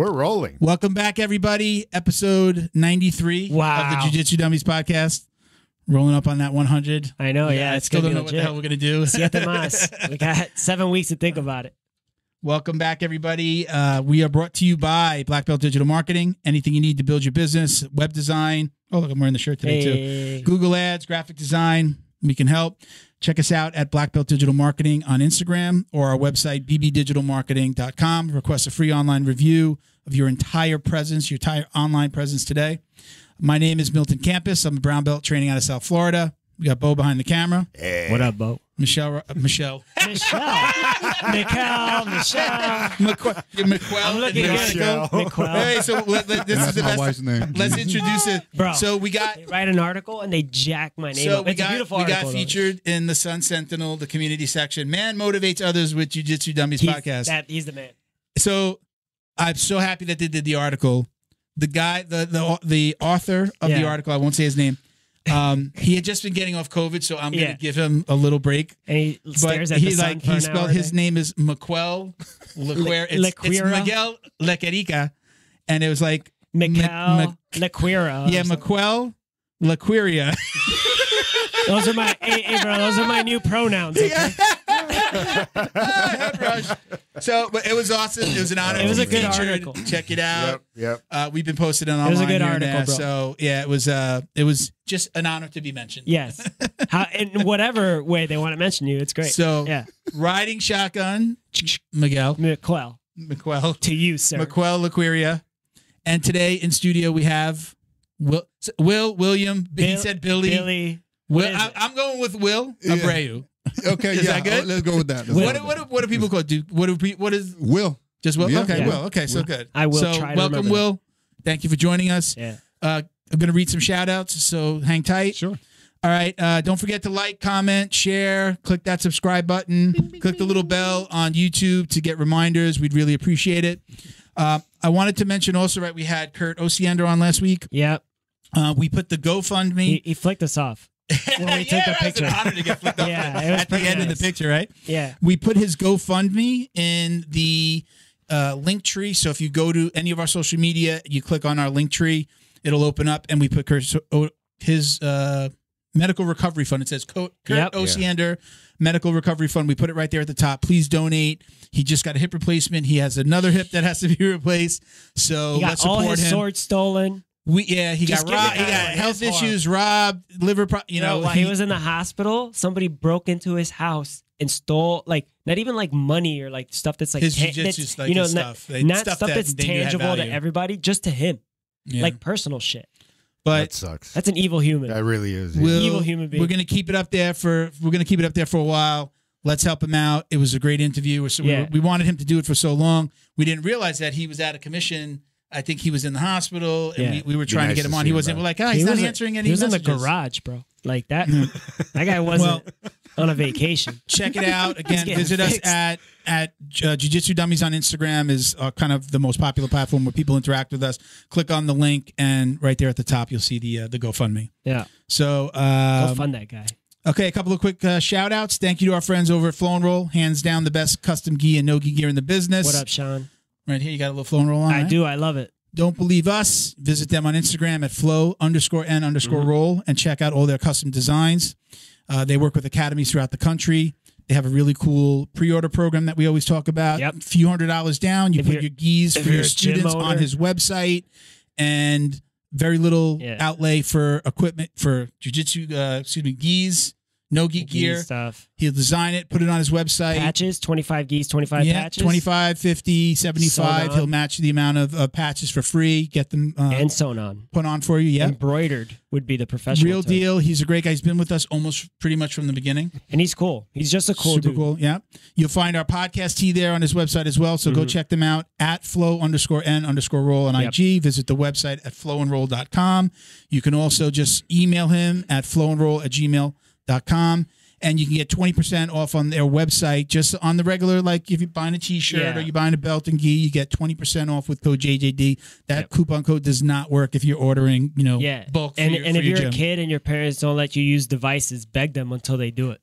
We're rolling. Welcome back, everybody. Episode 93 of the Jiu-Jitsu Dummies podcast. Rolling up on that 100. I know, yeah. I still don't know what the hell we're going to do. Siete más. We got 7 weeks to think about it. Welcome back, everybody. We are brought to you by Black Belt Digital Marketing. Anything you need to build your business, web design. Oh, look, I'm wearing the shirt today, too. Google Ads, graphic design. We can help. Check us out at Black Belt Digital Marketing on Instagram or our website, bbdigitalmarketing.com. Request a free online review of your entire presence, your entire online presence today. My name is Milton Campus. I'm a brown belt training out of South Florida. We got Bo behind the camera. Yeah. What up, Bo? Michelle. Michelle. McQuell. I'm looking at McQuell. Hey, so this is the my best. wife's name. Let's introduce it. Bro, so we got. they write an article and they jack my name up. It's a beautiful article. We got featured in the Sun Sentinel, the community section. Man motivates others with Jiu-Jitsu Dummies podcast. He's the man. So I'm so happy that they did the article. The guy, the author of the article, I won't say his name. He had just been getting off COVID, so I'm going to give him a little break. And he stares at the sun for he an spelled hour his name is McQuell. It's Miguel Lequerica, and it was like Miguel Lequera. Yeah, McQuell Lequeria. Those are my bro. Those are my new pronouns. Okay? Head rush. So, but it was awesome. It was an honor. It was a good featured. article. Check it out. Yep. We've been posted on online. It was a good here article, now, bro. So yeah, it was just an honor to be mentioned. Yes. In whatever way they want to mention you, it's great. So yeah, riding shotgun, Miguel McQuell. To you, sir. McQuell Lequeria. And today in studio we have William. He said Billy. Will, I'm going with Will Abreu. Okay, is that good? Let's go with that. What do people call it? What is Will? Just Will? Yeah. Okay, Yeah. Will. Okay, so good. I will so try to welcome, remember Will. Thank you for joining us. Yeah. I'm going to read some shout outs, so hang tight. Sure. All right. Don't forget to like, comment, share, click that subscribe button, click the little bell on YouTube to get reminders. We'd really appreciate it. I wanted to mention also, right, we had Kurt Osiander on last week. Yep. We put the GoFundMe. He flicked us off. When we took the picture. It was an honor to get flicked off It was at the end of the picture, right? Yeah. We put his GoFundMe in the link tree. So if you go to any of our social media, you click on our link tree, it'll open up, and we put his medical recovery fund. It says Kurt Osiander Medical Recovery Fund. We put it right there at the top. Please donate. He just got a hip replacement. He has another hip that has to be replaced. So let's support him. All his swords stolen. He got robbed. He got health issues, robbed, liver. While he was in the hospital, somebody broke into his house and stole, like, not even like money or like stuff that's like his jiu-jitsu stuff. Not stuff that's tangible to everybody, just to him, like personal shit. But that sucks. That's an evil human. That really is. Evil human being. We're gonna keep it up there for a while. Let's help him out. It was a great interview. So we wanted him to do it for so long. We didn't realize that he was out of commission. I think he was in the hospital, and we were trying to get him on. He wasn't. We're like, he's not answering any messages. He was in the garage, bro. Like that. That guy wasn't on a vacation. Check it out. Again, visit us at Jiu-Jitsu Dummies on Instagram is kind of the most popular platform where people interact with us. Click on the link, and right there at the top, you'll see the GoFundMe. Yeah. So go fund that guy. Okay, a couple of quick shout outs. Thank you to our friends over at Flow and Roll. Hands down the best custom gi and no-gi gear in the business. What up, Sean? Right here, you got a little Flow and Roll on. I do. I love it. Don't believe us? Visit them on Instagram at flow_n_roll and check out all their custom designs. They work with academies throughout the country. They have a really cool pre-order program that we always talk about. Yep. A few $100s down. You put your gis for your students on his website, and very little outlay for equipment for jiu-jitsu, gis. No gi gear stuff. He'll design it, put it on his website. Patches, 25 gis, 25 patches. 25, 50, 75. He'll match the amount of patches for free. Get them and sewn on. Put on for you. Yeah. Embroidered would be the professional Real term. deal. He's a great guy. He's been with us almost pretty much from the beginning. And he's cool. He's just a cool Super dude. cool. Yeah. You'll find our podcast tee there on his website as well. So go check them out at flow_n_roll on IG. Visit the website at flowandroll.com. You can also just email him at flowandroll@gmail.com. And you can get 20% off on their website just on the regular, like if you're buying a t-shirt or you're buying a belt and gi, you get 20% off with code JJD. That coupon code does not work if you're ordering, bulk for and your, and for if your you're gym. a kid and your parents don't let you use devices, beg them until they do it.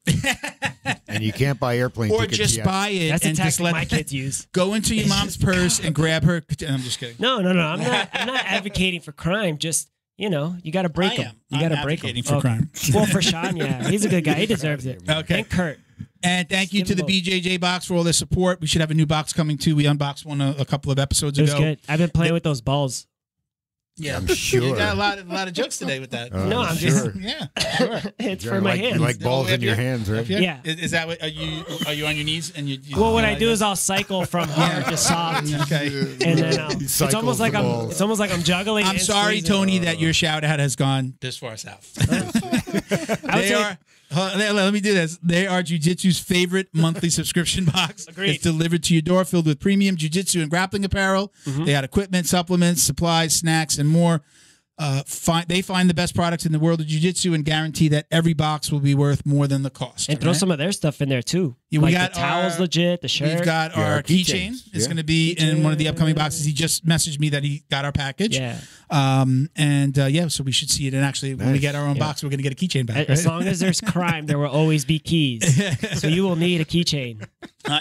And you can't buy airplane or tickets just yet. buy it That's a and just tactic let my kids use. go into your mom's purse and grab her. I'm just kidding. No. I'm not advocating for crime. Just you got to break them. You got to break them. For crime. Well, for Sean, yeah, he's a good guy. He deserves it. Okay. And Kurt. And thank you to the BJJ box for all their support. We should have a new box coming too. We unboxed one a couple of episodes It was ago. good. I've been playing with those balls. Yeah, I'm sure. You got a lot of jokes today with that. No, I'm sure. Yeah, sure. It's Yeah, for my like, hands. You like balls Oh, in your hands, right? Yeah. Is that what? Are you on your knees and you? Well, what I do is I'll cycle from hard to soft, Okay. and then He it's cycles almost like the balls. it's almost like I'm juggling. I'm and sorry, squeezing. Tony, that your shout out has gone this far south. I would They say- are. Let me do this. They are Jiu-Jitsu's favorite monthly subscription box. Agreed. It's delivered to your door, filled with premium Jiu-Jitsu and grappling apparel. They got equipment, supplements, supplies, snacks, and more. They find the best products in the world of Jiu-Jitsu and guarantee that every box will be worth more than the cost. And throw some of their stuff in there too. Yeah, we like got the towels, our- legit. The shirt. We've got Yeah, our our keychain. keychains. It's Yeah. going to be in one of the upcoming boxes. He just messaged me that he got our package. Yeah. So we should see it. And actually, when we Nice. get our own box, we're going to get a keychain back. As right? long as there's crime, there will always be keys. So you will need a keychain.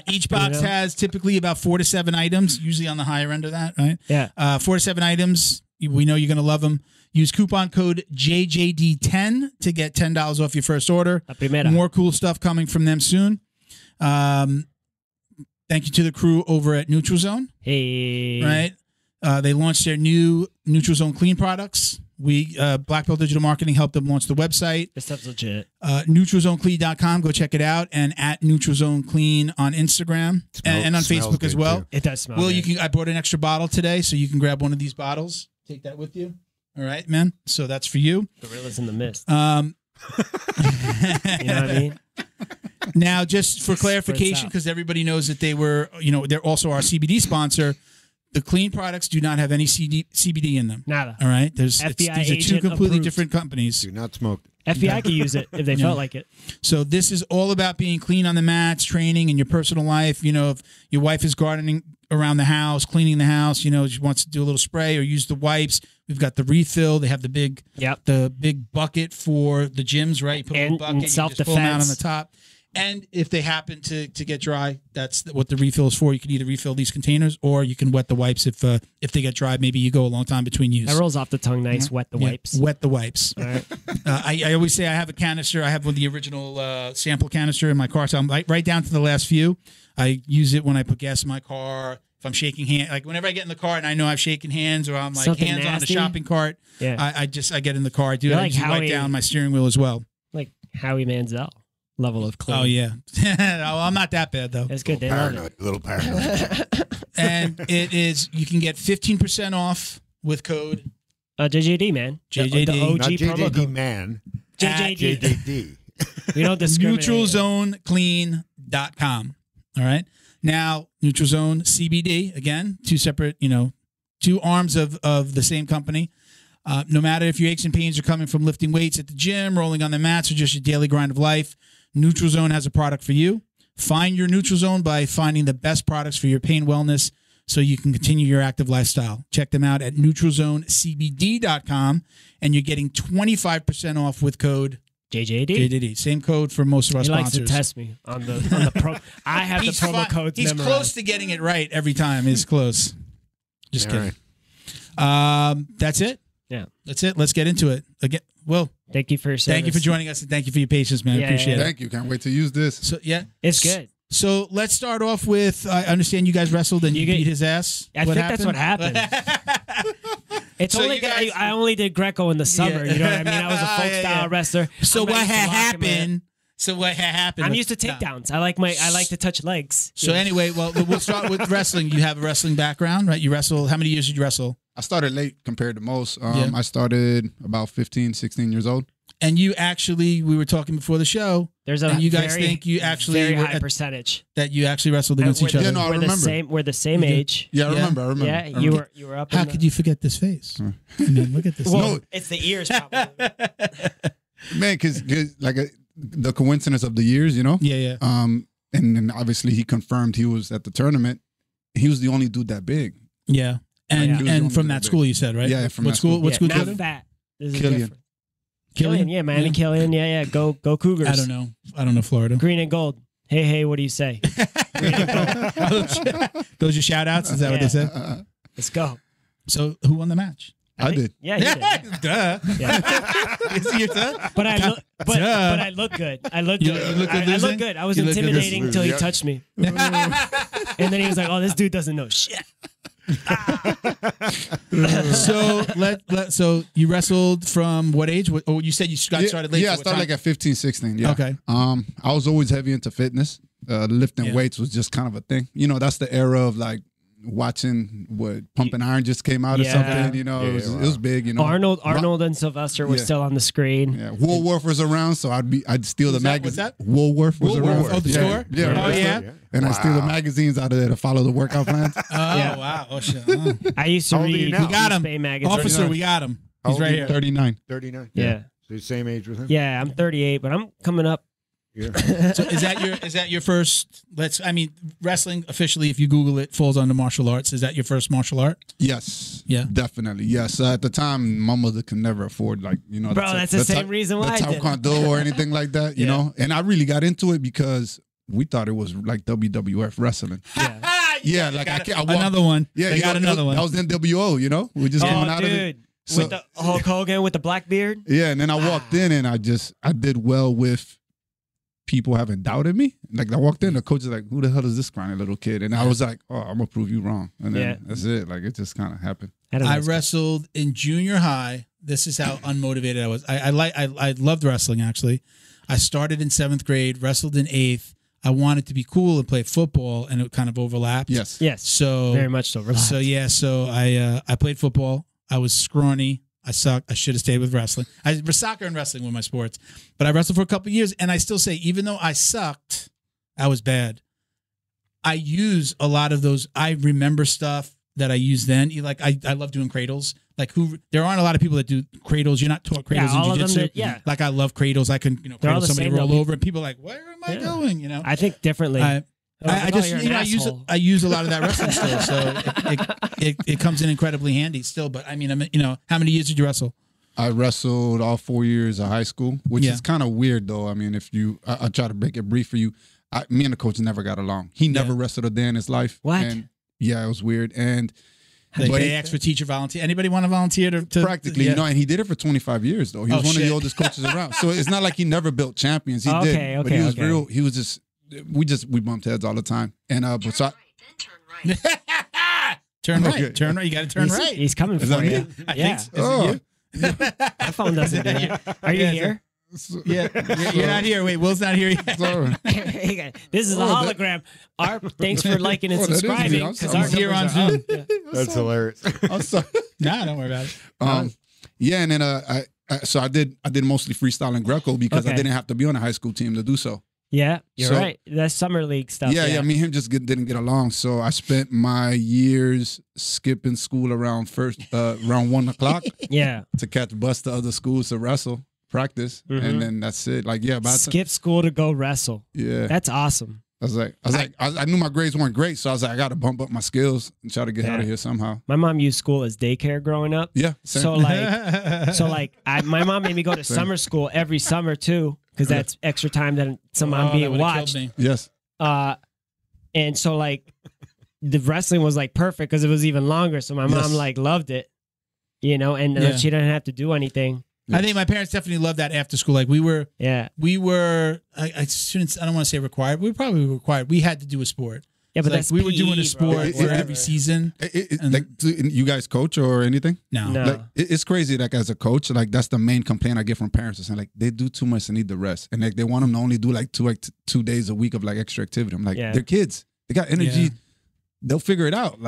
Each box has typically about 4 to 7 items, usually on the higher end of that, right? Yeah. 4 to 7 items. We know you're going to love them. Use coupon code JJD10 to get $10 off your first order. La primera. More cool stuff coming from them soon. Thank you to the crew over at Neutral Zone. Hey. Right? They launched their new Neutral Zone Clean products. Black Belt Digital Marketing helped them launch the website. This stuff's legit. NeutralZoneClean.com. Go check it out. And at Neutral Zone Clean on Instagram and on Smells Facebook as good, well. too. It does smell Well, good. I brought an extra bottle today, so you can grab one of these bottles. Take that with you. All right, man. So that's for you. Gorillas in the mist. You know You know what I mean? Now, just for clarification, out. because everybody knows that they're also our CBD sponsor. The clean products do not have any CBD in them. Nada. All right. FBI These are two agent completely approved. different companies. Do not smoke. FBI could use it if they felt like it. So this is all about being clean on the mats, training in your personal life. You know, if your wife is gardening around the house, cleaning the house, she wants to do a little spray or use the wipes. We've got the refill. They have the big bucket for the gyms, right? You put a little bucket, you just pull them out on the top. And if they happen to get dry, that's what the refill is for. You can either refill these containers or you can wet the wipes if they get dry. Maybe you go a long time between use. That rolls off the tongue nice. Wet the wipes. Wet the wipes. All right. I always say I have a canister. I have one of the original sample canister in my car. So I'm right down to the last few. I use it when I put gas in my car. If I'm shaking hands, like whenever I get in the car and I know I've shaken hands or I'm like Something hands on the nasty? shopping cart, Yeah. I get in the car. I do You're I like just wipe Howie- down my steering wheel as well. Like Howie Manziel level of clean. Oh yeah. Oh, I'm not that bad though. That's good. They love Paranoid. it. A little paranoid. And you can get 15% off with code JJD, man. JJD. The OG Not promo JJD code. man. JJD. JJD. We don't discriminate. NeutralZoneClean.com. All right. Now, Neutral Zone CBD, again, two separate, two arms of the same company. No matter if your aches and pains are coming from lifting weights at the gym, rolling on the mats, or just your daily grind of life, Neutral Zone has a product for you. Find your Neutral Zone by finding the best products for your pain wellness so you can continue your active lifestyle. Check them out at NeutralZoneCBD.com, and you're getting 25% off with code JJD. JJD. Same code for most of our He likes sponsors. to test me on the pro. I have the promo codes He's memorized. close to getting it right every time. He's close. Just All kidding. That's it. Yeah. That's it. Let's get into it. Again, well, Thank you for your service. thank you for joining us and thank you for your patience, man. Yeah, Appreciate it. Thank you. Can't wait to use this. So yeah, It's good. So let's start off with. I understand you guys wrestled and you beat his ass. I think that's what happened. It's So only you guys- I only did Greco in the summer. Yeah. You know what I mean? I was a folk style wrestler. So I'm what ready to had lock him in. happened? So what had happened? I'm used to takedowns. I like to touch legs. So anyway, well, we'll start with wrestling. You have a wrestling background, right? You wrestle. How many years did you wrestle? I started late compared to most. Yeah. I started about 15, 16 years old. And you actually, we were talking before the show. There's a and you guys very, think you actually very were high percentage. that you actually wrestled against We're each the- other. Yeah, no, I we're the remember. same. We're the same age. Yeah, I Yeah. remember. I remember. Yeah, I remember. you were up. How in could you forget this face? I mean, look at this. Well, No. it's the ears, probably. Man, because like the coincidence of the years, Yeah, yeah. and then obviously he confirmed he was at the tournament. He was the only dude that big. Yeah. And Yeah. He was and the from only that big. school, you said, right? Yeah, from what that school? school. What school? Not did it? fat. This is Killian. different. Killian, yeah, Miami Killian, yeah. Go Cougars. I don't know. Florida. Green and gold. Hey, what do you say? Those your shout outs? Is that what they said? Let's go. So who won the match? I did. Yeah, you did. Duh. Yeah. You see your son? But I look good. I look good. I look good. I was intimidating until he touched me. And then he was like, "Oh, this dude doesn't know shit." So you wrestled from what age? Oh, you said you got started late. Yeah, I started like at 15, 16. Yeah. Okay. I was always heavy into fitness. Lifting weights was just kind of a thing. You know, that's the era of like watching what Pumping Iron just came out or something. You know, it was big. You know, Arnold and Sylvester were still on the screen. Yeah, Woolworth was around, so I'd steal the magazine. What's that? Woolworth was around. Oh, the store? Yeah. Oh, yeah. And I steal the magazines out of there to follow the workout plans. Oh, wow. Oh, shit. Oh. I used to How old are you read. now? We got him. Bay magazine. Officer, we got him. He's right here. 39. 39. Yeah. So you're the same age with him? Yeah, I'm 38, but I'm coming up. Yeah. So is that your first? Wrestling officially, if you Google it, falls under martial arts. Is that your first martial art? Yes. Yeah. Definitely. Yes. At the time, my mother could never afford Bro, that's the same reason why I did it. Taekwondo or anything like that. You know, and I really got into it because we thought it was like WWF wrestling. Yeah. Like I walked, another one. Yeah, they got another one. I was in WO. You know, we just coming out of it. So, with the Hulk Hogan with the black beard. Yeah, and then I walked in and I did well with people having doubted me. Like I walked in, the coach is like, "Who the hell is this scrawny little kid?" And I was like, "Oh, I'm gonna prove you wrong." And then that's it. Like it just kind of happened. I wrestled in junior high. This is how unmotivated I was. I loved wrestling actually. I started in 7th grade, wrestled in 8th. I wanted to be cool and play football, and it kind of overlapped. Yes. So very much overlapped. So I played football. I was scrawny. I sucked. I should have stayed with wrestling. Soccer and wrestling were my sports, but I wrestled for a couple of years, and I still say, even though I sucked, I was bad. I use a lot of those. I remember stuff that I used then. Like I love doing cradles. Like there aren't a lot of people that do cradles. You're not taught cradles in jiu-jitsu. Like I love cradles. I can cradle somebody, roll over, and people are like, where am I going? You know. I think differently. I use a lot of that wrestling still, so it comes in incredibly handy still. But I mean, how many years did you wrestle? I wrestled all 4 years of high school, which is kind of weird though. I mean, I try to make it brief for you. Me and the coach never got along. He never wrestled a day in his life. What? And yeah, it was weird. And they pay extra teacher volunteer. Anybody want to volunteer to practically? And he did it for 25 years though. He was one of the oldest coaches around. So it's not like he never built champions. He did, but he was real. He was just. We bumped heads all the time, and turn right. Turn right. You got to turn right. He's coming for you. I think so. My phone doesn't do that. Are you here? Yeah, you're not here. Wait, Will's not here yet. This is a hologram. Thanks for liking and subscribing. Because I'm here on Zoom. That's hilarious. I'm sorry. Nah, don't worry about it. Yeah, and then I did mostly freestyle and Greco because I didn't have to be on a high school team to do so. Yeah, you're right. That's summer league stuff. Yeah. Me and him just didn't get along. So I spent my years skipping school around 1 o'clock. Yeah, to catch bus to other schools to wrestle, practice, and then that's it. Like skip school to go wrestle. Yeah, that's awesome. I knew my grades weren't great, so I was like, I got to bump up my skills and try to get out of here somehow. My mom used school as daycare growing up. Yeah, same. My mom made me go to summer school every summer too. Because that's extra time that I'm being watched. Yes. And so the wrestling was perfect because it was even longer. So my mom loved it, and she didn't have to do anything. Yes. I think my parents definitely loved that after school. Like we were. I don't want to say required. We were probably required. We had to do a sport. Yeah, but that's we were doing a sport for every season. You guys coach or anything? No. It's crazy. Like as a coach, that's the main complaint I get from parents. It's like they do too much and need the rest, and they want them to only do 2 days a week of extra activity. I'm like, they're kids. They got energy. Yeah. They'll figure it out.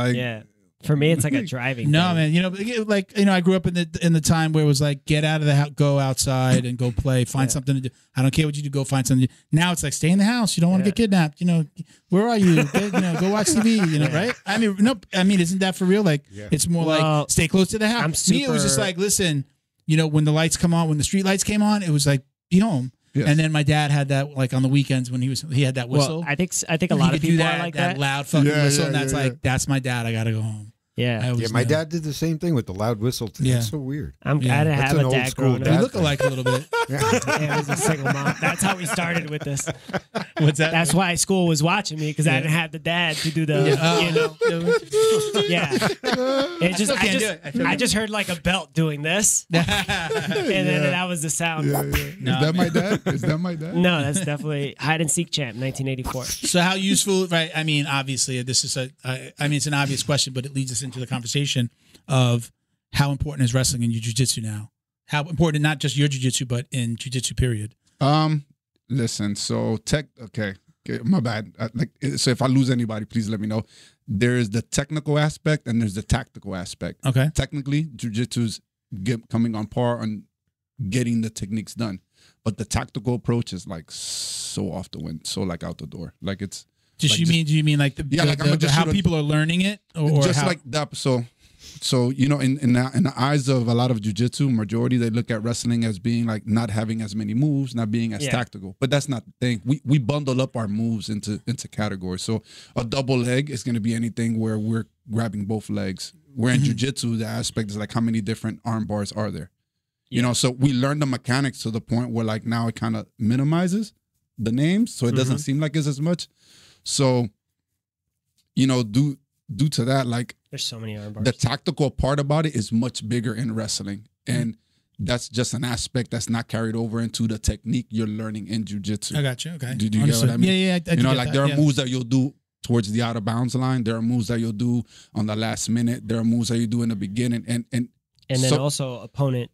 For me, it's like a driving. No, thing. man. I grew up in the time where it was get out of the house, go outside and go play, find something to do. I don't care what you do, go find something to do. Now it's stay in the house. You don't want to get kidnapped. Where are you? Go watch TV. Right? I mean, isn't that for real? It's more stay close to the house. Me, it was just listen. When the lights come on, when the street lights came on, it was be home. Yes. And then my dad had that on the weekends when he had that whistle. Well, I think a lot of people are like that loud fucking whistle, and that's that's my dad. I gotta go home. Yeah. Yeah, my dad did the same thing with the loud whistle. Too. Yeah. That's so weird. I'm glad to have a dad growing We up. look alike a little bit. Yeah, it was a single mom. That's how we started with this. What's that? That's why school was watching me, because I didn't have the dad to do the, I just heard like a belt doing this, and then that was the sound. No, is that my dad? Is that my dad? No, that's definitely hide and seek champ, 1984. So how useful, right? I mean, obviously, this is it's an obvious question, but it leads us into the conversation of how important is wrestling in your jiu-jitsu now? How important, not just your jiu-jitsu, but in jiu-jitsu period? Listen, so okay, my bad. So if I lose anybody, please let me know. There is the technical aspect and there's the tactical aspect. Okay. Technically, jiu-jitsu's coming on par on getting the techniques done. But the tactical approach is like so off the wind, so like out the door. Like it's do you mean like how people are learning it, or just how? like that? So in the eyes of a lot of jiu-jitsu, majority they look at wrestling as being like not having as many moves, not being as tactical. But that's not the thing. We bundle up our moves into categories. So a double leg is going to be anything where we're grabbing both legs. Where in jiu-jitsu, the aspect is like how many different arm bars are there. You know, so we learn the mechanics to the point where like now it kind of minimizes the names, so it doesn't seem like it's as much. So, due to that, like there's so many arm bars. The tactical part about it is much bigger in wrestling, and that's just an aspect that's not carried over into the technique you're learning in jiu-jitsu. I got you. Okay. Do you get what I mean? Yeah. There are moves that you'll do towards the out of bounds line. There are moves that you'll do on the last minute. There are moves that you do in the beginning, and then also opponent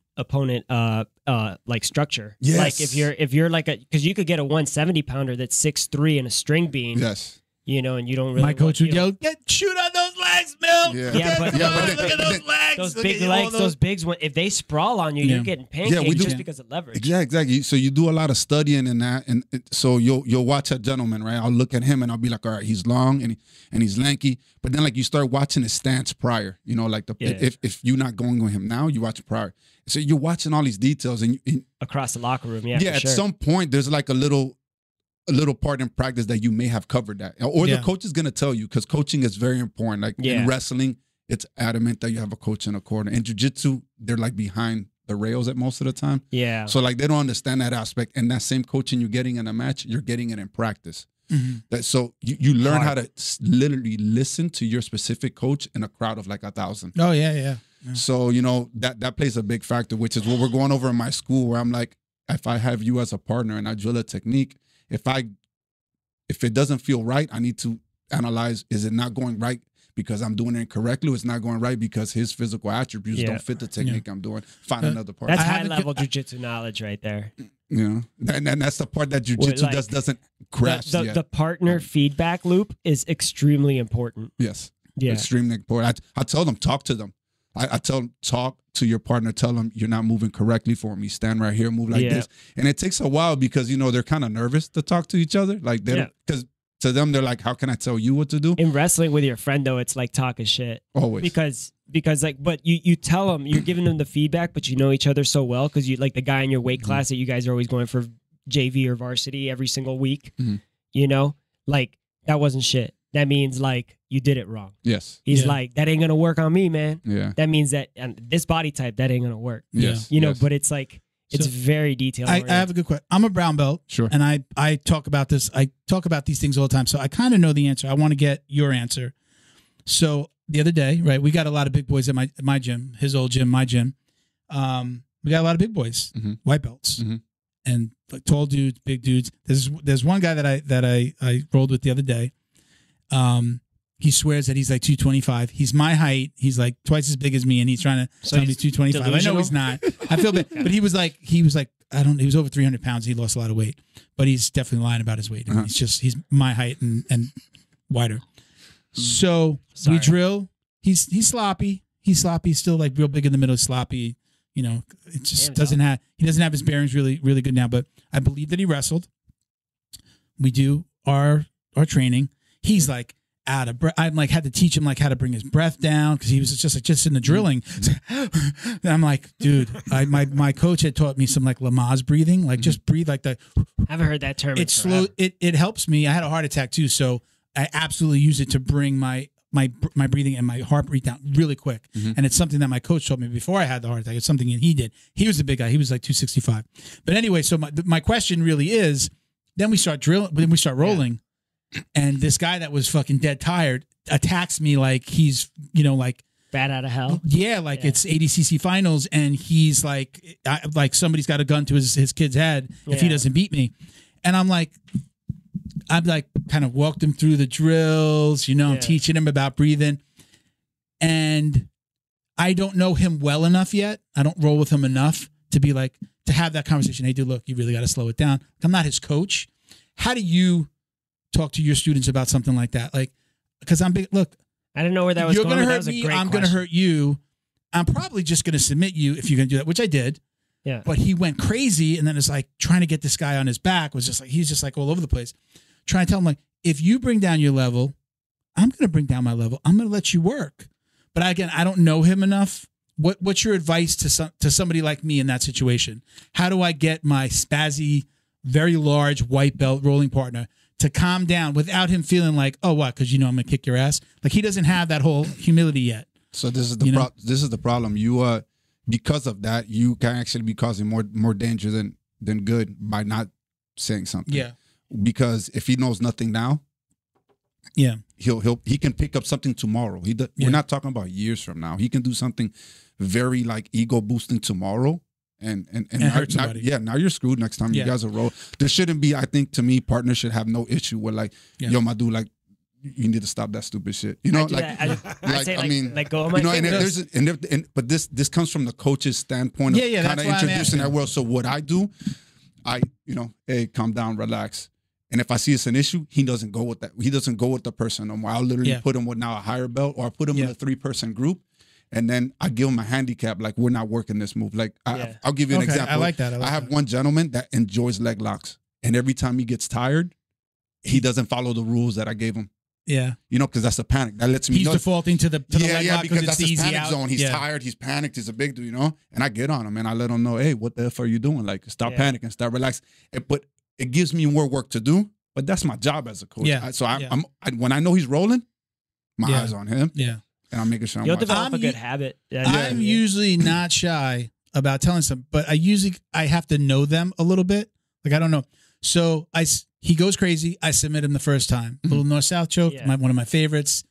like structure. Yes. Like if you're like because you could get a 170 pounder that's 6'3" and a string beam. Yes. And you don't really. My coach would yell, shoot on those legs, Mill. But look at those legs. Those big legs, those bigs. If they sprawl on you, you're getting pancaked just because of leverage. Yeah, exactly. So you do a lot of studying in that, and so you'll watch a gentleman, right? I'll look at him and I'll be like, all right, he's long and he's lanky, but then like you start watching his stance prior. Like if you're not going with him now, you watch prior. So you're watching all these details and across the locker room. At some point there's like a little part in practice that you may have covered that, or the coach is going to tell you, because coaching is very important. Like in wrestling, it's adamant that you have a coach in a corner. In jiu-jitsu, they're like behind the rails at most of the time. Yeah. So like they don't understand that aspect, and that same coaching you're getting in a match, you're getting it in practice. So you learn how to literally listen to your specific coach in a crowd of like 1,000. Oh yeah. So that plays a big factor, which is what we're going over in my school, where I'm like, if I have you as a partner and I drill a technique, if it doesn't feel right, I need to analyze, is it not going right because I'm doing it incorrectly, or it's not going right because his physical attributes don't fit the technique I'm doing? Find another part. That's high-level jiu-jitsu knowledge right there. And that's the part that jiu-jitsu doesn't grasp yet. The partner feedback loop is extremely important. Yes. Yeah. Extremely important. I tell them, talk to them. I tell them, talk to your partner. Tell them you're not moving correctly for me. Stand right here, move like this. And it takes a while because, they're kind of nervous to talk to each other. Like, because to them, they're like, how can I tell you what to do? In wrestling with your friend, though, it's like talking shit. Always. Because like, but you tell them, you're giving them the feedback, but you know each other so well, because you like the guy in your weight class that you guys are always going for JV or varsity every single week. Like, that wasn't shit. That means like you did it wrong. Yes. He's like, that ain't gonna work on me, man. Yeah. That means that this body type, that ain't gonna work. Yes. But it's like it's very detailed. I have a good question. I'm a brown belt. Sure. And I talk about this. I talk about these things all the time. So I kind of know the answer. I want to get your answer. So the other day, right, we got a lot of big boys at my gym, his old gym, my gym. We got a lot of big boys, white belts, and like tall dudes, big dudes. There's one guy that I rolled with the other day. He swears that he's like 225. He's my height. He's like twice as big as me, and he's trying to tell me 225. Delusional? I know he's not. I feel bad, but he was like he was over 300 pounds. He lost a lot of weight, but he's definitely lying about his weight. I mean, he's my height and wider. So we drill. He's sloppy. He's sloppy. He's still like real big in the middle. Sloppy. It just he doesn't have his bearings really, really good now. But I believe that he wrestled. We do our training. He's like out of breath. I like had to teach him like how to bring his breath down, because he was just in the drilling. And I'm like, dude, my coach had taught me some like Lamaze breathing, like just breathe like that. I haven't heard that term. It's slow. It helps me. I had a heart attack too, so I absolutely use it to bring my my breathing and my heart rate down really quick. And it's something that my coach told me before I had the heart attack. It's something that he did. He was a big guy. He was like 265. But anyway, so my question really is, then we start rolling, and this guy that was fucking dead tired attacks me like he's, like bat out of hell. Yeah, like it's ADCC finals, and he's like somebody's got a gun to his kid's head if he doesn't beat me. And I'm like kind of walked him through the drills, I'm teaching him about breathing. And I don't know him well enough yet. I don't roll with him enough to be like, to have that conversation. Hey, dude, look, you really got to slow it down. I'm not his coach. How do you talk to your students about something like that? Like, because I'm big, look, I didn't know where that was you're going. You're going to hurt me. I'm going to hurt you. I'm probably just going to submit you if you're going to do that, which I did. Yeah. But he went crazy, and then it's like trying to get this guy on his back was just like, he's just like all over the place. Trying to tell him, like, if you bring down your level, I'm going to bring down my level. I'm going to let you work. But again, I don't know him enough. What's your advice to somebody like me in that situation? How do I get my spazzy, very large white belt rolling partner to calm down without him feeling like, oh, what? Because I'm going to kick your ass. Like, he doesn't have that whole humility yet. So this is the problem. You because of that, you can actually be causing more danger than good by not saying something. Yeah. Because if he knows nothing now, he can pick up something tomorrow. We're not talking about years from now. He can do something very like ego boosting tomorrow, and hurt somebody. Now you're screwed next time you guys are roll. There shouldn't be. I think to me, partners should have no issue with like, yo, my dude, like, you need to stop that stupid shit. You know, go on my but this comes from the coach's standpoint of kind of introducing that world. So what I do, hey, calm down, relax. And if I see it's an issue, he doesn't go with that. He doesn't go with the person no more. I'll literally put him with now a higher belt, or I put him in a 3-person group, and then I give him a handicap. Like, we're not working this move. Like, I'll give you an example. I like that. I have one gentleman that enjoys leg locks, and every time he gets tired, he doesn't follow the rules that I gave him. Yeah, because that's a panic. That lets me know. He's defaulting to the leg lock because that's his panic zone. He's tired. He's panicked. He's a big dude, And I get on him and I let him know, hey, what the F are you doing? Like, stop panicking, start relaxing. But it gives me more work to do. But that's my job as a coach. Yeah. I'm when I know he's rolling, my eyes on him. Yeah, and I'm making sure you'll develop a good habit. I'm usually not shy about telling some, but I have to know them a little bit. Like, I don't know. So he goes crazy. I submit him the first time. Little north-south choke, one of my favorites.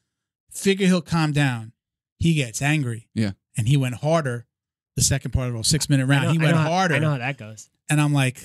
Figure he'll calm down. He gets angry. Yeah. And he went harder the second part of the roll, 6-minute round. He went harder. I know how that goes. And I'm like,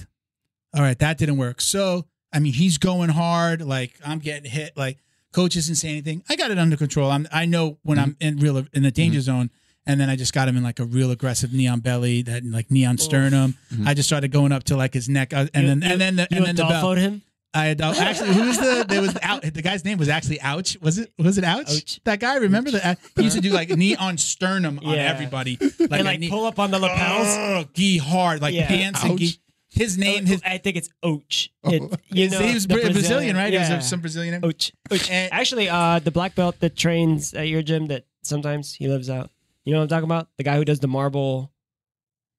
all right, that didn't work. So, I mean, he's going hard. Like, I'm getting hit. Like, coach isn't saying anything. I got it under control. I know when I'm in the danger zone. And then I just got him in like a real aggressive knee on belly, that like knee on sternum. I just started going up to like his neck, and then the belt. Him? Actually, the guy's name was actually Ouch. Was it Ouch? Ouch. That guy, remember that? He used to do like knee on sternum on everybody, like pull up on the lapels, gi hard, like pants and gi. His name, I think it's Ouch. He was Brazilian, right? Yeah. He was some Brazilian name. Ouch. Actually, the black belt that trains at your gym that sometimes he lives out. You know what I'm talking about? The guy who does the marble.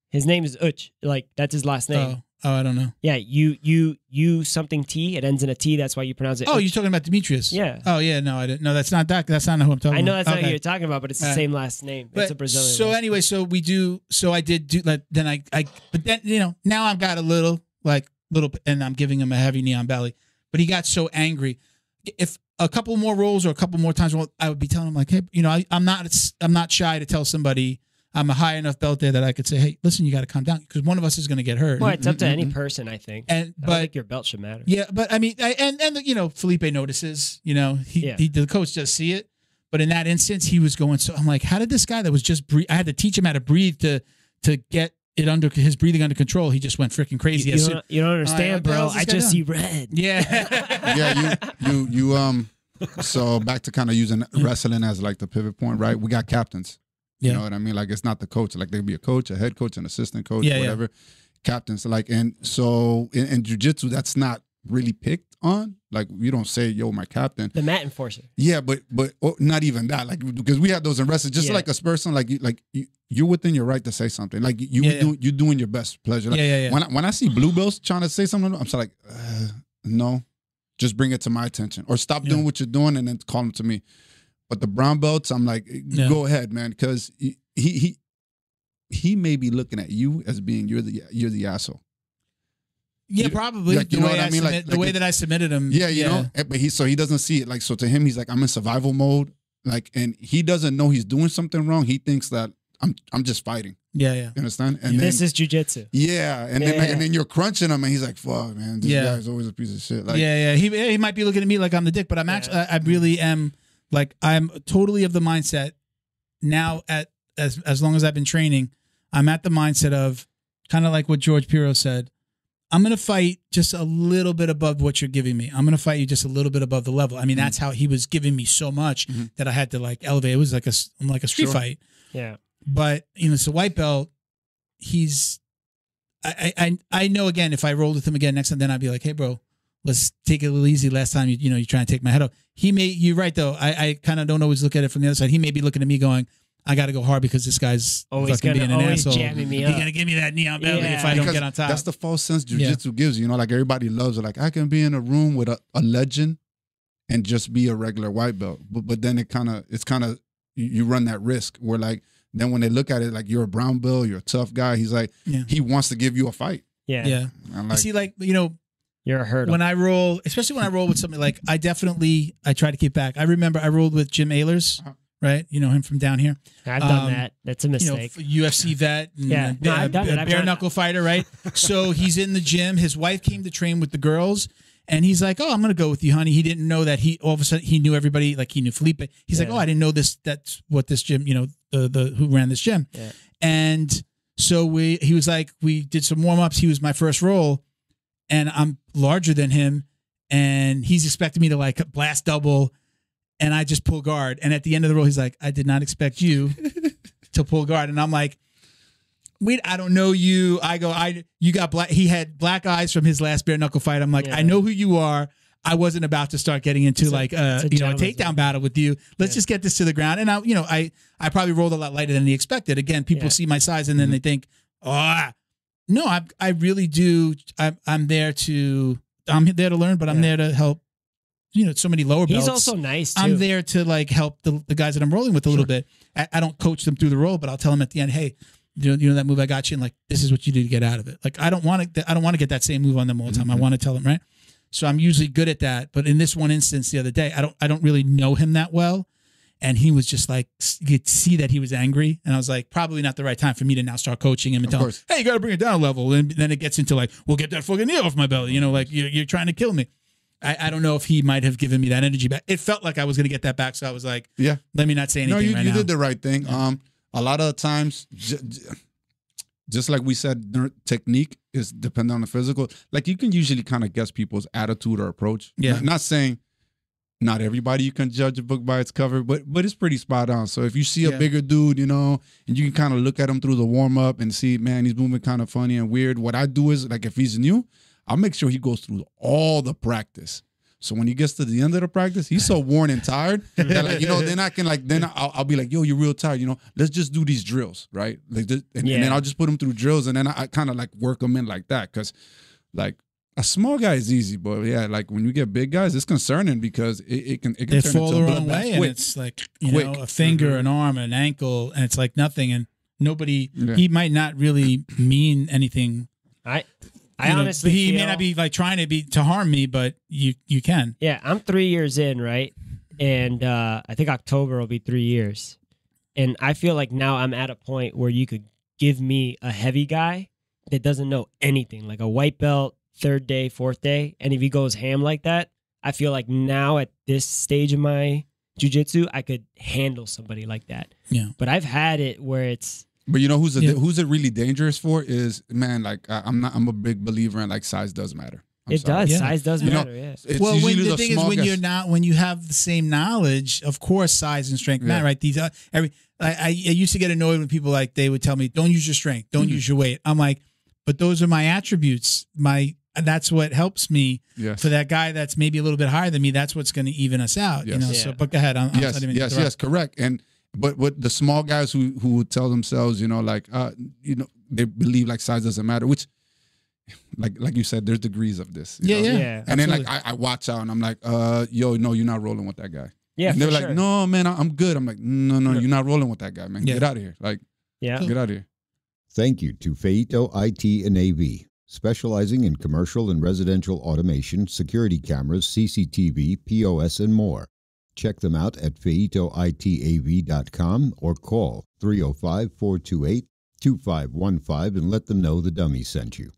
His name is Uch. Like, that's his last name. Oh, I don't know. Yeah, you something T. It ends in a T. That's why you pronounce it. Oh, Uch. you're talking about Demetrius. Yeah. Oh, yeah. No, I didn't. No, that's not that. That's not who I'm talking about. I know that's not who you're talking about, but it's the same last name. It's a Brazilian. So anyway, so I did do like, then but then, now I've got a little, and I'm giving him a heavy knee on belly. But he got so angry. If a couple more rolls or a couple more times, I would be telling him like, hey, I'm not shy to tell somebody I'm a high enough belt there that I could say, hey, listen, you got to calm down because one of us is going to get hurt. Well, it's up to any person, I think. But I don't think your belt should matter. Yeah, but I mean, Felipe notices. The coach does see it, but in that instance, he was going. So I'm like, how did this guy that was just breathe? I had to teach him how to breathe to get it under his breathing under control. He just went freaking crazy. You don't understand, bro. I just see red. Yeah. You so back to kind of using wrestling as like the pivot point, right? We got captains. You know what I mean? Like, it's not the coach. Like, there'd be a coach, a head coach, an assistant coach, whatever. Captains. Like, and so in jiu-jitsu, that's not really picked on. Like, you don't say, yo, my captain. The mat enforcer. Yeah, but not even that. Like, because we have those in wrestling. Just like a person, you're within your right to say something. Like, you're doing your best pleasure. Like, When I see blue belts trying to say something, I'm like, no, just bring it to my attention. Or stop doing what you're doing and then call them to me. But the brown belts, I'm like, go ahead, man, because he may be looking at you as being you're the asshole. Yeah, probably. Like, you know what I mean? The way that I submitted him. Yeah, you know. But he doesn't see it. Like, so to him, he's like, I'm in survival mode. Like, and he doesn't know he's doing something wrong. He thinks that I'm just fighting. Yeah. You understand? And this is jiu-jitsu. Yeah, and then and then you're crunching him, and he's like, "Fuck, man, this guy's always a piece of shit." Like, He might be looking at me like I'm the dick, but I'm actually, I really am. Like, I'm totally of the mindset now. As long as I've been training, I'm at the mindset of kind of like what George Piro said. I'm going to fight just a little bit above what you're giving me. I'm going to fight you just a little bit above the level. I mean, that's how he was giving me so much that I had to like elevate. It was like a street fight. Yeah. But, you know, it's a white belt. I know, again, if I rolled with him again next time, then I'd be like, hey, bro, let's take it a little easy. Last time, you're trying to take my head off. You're right, though. I kind of don't always look at it from the other side. He may be looking at me going, I got to go hard because this guy's fucking being an asshole. Jamming me up. He's going to give me that knee on belly if I don't get on top. That's the false sense jiu-jitsu gives you. You know, like everybody loves it. Like, I can be in a room with a legend and just be a regular white belt. But then it's kind of, you run that risk where like, then when they look at it, like you're a brown belt, you're a tough guy. He's like, he wants to give you a fight. Yeah. Like, see, like, you know, you're a hurdle. When I roll, especially when I roll with something like, I try to keep back. I remember I rolled with Jim Ehlers, right? You know him from down here. I've done that. That's a mistake. You know, UFC vet. And I've done it. Bare knuckle fighter, right? So he's in the gym. His wife came to train with the girls. And he's like, oh, I'm going to go with you, honey. He didn't know that all of a sudden he knew everybody. Like he knew Felipe. He's like, oh, I didn't know this. That's what this gym, you know, the who ran this gym. Yeah. And so he was like, we did some warm-ups. He was my first roll. And I'm larger than him. And he's expecting me to like blast double. And I just pull guard. And at the end of the roll, he's like, I did not expect you to pull guard. And I'm like, wait, I don't know you. I go, you got black. He had black eyes from his last bare knuckle fight. I'm like, I know who you are. I wasn't about to start getting into a takedown battle with you. Let's just get this to the ground. And I probably rolled a lot lighter than he expected. Again, people see my size and then they think, no, I really do. I'm there to learn, but I'm there to help. You know, so many lower belts. He's also nice too. I'm there to like help the guys that I'm rolling with a little bit. I don't coach them through the roll, but I'll tell them at the end, hey, you know that move I got you, and like this is what you do to get out of it. Like I don't want to get that same move on them all the time. I want to tell them, right? So I'm usually good at that. But in this one instance the other day, I don't really know him that well, and he was just like, you could see that he was angry, and I was like, probably not the right time for me to now start coaching him and tell him, hey, you got to bring it down a level, and then it gets into like, well, get that fucking knee off my belly, you know, like you're trying to kill me. I don't know if he might have given me that energy back. It felt like I was going to get that back, so I was like, let me not say anything. No, you did the right thing. Yeah. A lot of the times, just like we said, technique is dependent on the physical. Like you can usually kind of guess people's attitude or approach. Yeah. Not saying not everybody you can judge a book by its cover, but it's pretty spot on. So if you see a bigger dude, you know, and you can kind of look at him through the warm up and see, man, he's moving kind of funny and weird. What I do is like if he's new, I'll make sure he goes through all the practice. So when he gets to the end of the practice, he's so worn and tired that like, you know, then I can like, then I'll be like, yo, you're real tired. You know, let's just do these drills, right? Like, and then I'll just put him through drills, and then I kind of like work them in like that. Cause like a small guy is easy, but yeah, like when you get big guys, it's concerning because it can they turn fall into the wrong way, and it's like, you know, a finger, an arm, an ankle, and it's like nothing. And nobody, he might not really mean anything. I honestly he may not be like trying to harm me, but you can. Yeah, I'm 3 years in, right? And I think October will be 3 years. And I feel like now I'm at a point where you could give me a heavy guy that doesn't know anything, like a white belt, 3rd day, 4th day. And if he goes ham like that, I feel like now at this stage of my jiu-jitsu, I could handle somebody like that. Yeah. But I've had it where it's, but you know who's it really dangerous for is, man, like I'm a big believer in like size does matter. Size does matter. Yeah. Well, the thing is when you have the same knowledge, of course, size and strength matter, right? These I used to get annoyed when people like they would tell me, don't use your strength, don't use your weight. I'm like, but those are my attributes. That's what helps me. For that guy that's maybe a little bit higher than me, that's what's going to even us out. You know. So, but go ahead. Yes, correct. And but with the small guys who tell themselves, you know, like you know, they believe like size doesn't matter, which like you said, there's degrees of this. Yeah. And absolutely. Then like I watch out and I'm like, yo, no, you're not rolling with that guy. Yeah, And they're like, sure. no, man, I'm good. I'm like, no, you're not rolling with that guy, man. Yeah. Get out of here. Like, get out of here. Thank you to Feito IT and AV, specializing in commercial and residential automation, security cameras, CCTV, POS, and more. Check them out at feitoitav.com or call 305-428-2515 and let them know the dummy sent you.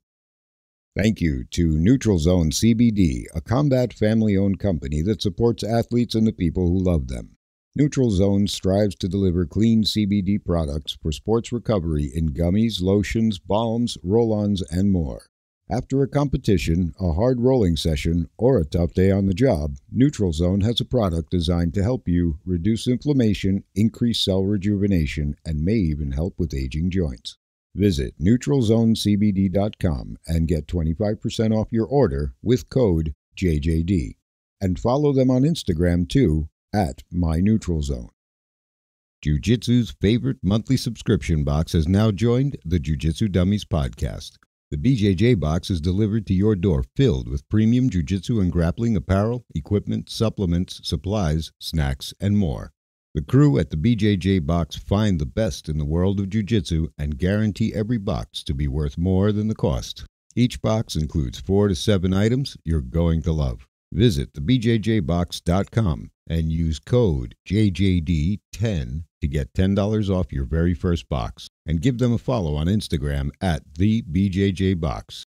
Thank you to Neutral Zone CBD, a combat family-owned company that supports athletes and the people who love them. Neutral Zone strives to deliver clean CBD products for sports recovery in gummies, lotions, balms, roll-ons, and more. After a competition, a hard rolling session, or a tough day on the job, Neutral Zone has a product designed to help you reduce inflammation, increase cell rejuvenation, and may even help with aging joints. Visit NeutralZoneCBD.com and get 25% off your order with code JJD. And follow them on Instagram too, at MyNeutralZone. Jiu-Jitsu's favorite monthly subscription box has now joined the Jiu-Jitsu Dummies podcast. The BJJ box is delivered to your door filled with premium jiu-jitsu and grappling apparel, equipment, supplements, supplies, snacks, and more. The crew at the BJJ box find the best in the world of jiu-jitsu and guarantee every box to be worth more than the cost. Each box includes 4 to 7 items you're going to love. Visit thebjjbox.com and use code JJD10 to get $10 off your very first box. And give them a follow on Instagram at TheBJJBox.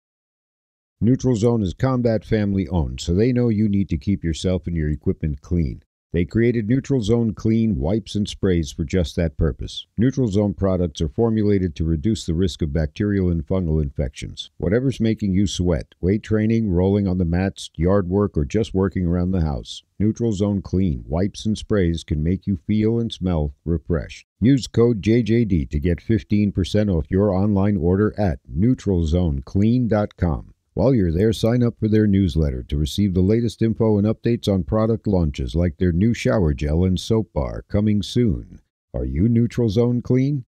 Neutral Zone is combat family owned, so they know you need to keep yourself and your equipment clean. They created Neutral Zone Clean wipes and sprays for just that purpose. Neutral Zone products are formulated to reduce the risk of bacterial and fungal infections. Whatever's making you sweat, weight training, rolling on the mats, yard work, or just working around the house, Neutral Zone Clean wipes and sprays can make you feel and smell refreshed. Use code JJD to get 15% off your online order at NeutralZoneClean.com. While you're there, sign up for their newsletter to receive the latest info and updates on product launches like their new shower gel and soap bar coming soon. Are you Neutral Zone Clean?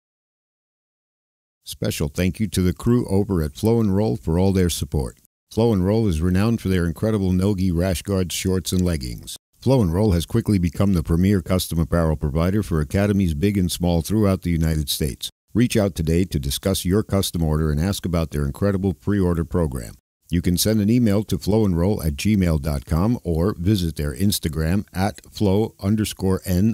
Special thank you to the crew over at Flow and Roll for all their support. Flow and Roll is renowned for their incredible no-gi rash guards, shorts, and leggings. Flow and Roll has quickly become the premier custom apparel provider for academies big and small throughout the United States. Reach out today to discuss your custom order and ask about their incredible pre-order program. You can send an email to flowandroll@gmail.com or visit their Instagram at flow_n_roll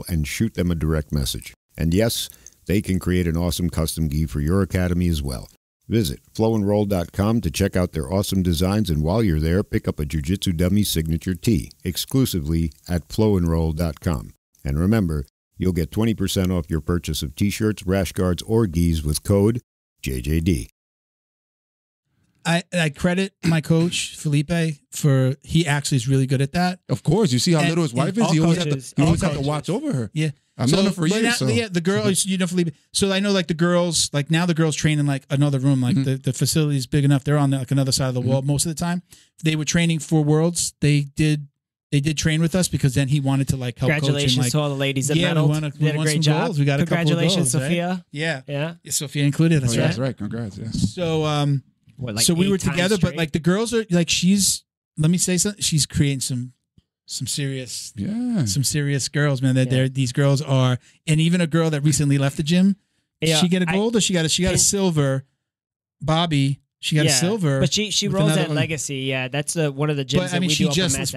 and shoot them a direct message. And yes, they can create an awesome custom gi for your academy as well. Visit flowandroll.com to check out their awesome designs, and while you're there, pick up a Jiu-Jitsu Dummy signature tee exclusively at flowandroll.com. And remember, you'll get 20% off your purchase of t-shirts, rash guards, or gis with code JJD. I credit my coach Felipe for he actually is really good at that. Of course, you see how little his wife is. He always have to watch over her. Yeah, I've known her for years. Yeah, the girls, Felipe. So I know like the girls, like now the girls train in like another room. Like the facility is big enough. They're on like another side of the wall most of the time. They were training for Worlds. They did train with us because then he wanted to like help coach. Congratulations and, like, to all the ladies that medaled. We did a great job. Goals. We got Congratulations, a couple of goals, Sophia. Right? Yeah, yeah, Sophia included. That's right. That's right. Congrats. Yeah. So What, like so we were 8 times together, straight? but like the girls are like let me say something. She's creating some serious girls, man. They're these girls are, and even a girl that recently left the gym. Yeah, she get a gold or she got a silver. Bobby, she got a silver, but she rolls at Legacy. Yeah, that's one of the gyms. But I mean,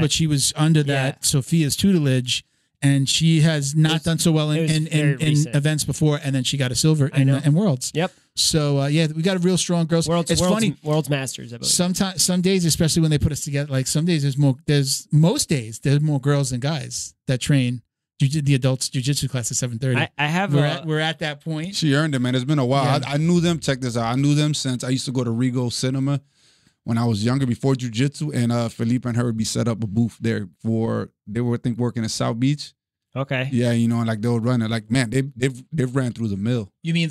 but she was under that Sophia's tutelage. And she has not done so well in events before, and then she got a silver in Worlds. Yep. So we got a real strong girls. It's funny. Worlds Masters, I believe. Sometimes, some days, especially when they put us together, like some days most days there's more girls than guys that train. The adults jiu-jitsu class at 7:30. We're at that point. She earned it, man. It's been a while. Yeah. I knew them. Check this out. I knew them since I used to go to Regal Cinema when I was younger, before jiu-jitsu, and Felipe and her would be set up a booth there they were, I think, working in South Beach. Okay. Yeah, and like they would run it. Like, man, they've ran through the mill. You mean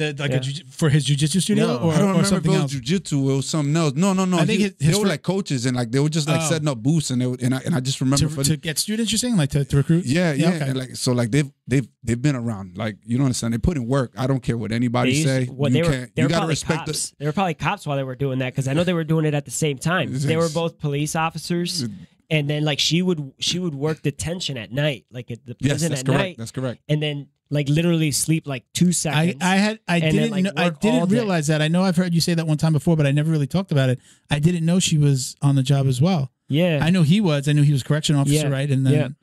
for his jiu-jitsu studio, or I don't remember something if it was else? Jiu-jitsu or something else. No. I think they were like coaches, and like they were just like setting up booths, and I just remember to get students. You're saying like to recruit? Yeah. Okay. And like so, like they've been around. Like, you don't understand. They put in work. I don't care what anybody say. They were probably cops. They were probably cops while they were doing that, because I know they were doing it at the same time. They were both police officers. and then like she would work detention at night, like at the prison at night. That's correct. And then like literally sleep like 2 seconds. I didn't realize that. I know I've heard you say that one time before, but I never really talked about it. I didn't know she was on the job as well. Yeah, I know he was. I knew he was correction officer, right? And then,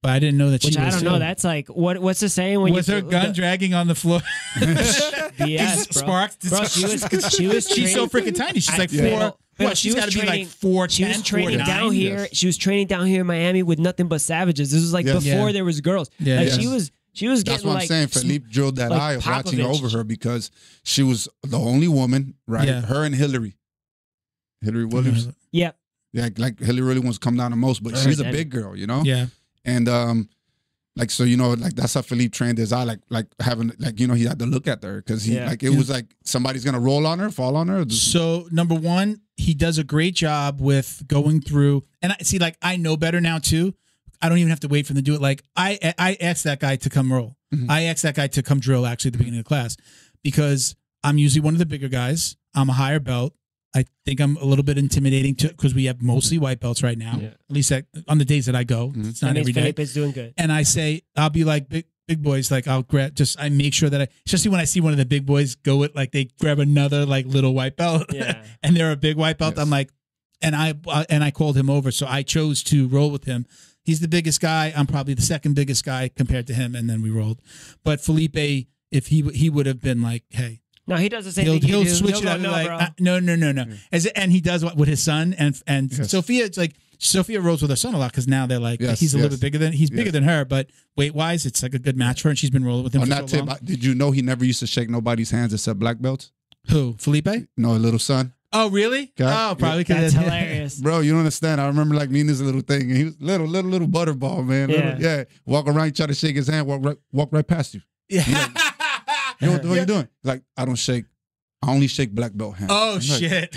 but I didn't know that she was. I don't know. That's like what's the saying when with her gun dragging on the floor? BS, bro. Sparks. Bro, she's so freaking tiny. She's like 4. Well, she's got to be like 4'10". She was training 4'9". down here. Yes. She was training down here in Miami with nothing but savages. This was like before there was girls. Yeah, like she was That's getting what I'm like saying. Philippe drilled that like eye of watching Popovich. over her because she was the only woman, right? Yeah. Her and Hillary Williams. Yep. Yeah, like Hillary really wants to come down the most, but she's a big girl, you know? Yeah. And like, so, you know, like that's how Philippe trained his eye, like having, like, you know, he had to look at her because he, like, it was like somebody's going to roll on her, fall on her. So, number one, he does a great job with going through, and I see, like, I know better now too. I don't even have to wait for them to do it. Like, I asked that guy to come roll. Mm-hmm. I asked that guy to come drill actually at the beginning of the class because I'm usually one of the bigger guys. I'm a higher belt. I think I'm a little bit intimidating because we have mostly white belts right now. Yeah. At least on the days that I go, it's not every day. Felipe is doing good. And I say, I'll be like big boys. Like I'll grab, I make sure that especially when I see one of the big boys go it, like they grab another like little white belt, and they're a big white belt. Yes. I'm like, and I called him over, so I chose to roll with him. He's the biggest guy. I'm probably the second biggest guy compared to him, and then we rolled. But Felipe, if he would have been like, hey. No, he does the same thing. He'll switch it up like no. And he does what with his son and Sophia. It's like Sophia rolls with her son a lot because now they're like he's a little bit bigger than bigger than her, but weight wise, it's like a good match for her. And she's been rolling with him. For so long. Did you know he never used to shake nobody's hands except black belts? Who, Felipe? No, little son. Oh, really? God. Oh, probably because that's hilarious, bro. You don't understand. I remember like meeting this little thing, and he was little butterball, man. Walk around, you try to shake his hand, walk right past you. Yeah. You know what are you doing? Like, I only shake black belt hands. Oh shit!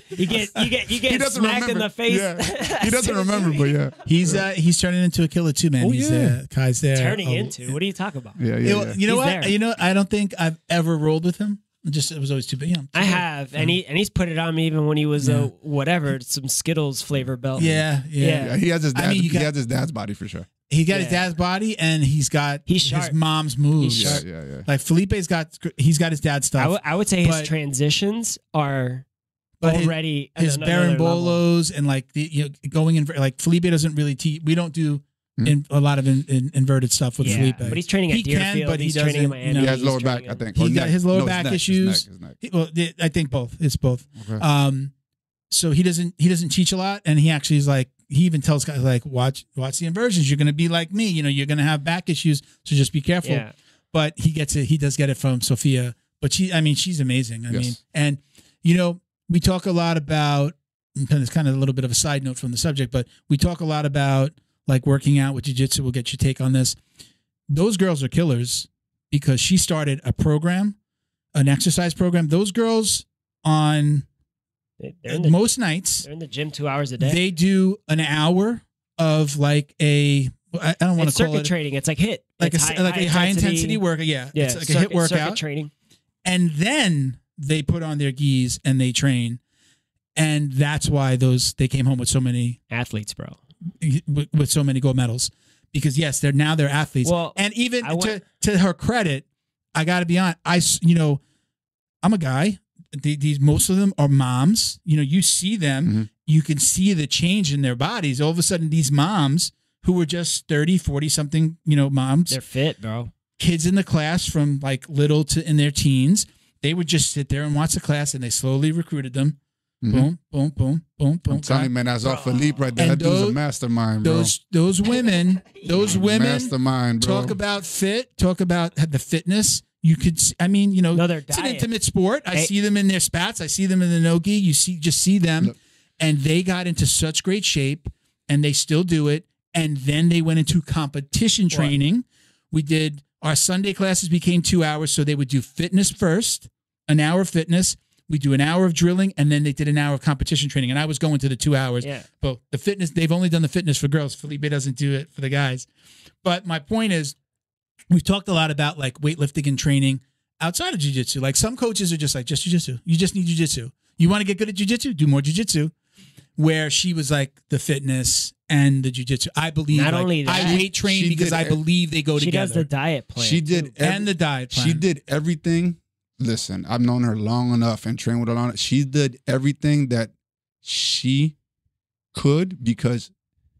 you get smacked in the face. Yeah. He doesn't remember, but he's turning into a killer too, man. Oh, Kai's there. Turning into? What are you talking about? Yeah. You know what? There. You know, I don't think I've ever rolled with him. It was always too big. I have, and he's put it on me even when he was some Skittles flavor belt. Yeah. He has his dad. He has his dad's body for sure. He got his dad's body, and he's got his mom's moves. Yeah. Like Felipe's got his dad's stuff. I would say his transitions are already his barambolos and like going in like Felipe doesn't really teach. We don't do a lot of inverted stuff with Felipe. But he's training at Deerfield. But he's training in Miami. He has lower back, I think. He got his lower back issues. His neck. Well, I think both. It's both. Okay. So he doesn't teach a lot, and he actually is like. He even tells guys like, watch the inversions. You're going to be like me. You know, you're going to have back issues. So just be careful. Yeah. But he gets it. He does get it from Sophia. But she's amazing. I mean, and we talk a lot about, and it's kind of a little bit of a side note from the subject, but we talk a lot about like working out with jiu-jitsu. We'll get your take on this. Those girls are killers because she started a program, an exercise program. Those girls on most nights, they're in the gym 2 hours a day. They do an hour of like I don't want to call it circuit training. It's like HIIT, like a high intensity workout. Yeah, it's like a HIIT workout training. And then they put on their gis and they train, and that's why they came home with so many athletes, bro, with so many gold medals. Because yes, they're athletes. Well, and even to her credit, I got to be honest. I'm a guy. These most of them are moms. You see them, you can see the change in their bodies. All of a sudden, these moms who were just 30, 40 something, moms. They're fit, bro. Kids in the class from like little to in their teens, they would just sit there and watch the class, and they slowly recruited them. Boom, boom, boom, boom, boom. I'm telling you, man, that's all Philippe right there. That dude's a mastermind, bro. Those women, mastermind, bro. Talk about talk about the fitness. You could, it's an intimate sport. I see them in their spats. I see them in the no-gi. You see them. Look. And they got into such great shape, and they still do it. And then they went into competition training. We did, our Sunday classes became 2 hours, so they would do fitness first, an hour of fitness. We do an hour of drilling, and then they did an hour of competition training. And I was going to the 2 hours. Yeah. But the fitness, they've only done the fitness for girls. Felipe doesn't do it for the guys. But my point is, we've talked a lot about like weightlifting and training outside of jiu-jitsu. Like some coaches are just like, just jiu-jitsu. You just need jiu-jitsu. You want to get good at jiu-jitsu? Do more jiu-jitsu. where she was like the fitness and the jiu-jitsu. I believe Not only that, I weight train because I believe they go together. She does the diet plan. She did and the diet plan. She did everything. Listen, I've known her long enough and trained with her long enough. She did everything that she could because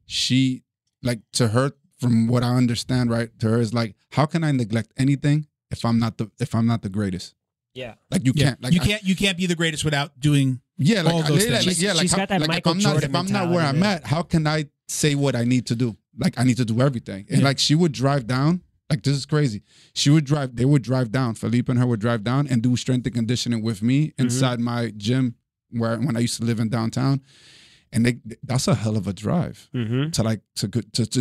she, like, to her, from what I understand, right, to her is like, how can I neglect anything if I'm not the greatest? Yeah. Like you can't. Like you can't be the greatest without doing all those things. She's got that Michael Jordan if I'm not where I'm at, how can I say what I need to do? Like I need to do everything. And like she would drive down. Like this is crazy. They would drive down. Felipe and her would drive down and do strength and conditioning with me inside my gym when I used to live in downtown. And that's a hell of a drive to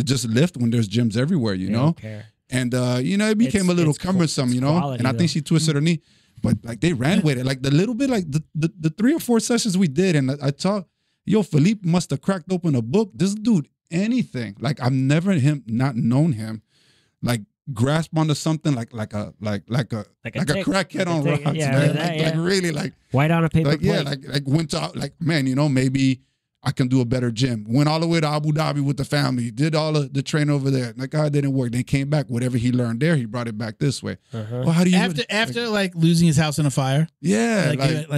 just lift when there's gyms everywhere, you know? And it became a little cumbersome, quality, and I think she twisted her knee. But like they ran with it. Like the little bit, like the 3 or 4 sessions we did, and I thought, Felipe must have cracked open a book. This dude, anything. Like I've never not known him, like grasp onto something like a crackhead on rods, man. Like really like white on a paper like plate. like went to like man, maybe I can do a better gym. Went all the way to Abu Dhabi with the family. Did all of the training over there. Like, God, didn't work. Then came back. Whatever he learned there, he brought it back this way. Well, how do you after like losing his house in a fire? Yeah,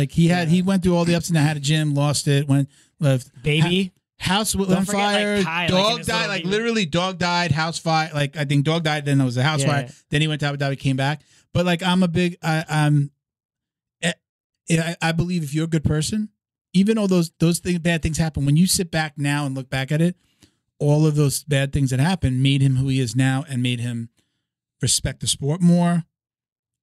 he went through all the ups and downs. Had a gym, lost it, left baby. House on fire. Like, dog died. Like literally, dog died. House fire. Like I think dog died. Then there was a house fire. Then he went to Abu Dhabi, came back. But like I'm a big. I believe if you're a good person, even though those bad things happen, when you sit back now and look back at it, all of those bad things that happened made him who he is now and made him respect the sport more.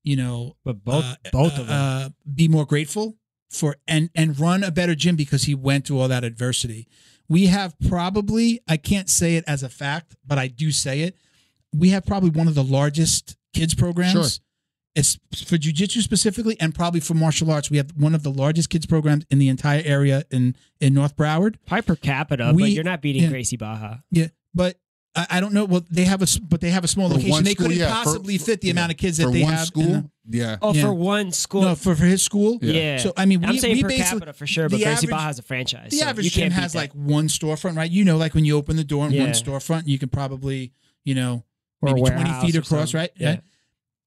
But both of them be more grateful for and run a better gym because he went through all that adversity. We have probably, I can't say it as a fact, but I do say it. We have probably one of the largest kids programs. Sure. It's for jiu-jitsu specifically, and probably for martial arts. We have one of the largest kids programs in the entire area in North Broward. Probably per capita, but you're not beating Gracie Baja. Yeah, but I don't know. Well, they have a small location. They couldn't possibly fit the amount of kids that they have. School? For one school. No, for his school. Yeah. So I mean, I'm saying per capita for sure, but Gracie Baja is a franchise. The average gym has like one storefront, right? Like when you open the door in one storefront, you can probably maybe 20 feet across, right? Yeah.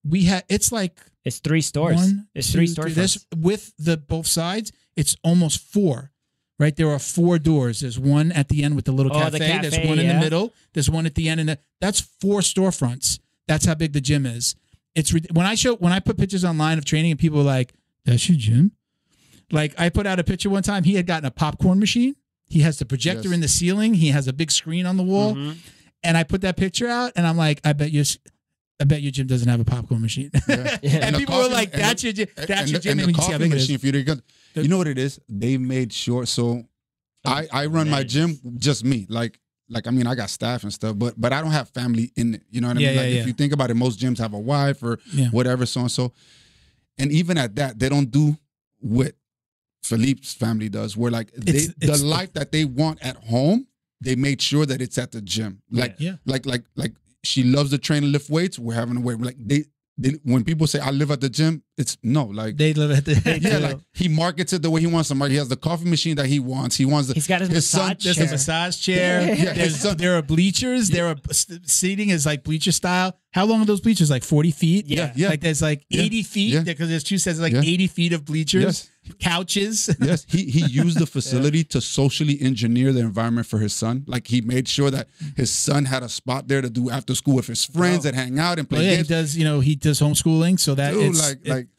We have it's 3 stores. It's 3 stores. This with the both sides, it's almost 4. Right, there are 4 doors. There's one at the end with the little cafe. There's one in the middle. There's one at the end, and that's 4 storefronts. That's how big the gym is. It's when I put pictures online of training, and people are like, "That's your gym." Like I put out a picture one time. He had gotten a popcorn machine. He has the projector in the ceiling. He has a big screen on the wall, and I put that picture out, and I'm like, I bet your gym doesn't have a popcorn machine. Yeah. And people were like, "That's your gym. That's your gym." And the coffee machine, you know what it is? They made sure. So I run my gym, just me. Like I mean, I got staff and stuff, but I don't have family in it. You know what I mean? If you think about it, most gyms have a wife or whatever, so and so. And even at that, they don't do what Felipe's family does, where like the life that they want at home, they made sure that it's at the gym. Like she loves to train and lift weights. We're having a way. Like they when people say I live at the gym, it's no, like they live at the like he markets it the way he wants to market. He has the coffee machine that he wants. He's got his massage chair. There's a massage chair. There are bleachers. There are seating is like bleacher style. How long are those bleachers? Like 40 feet? Yeah. Like there's like 80 feet because there's 2 sets of like 80 feet of bleachers. Yes. Couches. Yes, he used the facility to socially engineer the environment for his son. Like he made sure that his son had a spot there to do after school with his friends and hang out and play games. He does homeschooling, so that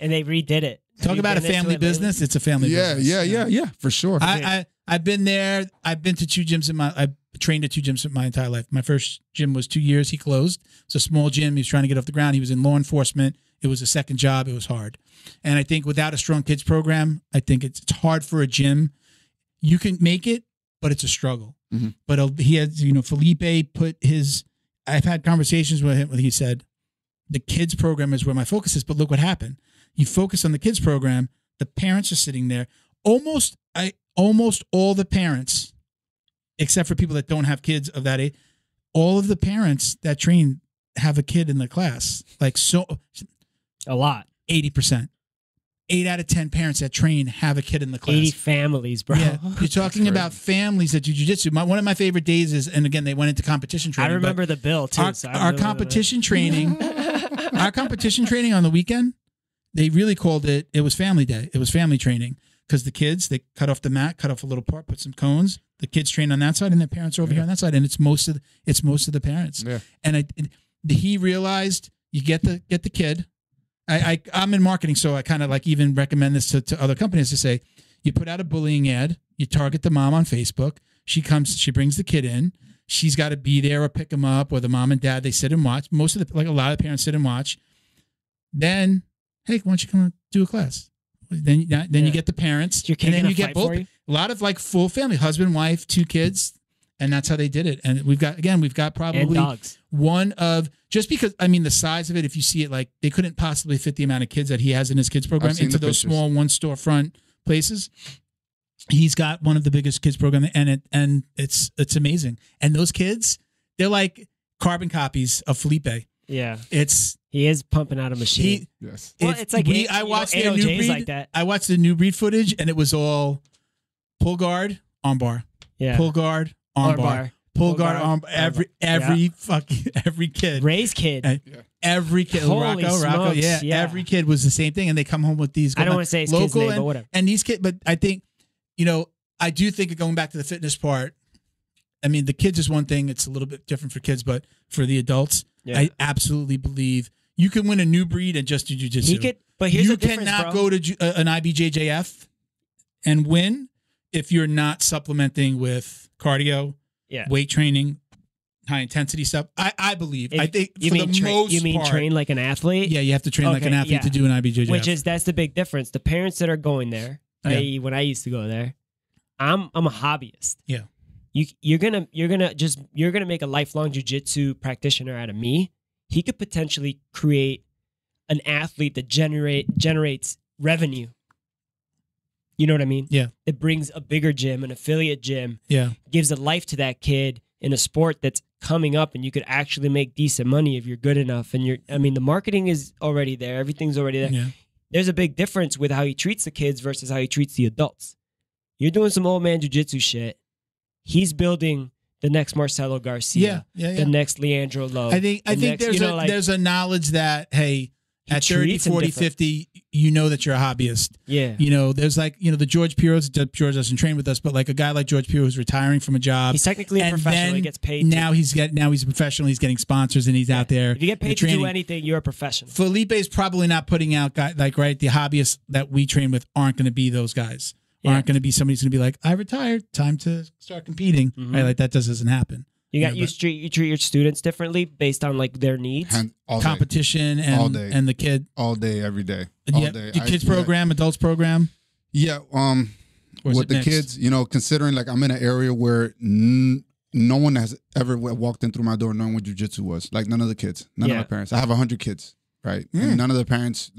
and they redid it. Talk about a family business. It's a family business. Yeah, for sure. I've been there. I've been to 2 gyms I've trained at 2 gyms my entire life. My first gym was 2 years. He closed. It's a small gym. He was trying to get off the ground. He was in law enforcement. It was a second job. It was hard. And I think without a strong kids program, I think it's hard for a gym. You can make it, but it's a struggle. Mm-hmm. But he has, Felipe put his, I've had conversations with him where he said, the kids program is where my focus is. But look what happened. You focus on the kids program. The parents are sitting there. Almost all the parents, except for people that don't have kids of that age, all of the parents that train have a kid in the class. Like so, a lot, 80%. 8 out of 10 parents that train have a kid in the class. 80 families, bro. Yeah, you're talking about families that do jiu-jitsu. One of my favorite days is, and again, they went into competition training. I remember the bill too. Our competition training, our competition training on the weekend, they really called it. It was family day. It was family training because the kids, they cut off the mat, cut off a little part, put some cones. The kids train on that side, and their parents are over here on that side, and it's most of the parents. Yeah. And he realized you get the kid. I'm in marketing, so I kind of like even recommend this to other companies to say, you put out a bullying ad, you target the mom on Facebook. She brings the kid in. She's got to be there or pick him up, or the mom and dad, they sit and watch. A lot of parents sit and watch. Then, hey, why don't you come and do a class? Then you get the parents, and then you get both. A lot of like full family, husband, wife, 2 kids. And that's how they did it. And we've got probably one of, just because, I mean, the size of it, if you see it, like they couldn't possibly fit the amount of kids that he has in his kids program into those small one storefront places. He's got one of the biggest kids program, and it's amazing. And those kids, they're like carbon copies of Felipe. Yeah. He is pumping out a machine. Yes. Well, it's like I watched their new breed. Like that. I watched the new breed footage, and it was all pull guard, arm bar. Yeah. Pull guard, arm bar. Pull guard, arm bar. Every kid. Ray's kid. Every kid. Holy Rocco. Yeah. Every kid was the same thing, and they come home with these. I don't want to say his kid's name, but whatever. And these kids, but I think, I do think going back to the fitness part, I mean, the kids is one thing. It's a little bit different for kids, but for the adults, I absolutely believe you can win a new breed and just do jiu-jitsu. But here's the difference, cannot go to an IBJJF and win if you're not supplementing with cardio, weight training, high intensity stuff. I believe. I think you mean train like an athlete? Yeah, you have to train like an athlete to do an IBJJF. That's the big difference. The parents that are going there, i.e., when I used to go there, I'm a hobbyist. Yeah. You're gonna make a lifelong jiu-jitsu practitioner out of me. He could potentially create an athlete that generates revenue. You know what I mean? Yeah. It brings a bigger gym, an affiliate gym. Yeah. Gives a life to that kid in a sport that's coming up, and you could actually make decent money if you're good enough. And the marketing is already there. Everything's already there. Yeah. There's a big difference with how he treats the kids versus how he treats the adults. You're doing some old man jiu-jitsu shit. He's building the next Marcelo Garcia. The next Leandro Lowe. I think there's a knowledge that, hey, at 30, 40, 50, you know that you're a hobbyist. Yeah. There's like, the George Piros. George doesn't train with us, but like a guy like George Piro who's retiring from a job. He's technically a professional. He gets paid. Now he's a professional. He's getting sponsors, and he's out there. If you get paid to do anything, you're a professional. Felipe's probably not putting out guys the hobbyists that we train with aren't going to be those guys. Aren't going to be somebody's going to be like, I retired, time to start competing. Right? Like that doesn't happen. You treat your students differently based on like their needs, competition, and the kid all day, every day. All day. The kids program, adults program. Yeah. With the kids, considering like I'm in an area where no one has ever walked in through my door knowing what jiu-jitsu was. Like none of the kids, none of my parents. I have 100 kids, right? And none of the parents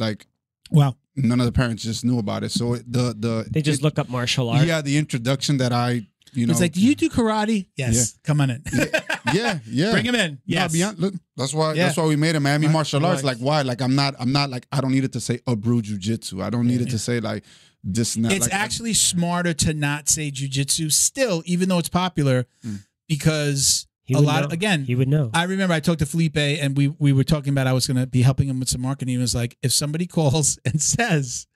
none of the parents just knew about it. So they just look up martial arts. Yeah, the introduction that it's like, do you do karate? Yes. Come on in. Yeah. Bring him in. Yes. Look, that's why we made a Miami martial arts. Like why? Like I'm not like, I don't need it to say Abreu Jiu-Jitsu. I don't need it to say like this and that. It's actually smarter to not say jiu-jitsu still, even though it's popular, because he would know. I remember I talked to Felipe, and we were talking about I was going to be helping him with some marketing. He was like, if somebody calls and says,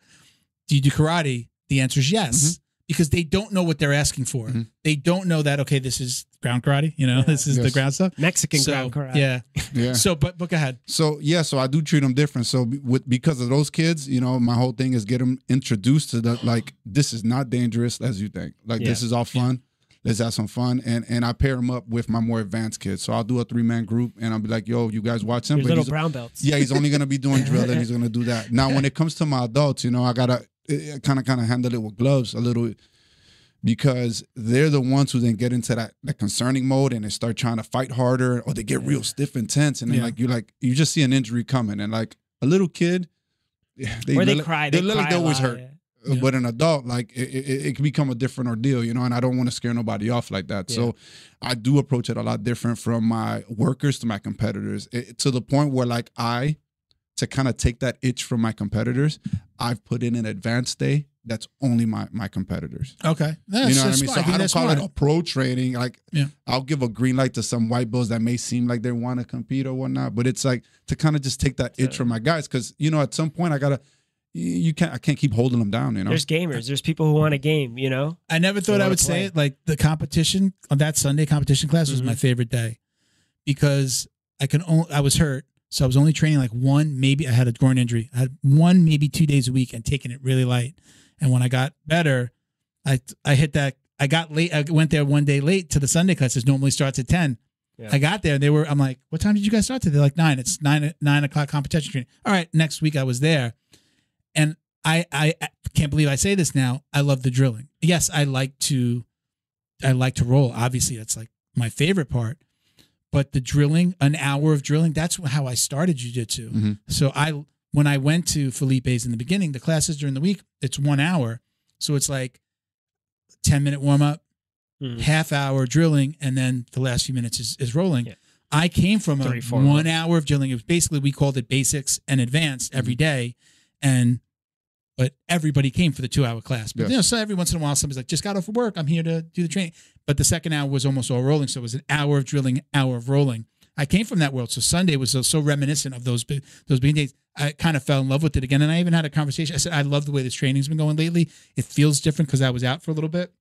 do you do karate? The answer is yes. Because they don't know what they're asking for. They don't know that, okay, this is ground karate, this is the ground stuff. Mexican ground karate. Yeah. So, but go ahead. So I do treat them different. So because of those kids, my whole thing is get them introduced to this is not dangerous as you think. Like this is all fun. Let's have some fun. And I pair them up with my more advanced kids. So I'll do a 3-man group, and I'll be like, yo, you guys watch him. Little brown belts. Yeah, he's only going to be doing drill, and he's going to do that. Now, when it comes to my adults, I got to kind of handle it with gloves a little, because they're the ones who then get into that concerning mode, and they start trying to fight harder, or they get real stiff and tense, and then you just see an injury coming, and like a little kid, they cry. They look like they always hurt. Yeah. But an adult, like it can become a different ordeal, and I don't want to scare nobody off like that. Yeah. So I do approach it a lot different from my workers to my competitors, to the point where like I to kind of take that itch from my competitors, I've put in an advanced day that's only my competitors. Okay. That's, you know what I mean? So I don't call it a pro training. Like, I'll give a green light to some white belts that may seem like they want to compete or whatnot, but it's like to kind of just take that itch from my guys, because, you know, at some point I can't keep holding them down, you know? There's gamers. There's people who want a game, you know? I never thought I would say it. Like, the competition on that Sunday competition class was my favorite day, because I was hurt. So I was only training like maybe I had a groin injury. I had 1, maybe 2 days a week and taking it really light. And when I got better, I hit that. I got late. I went there one day late to the Sunday class. It normally starts at 10. Yeah. I got there. I'm like, what time did you guys start today? They're like 9. It's 9 o'clock competition training. All right. Next week I was there. And I can't believe I say this now. I love the drilling. Yes, I like to roll. Obviously, that's like my favorite part. But the drilling, an hour of drilling, that's how I started jiu-jitsu. Mm-hmm. So when I went to Felipe's in the beginning, the classes during the week, it's 1 hour. So it's like 10-minute warm-up, half hour drilling, and then the last few minutes is rolling. Yeah. I came from a 1 hour of drilling. It was basically, we called it basics and advanced every day. But everybody came for the 2-hour class. But so every once in a while, somebody's like, just got off of work, I'm here to do the training. But the second hour was almost all rolling. So it was an hour of drilling, hour of rolling. I came from that world. So Sunday was so reminiscent of those beginning days. I kind of fell in love with it again. And I even had a conversation. I said, I love the way this training's been going lately. It feels different because I was out for a little bit.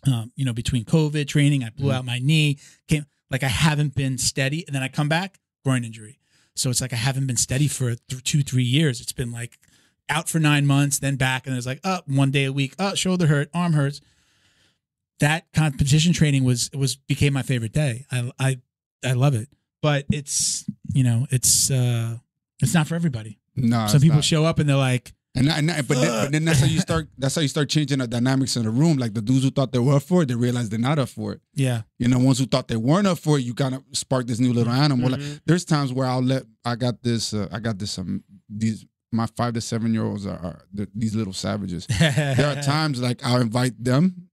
Between COVID training, I blew out my knee. I haven't been steady. And then I come back, groin injury. So it's like I haven't been steady for 2-3 years. It's been like out for 9 months, then back, and it's like, 1 day a week, shoulder hurt, arm hurts. That competition training became my favorite day. I love it, but it's not for everybody. No, some people show up and they're like, but then that's how you start. That's how you start changing the dynamics in the room. Like the dudes who thought they were up for it, they realize they're not up for it. Yeah, ones who thought they weren't up for it, you kind of spark this new little animal. Mm-hmm. Like, there's times where my 5 to 7 year olds are these little savages. There are times like I'll invite them,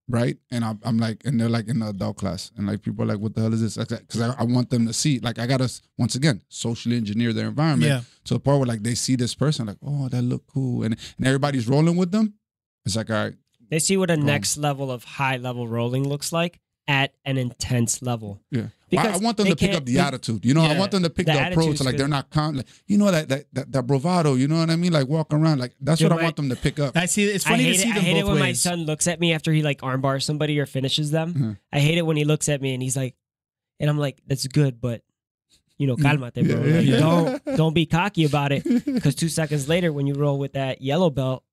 right? And I'm like, and they're like in the adult class, and like people are like, what the hell is this? Because I want them to see. Like, I gotta once again socially engineer their environment to the part where like they see this person, like, oh, that look cool, and everybody's rolling with them. It's like, all right, they see what a next level of high level rolling looks like at an intense level. Yeah. I want them to pick up the attitude. I want them to pick the approach. Like, they're not that bravado. You know what I mean? Like, walk around. Like, that's what I want them to pick up. I see. It's funny to see them both ways. I hate it when my son looks at me after he like armbars somebody or finishes them. Mm-hmm. I hate it when he looks at me and he's like, and I'm like, that's good, but calmate, bro. Like, don't be cocky about it. Because 2 seconds later, when you roll with that yellow belt,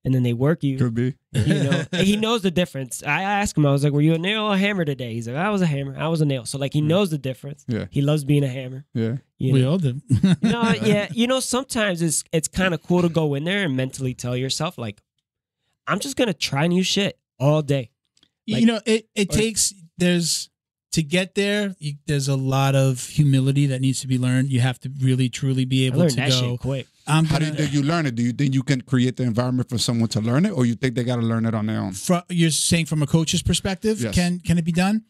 and then they work you. Could be. He knows the difference. I asked him, I was like, were you a nail or a hammer today? He's like, I was a hammer. I was a nail. So like, he knows the difference. Yeah. He loves being a hammer. Yeah. We all do. Sometimes it's kind of cool to go in there and mentally tell yourself, like, I'm just going to try new shit all day. Like, it takes, to get there, there's a lot of humility that needs to be learned. You have to really, truly be able to that go. Shit quick. How do you learn it? Do you think you can create the environment for someone to learn it, or you think they got to learn it on their own? You're saying from a coach's perspective, yes. Can it be done?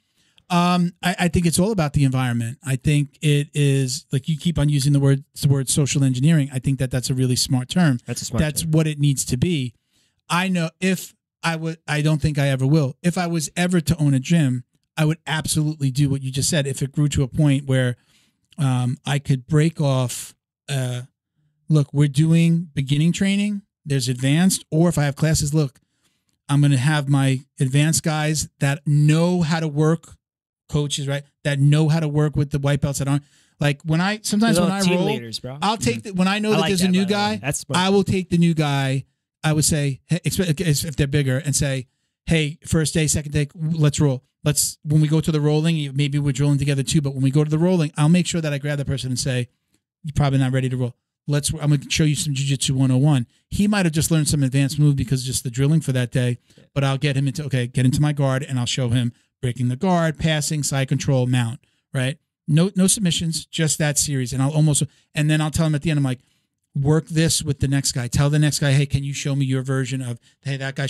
I think it's all about the environment. I think it is, like, you keep on using the word social engineering. I think that's a really smart term. That's a smart term. That's what it needs to be. I know I don't think I ever will. If I was ever to own a gym, I would absolutely do what you just said. If it grew to a point where I could break off, look, we're doing beginning training, there's advanced, or if I have classes, look, I'm going to have my advanced guys that know how to work, coaches, right, that know how to work with the white belts that aren't. Like, sometimes when I roll, leaders, bro. I'll take when I know that there's a new guy, I will take the new guy. I would say, if they're bigger, and say, hey, first day, second day, let's roll. When we go to the rolling, maybe we're drilling together too, but when we go to the rolling, I'll make sure that I grab the person and say, you're probably not ready to roll. I'm going to show you some Jiu-Jitsu 101. He might have just learned some advanced move because just the drilling for that day, but I'll get him get into my guard, and I'll show him breaking the guard, passing, side control, mount, right? No submissions, just that series. And then I'll tell him at the end, I'm like, work this with the next guy. Tell the next guy, hey, can you show me your version of, hey, that guy,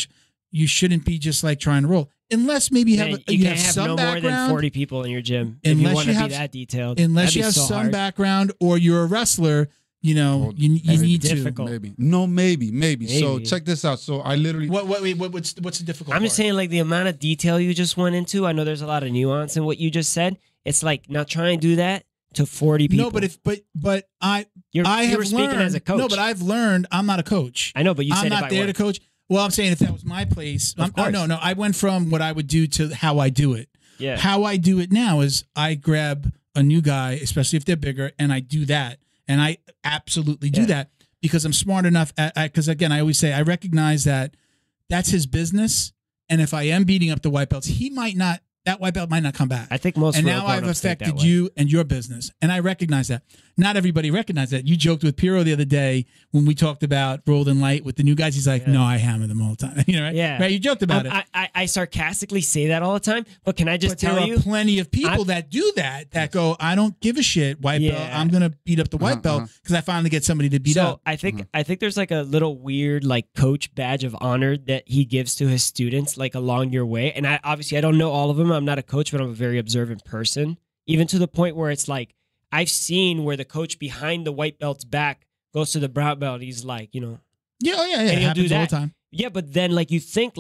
you shouldn't be just like trying to roll. Unless maybe you have some no background. More than 40 people in your gym if you want to be that detailed. Unless you have some background, or you're a wrestler, you know, you need difficult. Maybe. So check this out. So I literally. What's the difficult? I'm just saying, like the amount of detail you just went into. I know there's a lot of nuance in what you just said. It's like now try and do that to 40 people. No, but I have speaking learned, as a coach. No, but I've learned I'm not a coach. I know, but you said I'm not there to coach. Well, I'm saying if that was my place, no. I went from what I would do to how I do it. Yeah. How I do it now is I grab a new guy, especially if they're bigger, and I do that. And I absolutely do that because I'm smart enough. Because again, I always say I recognize that that's his business. And if I am beating up the white belts, that white belt might not come back. I think most. And now I've affected you and your business, and I recognize that. Not everybody recognizes that. You joked with Piro the other day when we talked about Rolled and Light with the new guys. He's like, "No, I hammer them all the time." You know, right? Yeah, right. You joked about it. I sarcastically say that all the time, but can I just tell you, there are plenty of people that do that go, "I don't give a shit, white belt. I'm gonna beat up the white belt because I finally get somebody to beat up." I think there's like a little weird like coach badge of honor that he gives to his students like along your way. And I don't know all of them. I'm not a coach, but I'm a very observant person. Even to the point where it's like I've seen where the coach behind the white belt's back goes to the brown belt. He's like, you know, and he'll do that all the time. Yeah, but then you think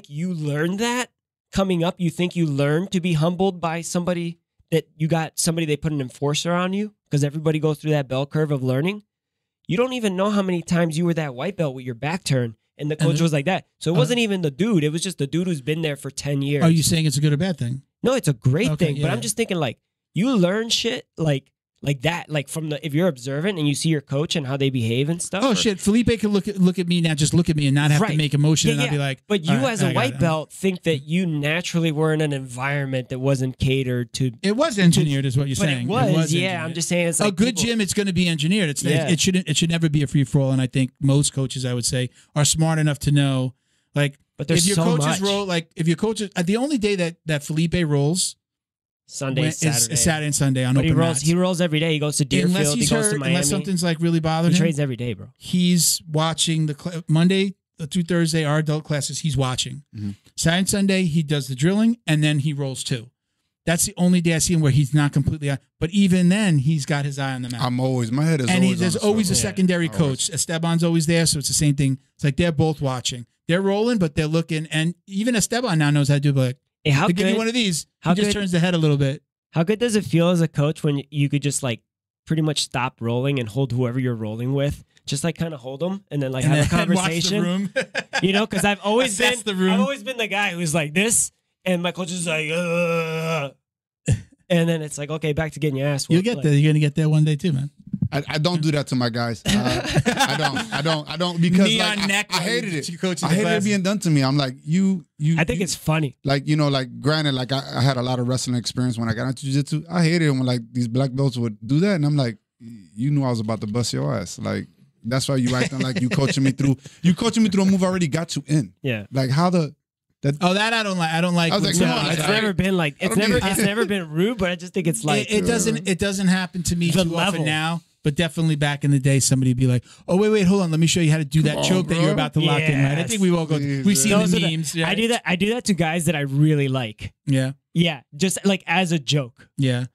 you learned that coming up. You think you learned to be humbled by somebody that you got somebody they put an enforcer on you because everybody goes through that bell curve of learning. You don't even know how many times you were that white belt with your back turned. And the coach was like that. So it wasn't even the dude. It was just the dude who's been there for 10 years. Are you saying it's a good or bad thing? No, it's a great thing. But I'm just thinking like you learn shit like that, like from if you're observant and you see your coach and how they behave and stuff. Oh shit, Felipe could look at me now, just look at me and not have to make a motion and I'll be like. But you as a white belt think that you naturally were in an environment that wasn't catered to. It was engineered, is what you're saying. It was I'm just saying it's like a good gym. It's going to be engineered. It should never be a free for all. And I think most coaches, I would say, are smart enough to know, like, but there's if your coaches roll, like if your coaches, the only day that Felipe rolls. Saturday. Saturday and Sunday on open mats. He rolls every day. He goes to Deerfield. He goes to Miami. Unless something's like really bothering him. He trains every day, bro. He's watching Monday through Thursday, our adult classes, he's watching. Mm-hmm. Saturday and Sunday, he does the drilling, and then he rolls too. That's the only day I see him where he's not completely out. But even then, he's got his eye on the mat. My head is always there's always a secondary coach. Esteban's always there, so it's the same thing. It's like they're both watching. They're rolling, but they're looking. And even Esteban now knows how to do it. Like, hey, give you one of these. He just turns the head a little bit. How good does it feel as a coach when you could just like pretty much stop rolling and hold whoever you're rolling with? Just like kind of hold them and then like have a conversation. Watch the room. You know, because I've always been the guy who's like this, and my coach is like, and then it's like, okay, back to getting your ass. You'll get there. You're gonna get there one day too, man. I don't do that to my guys. I don't because like, I hated it. I hated it being done to me. I'm like, you. I think it's funny. Like, you know, like granted, like I had a lot of wrestling experience when I got into jiu-jitsu. I hated it when like these black belts would do that, and I'm like, you knew I was about to bust your ass. Like that's why you acting like you coaching me through a move I already got you in. Yeah. Like how the. That I don't like. I don't like. I was like, come on, it's never been like it's never been rude, but I just think it's like it doesn't happen to me too often now. But definitely back in the day, somebody would be like, "Oh wait, hold on, let me show you how to do that choke that you're about to lock in." Right? I think we all go. We see the memes. I do that. I do that to guys that I really like. Yeah. Yeah, just like as a joke. Yeah.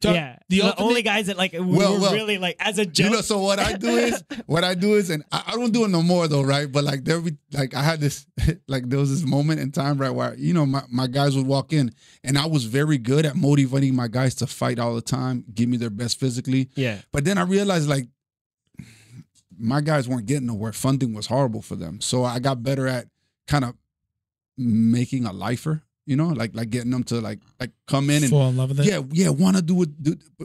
The only guys that like were really like as a joke. You know, so what I do is, and I don't do it no more though, right? But like I had this, like there was this moment in time, right, where you know my guys would walk in, and I was very good at motivating my guys to fight all the time, give me their best physically. Yeah. But then I realized like my guys weren't getting nowhere. Funding was horrible for them, so I got better at kind of making a lifer. You know, like getting them to like come in and fall in love with it. Yeah, want to do it.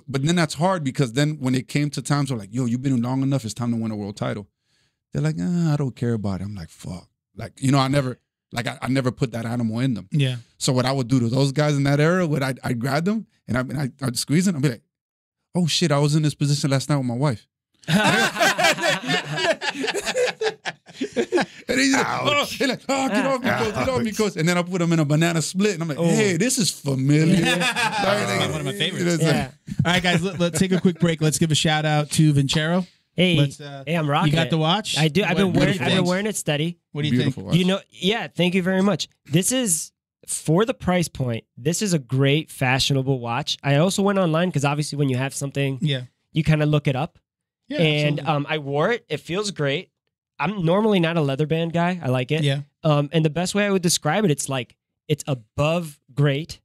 But then that's hard because then when it came to times where like, yo, you've been in long enough, it's time to win a world title. They're like, I don't care about it. I'm like, fuck. Like, you know, I never put that animal in them. Yeah. So what I would do to those guys in that era, I'd grab them and I'd squeeze them. I'd be like, oh shit, I was in this position last night with my wife. And he's like, get off me, coach. And then I put him in a banana split, and I'm like, hey, this is familiar. One of my favorites. Yeah. All right, guys, let's take a quick break. Let's give a shout out to Vincero. Hey, I'm rocking. You got the watch? I do. I've been wearing it steady. What do you think? Watch. You know, yeah. Thank you very much. This is for the price point. This is a great fashionable watch. I also went online because obviously when you have something, you kind of look it up. Yeah, and absolutely. I wore it. It feels great. I'm normally not a leather band guy. I like it. Yeah. And the best way I would describe it, it's like it's above great,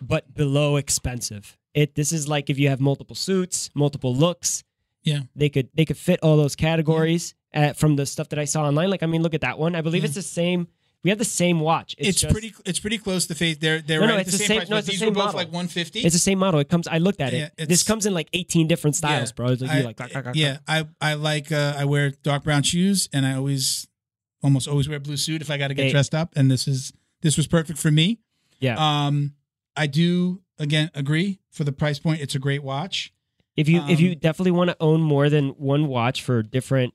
but below expensive. This is like if you have multiple suits, multiple looks. Yeah. They could fit all those categories from the stuff that I saw online. Like, I mean, look at that one. I believe it's the same. We have the same watch. It's pretty close to face. They're right at the same price. No, but it's the these same were both model. like 150. It's the same model. It comes. I looked at it. Yeah, This comes in like 18 different styles, bro. It's like, I like. I wear dark brown shoes, and I almost always wear a blue suit if I got to get dressed up. And this was perfect for me. Yeah. I do again agree for the price point. It's a great watch. If you definitely want to own more than one watch for different,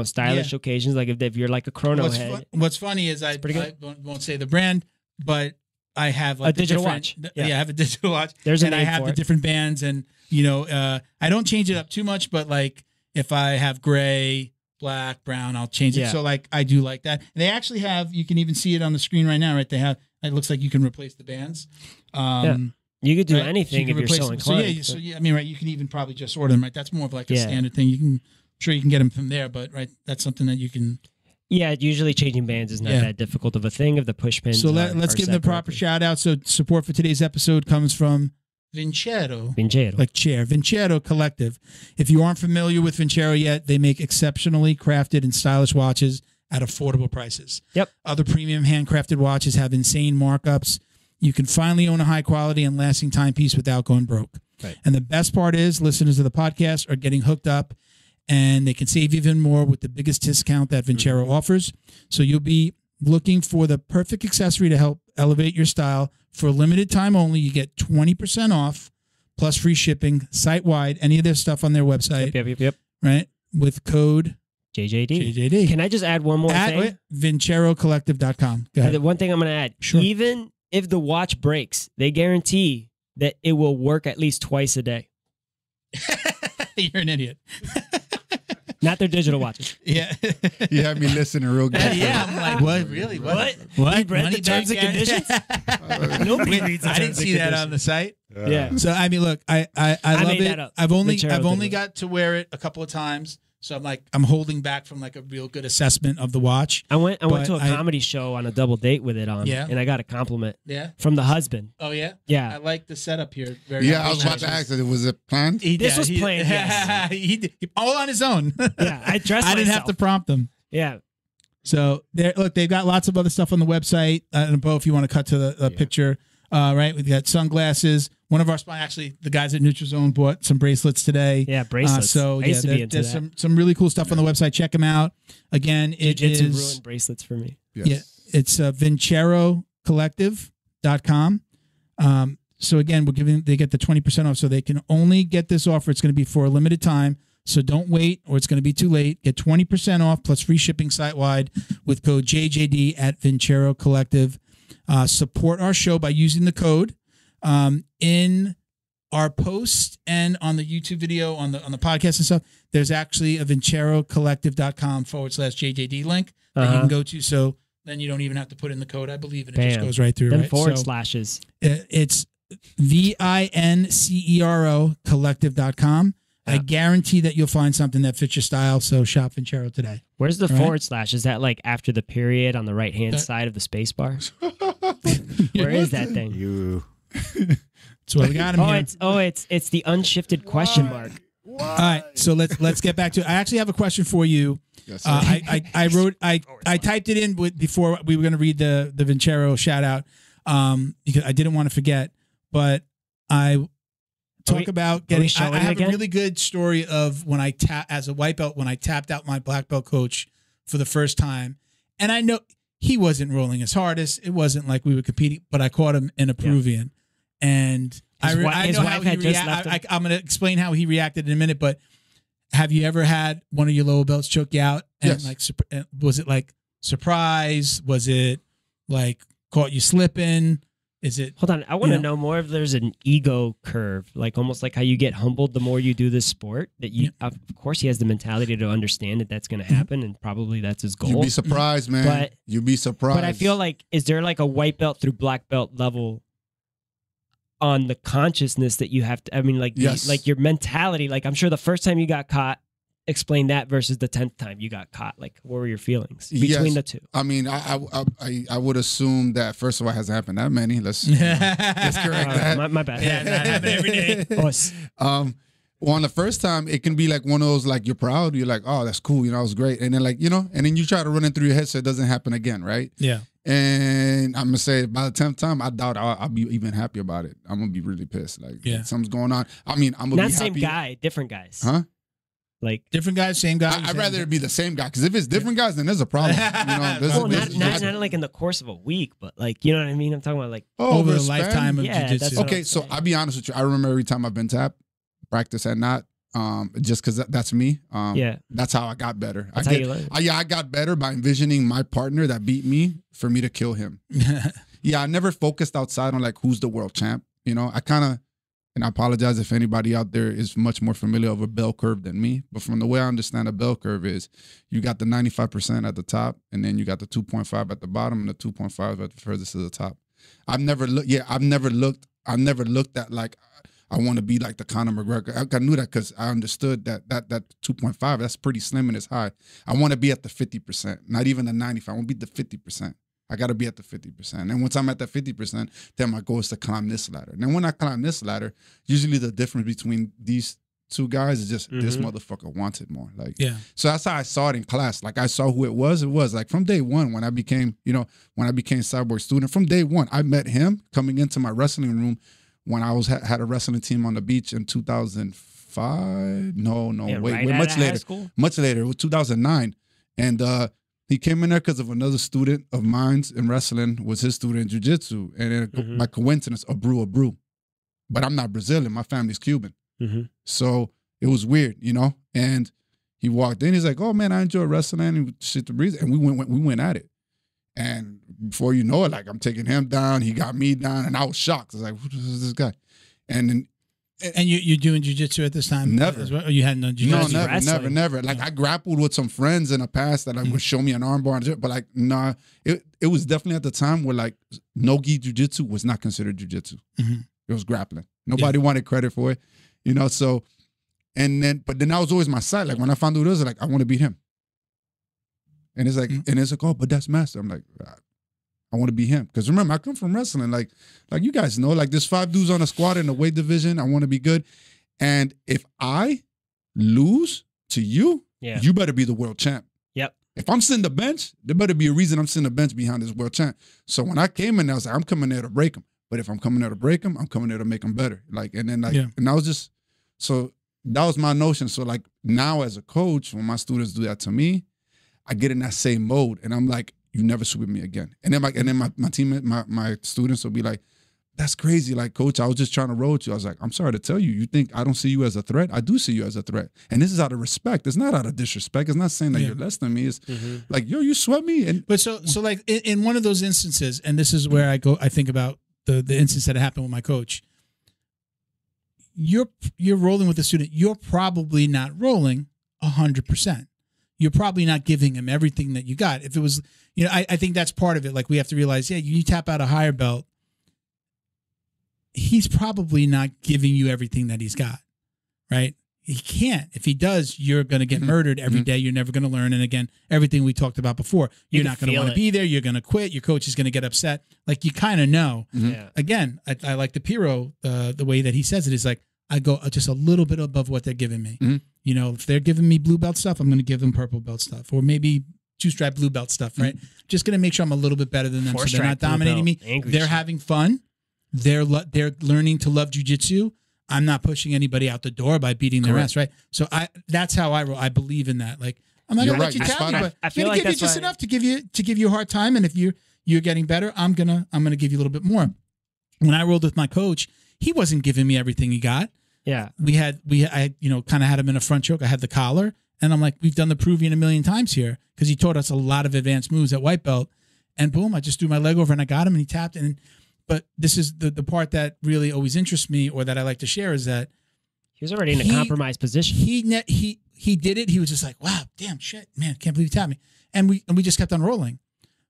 stylish occasions, like if you're like a chrono head. What's funny is I won't say the brand, but I have like a digital watch. I have a digital watch. There's and I have the different bands, and I don't change it up too much, but like if I have gray, black, brown, I'll change it. Yeah. So like I do like that. And they actually have, you can even see it on the screen right now, right? They have, it looks like you can replace the bands. You could do right? anything if you're so inclined. So I mean, right, you can even probably just order them, right? That's more of like a standard thing. I'm sure you can get them from there, but right, that's something that you can. Yeah, usually changing bands is not that difficult of a thing if the push pins. So let's give them the proper shout out. So support for today's episode comes from Vincero. Like chair. Vincero Collective. If you aren't familiar with Vincero yet, they make exceptionally crafted and stylish watches at affordable prices. Yep. Other premium handcrafted watches have insane markups. You can finally own a high quality and lasting timepiece without going broke. Right. And the best part is listeners of the podcast are getting hooked up, and they can save even more with the biggest discount that Vincero offers. So you'll be looking for the perfect accessory to help elevate your style. For a limited time only, you get 20% off plus free shipping site-wide, any of their stuff on their website. Yep. Right? With code JJD. Can I just add one more thing? VinceroCollective.com. Go ahead. The one thing I'm going to add. Sure. Even if the watch breaks, they guarantee that it will work at least twice a day. You're an idiot. Not their digital watches. Yeah. You have me listening real good. Yeah, I'm like, what? Really? What? You read the terms and conditions? Nobody reads the I didn't see that on the site. Yeah. So I mean, look, I love made it. that up. I've only Vincero got to wear it a couple of times. So I'm holding back from like a real good assessment of the watch. I went to a comedy show on a double date with it on, and I got a compliment from the husband. Oh yeah, yeah. I like the setup here. I was about to ask that. Was it planned? This was planned. Yes. He did all on his own. Yeah, I dressed. I didn't have to prompt him. Yeah. So they've got lots of other stuff on the website. And Bo, if you want to cut to the picture, right? We've got sunglasses. One of our actually, the guys at Neutral Zone bought some bracelets today. Yeah, bracelets. So I used to be into there's that. some really cool stuff on the website. Check them out. Again, it Jiu-Jitsu is ruined bracelets for me. Yes. Yeah, it's VinceroCollective.com. So again, they get the 20% off. So they can only get this offer. It's going to be for a limited time. So don't wait, or it's going to be too late. Get 20% off plus free shipping site wide with code JJD at Vincero Collective. Support our show by using the code. In our post and on the YouTube video, on the podcast and stuff, there's actually a VinceroCollective.com/JJD link that you can go to. So then you don't even have to put in the code, I believe, and it just goes right through. Then right? forward slashes. It's VINCERO Collective.com. I guarantee that you'll find something that fits your style. So shop Vincero today. Where's the forward slash? Is that like after the period on the right hand side of the space bar? Where is that thing? That's what we got him here. It's the unshifted question mark. All right, so let's get back to it. I actually have a question for you. Yes, I typed it in before we were going to read the Vincero shout out because I didn't want to forget, but I talk about getting. I have a really good story of when I as a white belt when I tapped out my black belt coach for the first time, and I know he wasn't rolling his hardest. It wasn't like we were competing, but I caught him in a Peruvian, and I know how he reacted. I'm going to explain how he reacted in a minute, but have you ever had one of your lower belts choke you out? And yes. Was it like surprise? Was it like caught you slipping? Is it? Hold on, I want to know more if there's an ego curve, like almost like how you get humbled the more you do this sport. That you, of course, he has the mentality to understand that that's going to happen, and probably that's his goal. You'd be surprised, man. You'd be surprised. But I feel like, is there like a white belt through black belt level on the consciousness that you have to? I mean, like, yes. like your mentality. Like, I'm sure the first time you got caught, explain that versus the 10th time you got caught. Like, what were your feelings between the two? I mean, I would assume that first of all, it hasn't happened that many. Let's correct that. My bad. Yeah, that happened every day. Well, on the first time, it can be like one of those, like, you're proud. You're like, oh, that's cool. You know, it was great. And then, like, you know, and then you try to run it through your head so it doesn't happen again, right? Yeah. And I'm going to say by the 10th time, I doubt I'll be even happy about it. I'm going to be really pissed. Like, something's going on. I mean, I'm going to be happy. Not same guy, different guys. Huh? Like different guys, same guy. I'd rather it be the same guy, because if it's different guys, then there's a problem. You know, not like in the course of a week, but like, you know what I mean? I'm talking about like over a lifetime of jiu-jitsu. Okay, so I'll be honest with you. I remember every time I've been tapped, practice at not, just because that's me. That's how I got better. That's how you learn. I got better by envisioning my partner that beat me for me to kill him. I never focused outside on like who's the world champ. You know, I kind of. And I apologize if anybody out there is much more familiar with a bell curve than me. But from the way I understand a bell curve is you got the 95% at the top, and then you got the 2.5 at the bottom, and the 2.5 at the furthest to the top. I've never looked at like I want to be like the Conor McGregor. I knew that because I understood that 2.5, that's pretty slim and it's high. I want to be at the 50%, not even the 95. I want to be the 50%. I got to be at the 50%. And once I'm at that 50%, then my goal is to climb this ladder. And then when I climb this ladder, usually the difference between these two guys is just this motherfucker wants it more. Like, so that's how I saw it in class. Like, I saw who it was. It was like from day one when I became, Cyborg student, from day one, I met him coming into my wrestling room when I had a wrestling team on the beach in 2005. Much later. It was 2009. And, he came in there because of another student of mine in wrestling was his student in jiu-jitsu. And then by coincidence, Abreu. But I'm not Brazilian. My family's Cuban. So it was weird, you know? And he walked in. He's like, oh, man, I enjoy wrestling. And shit the breeze. And we went at it. And before you know it, like, I'm taking him down. He got me down. And I was shocked. I was like, who is this guy? And then... And you're doing jiu-jitsu at this time? Never. As well? Or you hadn't done jiu-jitsu? No, never. Like, I grappled with some friends in the past that like would show me an armbar, but like, nah, it was definitely at the time where like no-gi jiu-jitsu was not considered jiu-jitsu. It was grappling. Nobody wanted credit for it, you know. So, but then that was always my side. Like when I found out it was like, I want to beat him, and it's like, oh, but that's master. I'm like, I want to be him. Because remember, I come from wrestling. Like you guys know, like there's 5 dudes on a squad in the weight division. I want to be good. And if I lose to you, you better be the world champ. Yep. If I'm sitting the bench, there better be a reason I'm sitting the bench behind this world champ. So when I came in, I was like, I'm coming there to break him. But if I'm coming there to break him, I'm coming there to make him better. Like, and then like, and I was just, so that was my notion. So like now as a coach, when my students do that to me, I get in that same mode and I'm like, you never sweep me again. And then my team, my students will be like, that's crazy. Like, coach, I was just trying to roll with you. I was like, I'm sorry to tell you, you think I don't see you as a threat? I do see you as a threat. And this is out of respect. It's not out of disrespect. It's not saying that you're less than me. It's like, yo, you sweat me. And but so like in one of those instances, and this is where I think about the instance that happened with my coach. You're rolling with the student. You're probably not rolling 100%. You're probably not giving him everything that you got. If it was, I think that's part of it. Like we have to realize, you tap out a higher belt. He's probably not giving you everything that he's got, right? He can't. If he does, you're going to get murdered every day. You're never going to learn. And again, everything we talked about before, you're not going to want to be there. You're going to quit. Your coach is going to get upset. Like you kind of know. Again, I like the Piro, the way that he says it is like, I go just a little bit above what they're giving me. If they're giving me blue belt stuff, I'm going to give them purple belt stuff, or maybe 2-stripe blue belt stuff, right? Just going to make sure I'm a little bit better than them, so they're not dominating me. They're having fun. They're learning to love jiu-jitsu. I'm not pushing anybody out the door by beating their ass, right? So that's how I roll. I believe in that. Like I'm not going to let you tap me, but I feel I'm like give you just enough to give you a hard time. And if you're getting better, I'm gonna give you a little bit more. When I rolled with my coach, he wasn't giving me everything he got. Yeah, I kind of had him in a front choke. I had the collar, and I'm like, we've done the Peruvian a million times here because he taught us a lot of advanced moves at white belt. And boom, I just threw my leg over and I got him, and he tapped. But this is the part that really always interests me, or that I like to share, is that he was already in a compromised position. He did it. He was just like, wow, damn shit, man, can't believe he tapped me. And we just kept on rolling.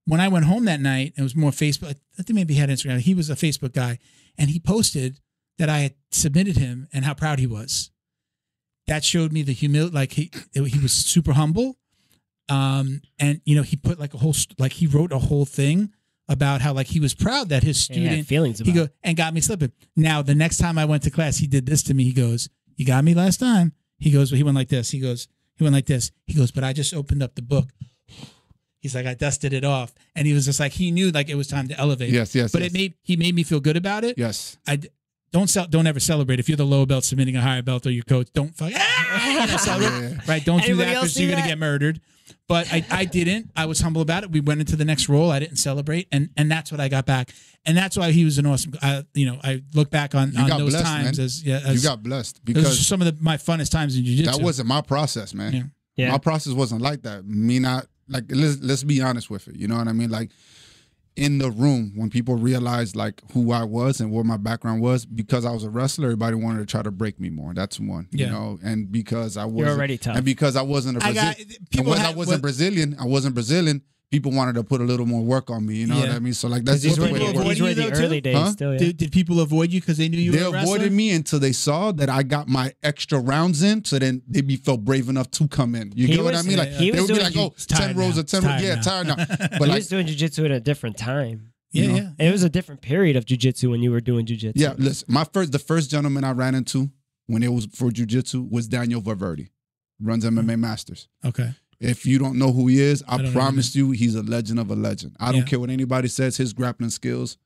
When I went home that night, it was more Facebook. I think maybe he had Instagram. He was a Facebook guy, and he posted that I had submitted him and how proud he was. that showed me the humility. Like he was super humble. And he put like he wrote a whole thing about how like he was proud that his student feelings about and got me slipping. Now the next time I went to class, he did this to me. He goes, "You got me last time." He goes, well, he went like this. He went like this. He goes, "But I just opened up the book." He's like, "I dusted it off," and he was just like, he knew like it was time to elevate. Yes. But he made me feel good about it. Yes. Don't ever celebrate if you're the low belt submitting a higher belt or your coach. Don't fuck celebrate. Right? Don't do that because you're gonna get murdered. But I didn't. I was humble about it. We went into the next role. I didn't celebrate, and that's what I got back. And that's why he was an awesome. I look back on those blessed, man. times as you got blessed because those are some of my funnest times in jiu-jitsu. That wasn't my process, man. Yeah. My process wasn't like that. Me not like let's be honest with it. You know what I mean? Like in the room when people realized like who I was and what my background was, because I was a wrestler, everybody wanted to try to break me more. That's one, you know, and because I wasn't, you're already tough, and because I wasn't I wasn't Brazilian. People wanted to put a little more work on me. You know what I mean? So like that's just the way it works. These were the early days. Huh? Still, yeah. Did people avoid you because they knew you were a wrestler? They avoided me until they saw that I got my extra rounds in. So then they felt brave enough to come in. You get what I mean? Like they would be like, "Oh, 10 rows of 10 rows." Yeah, tired now. But he was doing jiu-jitsu at a different time. Yeah. It was a different period of jiu-jitsu when you were doing jiu-jitsu. Yeah, listen, the first gentleman I ran into when it was for jiu-jitsu was Daniel Valverde, runs MMA Masters. Okay. If you don't know who he is, I promise you, he's a legend of a legend. I don't care what anybody says. His grappling skills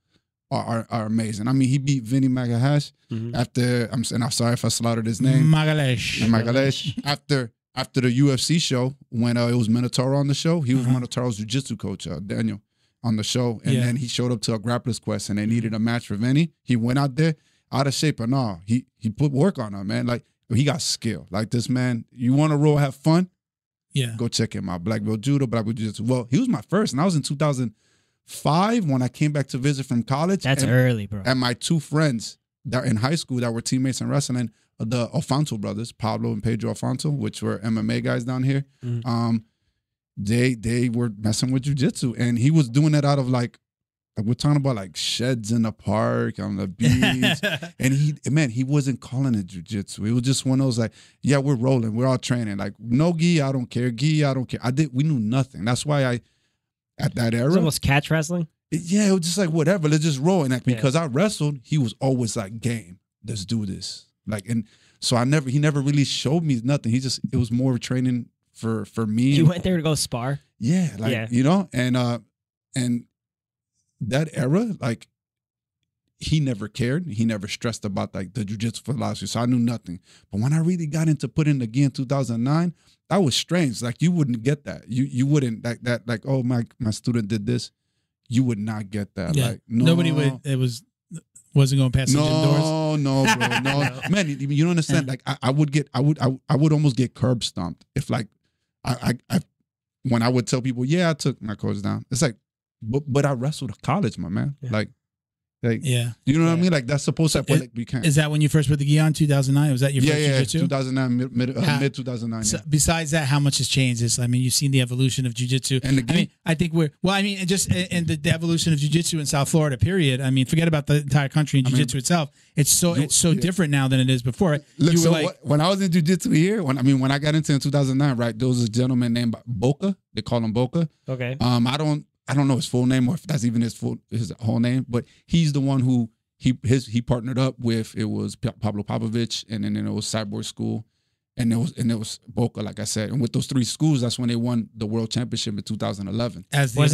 are amazing. I mean, he beat Vinny Magahash after. I'm sorry if I slaughtered his name. Magalesh. After the UFC show, when it was Minotauro on the show, he was Minotauro's jiu-jitsu coach, Daniel, on the show, and then he showed up to a Grappler's Quest, and they needed a match for Vinny. He went out there out of shape, and he put work on him, man. Like he got skill. Like this man, you want to roll, have fun. Yeah, go check him out. Black belt judo, black belt jiu-jitsu. Well, he was my first, and I was in 2005 when I came back to visit from college. That's early, bro. And my two friends that in high school that were teammates in wrestling, the Alfonso brothers, Pablo and Pedro Alfonso, which were MMA guys down here. They were messing with jiu-jitsu, and he was doing it out of like we're talking about like sheds in the park on the beach, and he wasn't calling it jiu-jitsu. It was just one of those like, yeah, we're rolling, we're all training. Like no gi, I don't care. Gi, I don't care. We knew nothing. That's why at that era, it was almost catch wrestling. It was just like whatever, let's just roll. And because I wrestled, he was always like, game, let's do this. Like, and so he never really showed me nothing. It was more training for me. You went there to go spar? Yeah, like you know, and that era, like he never cared. He never stressed about like the jiu-jitsu philosophy. So I knew nothing. But when I really got into putting the gi in 2009, that was strange. Like you wouldn't get that. You wouldn't like oh my student did this. You would not get that. Yeah. Like no, nobody would. Wasn't going past the gym doors. No, bro, no. Man, you don't understand. Like I would almost get curb stomped if like I when I would tell people, yeah, I took my coach down. It's like, but I wrestled at college, my man. Yeah. Like, you know what I mean? Like that's supposed to happen. Like we can't. Is that when you first put the gi on? 2009? Was that your first jiu-jitsu? 2009, mid 2009. So besides that, how much has changed? You've seen the evolution of jiu-jitsu. And the I think the evolution of jiu-jitsu in South Florida. Period. I mean, forget about the entire country and jiu-jitsu itself. It's so different now than it is before. Look, when I was in jiu-jitsu here, when I got into it in 2009, right? There was a gentleman named Boca. They call him Boca. Okay. I don't know his full name or if that's even his whole name, but he's the one who he partnered up with. It was Pablo Popovich, and then it was Cyborg School, and it was Boca, like I said. And with those three schools, that's when they won the world championship in 2011. Was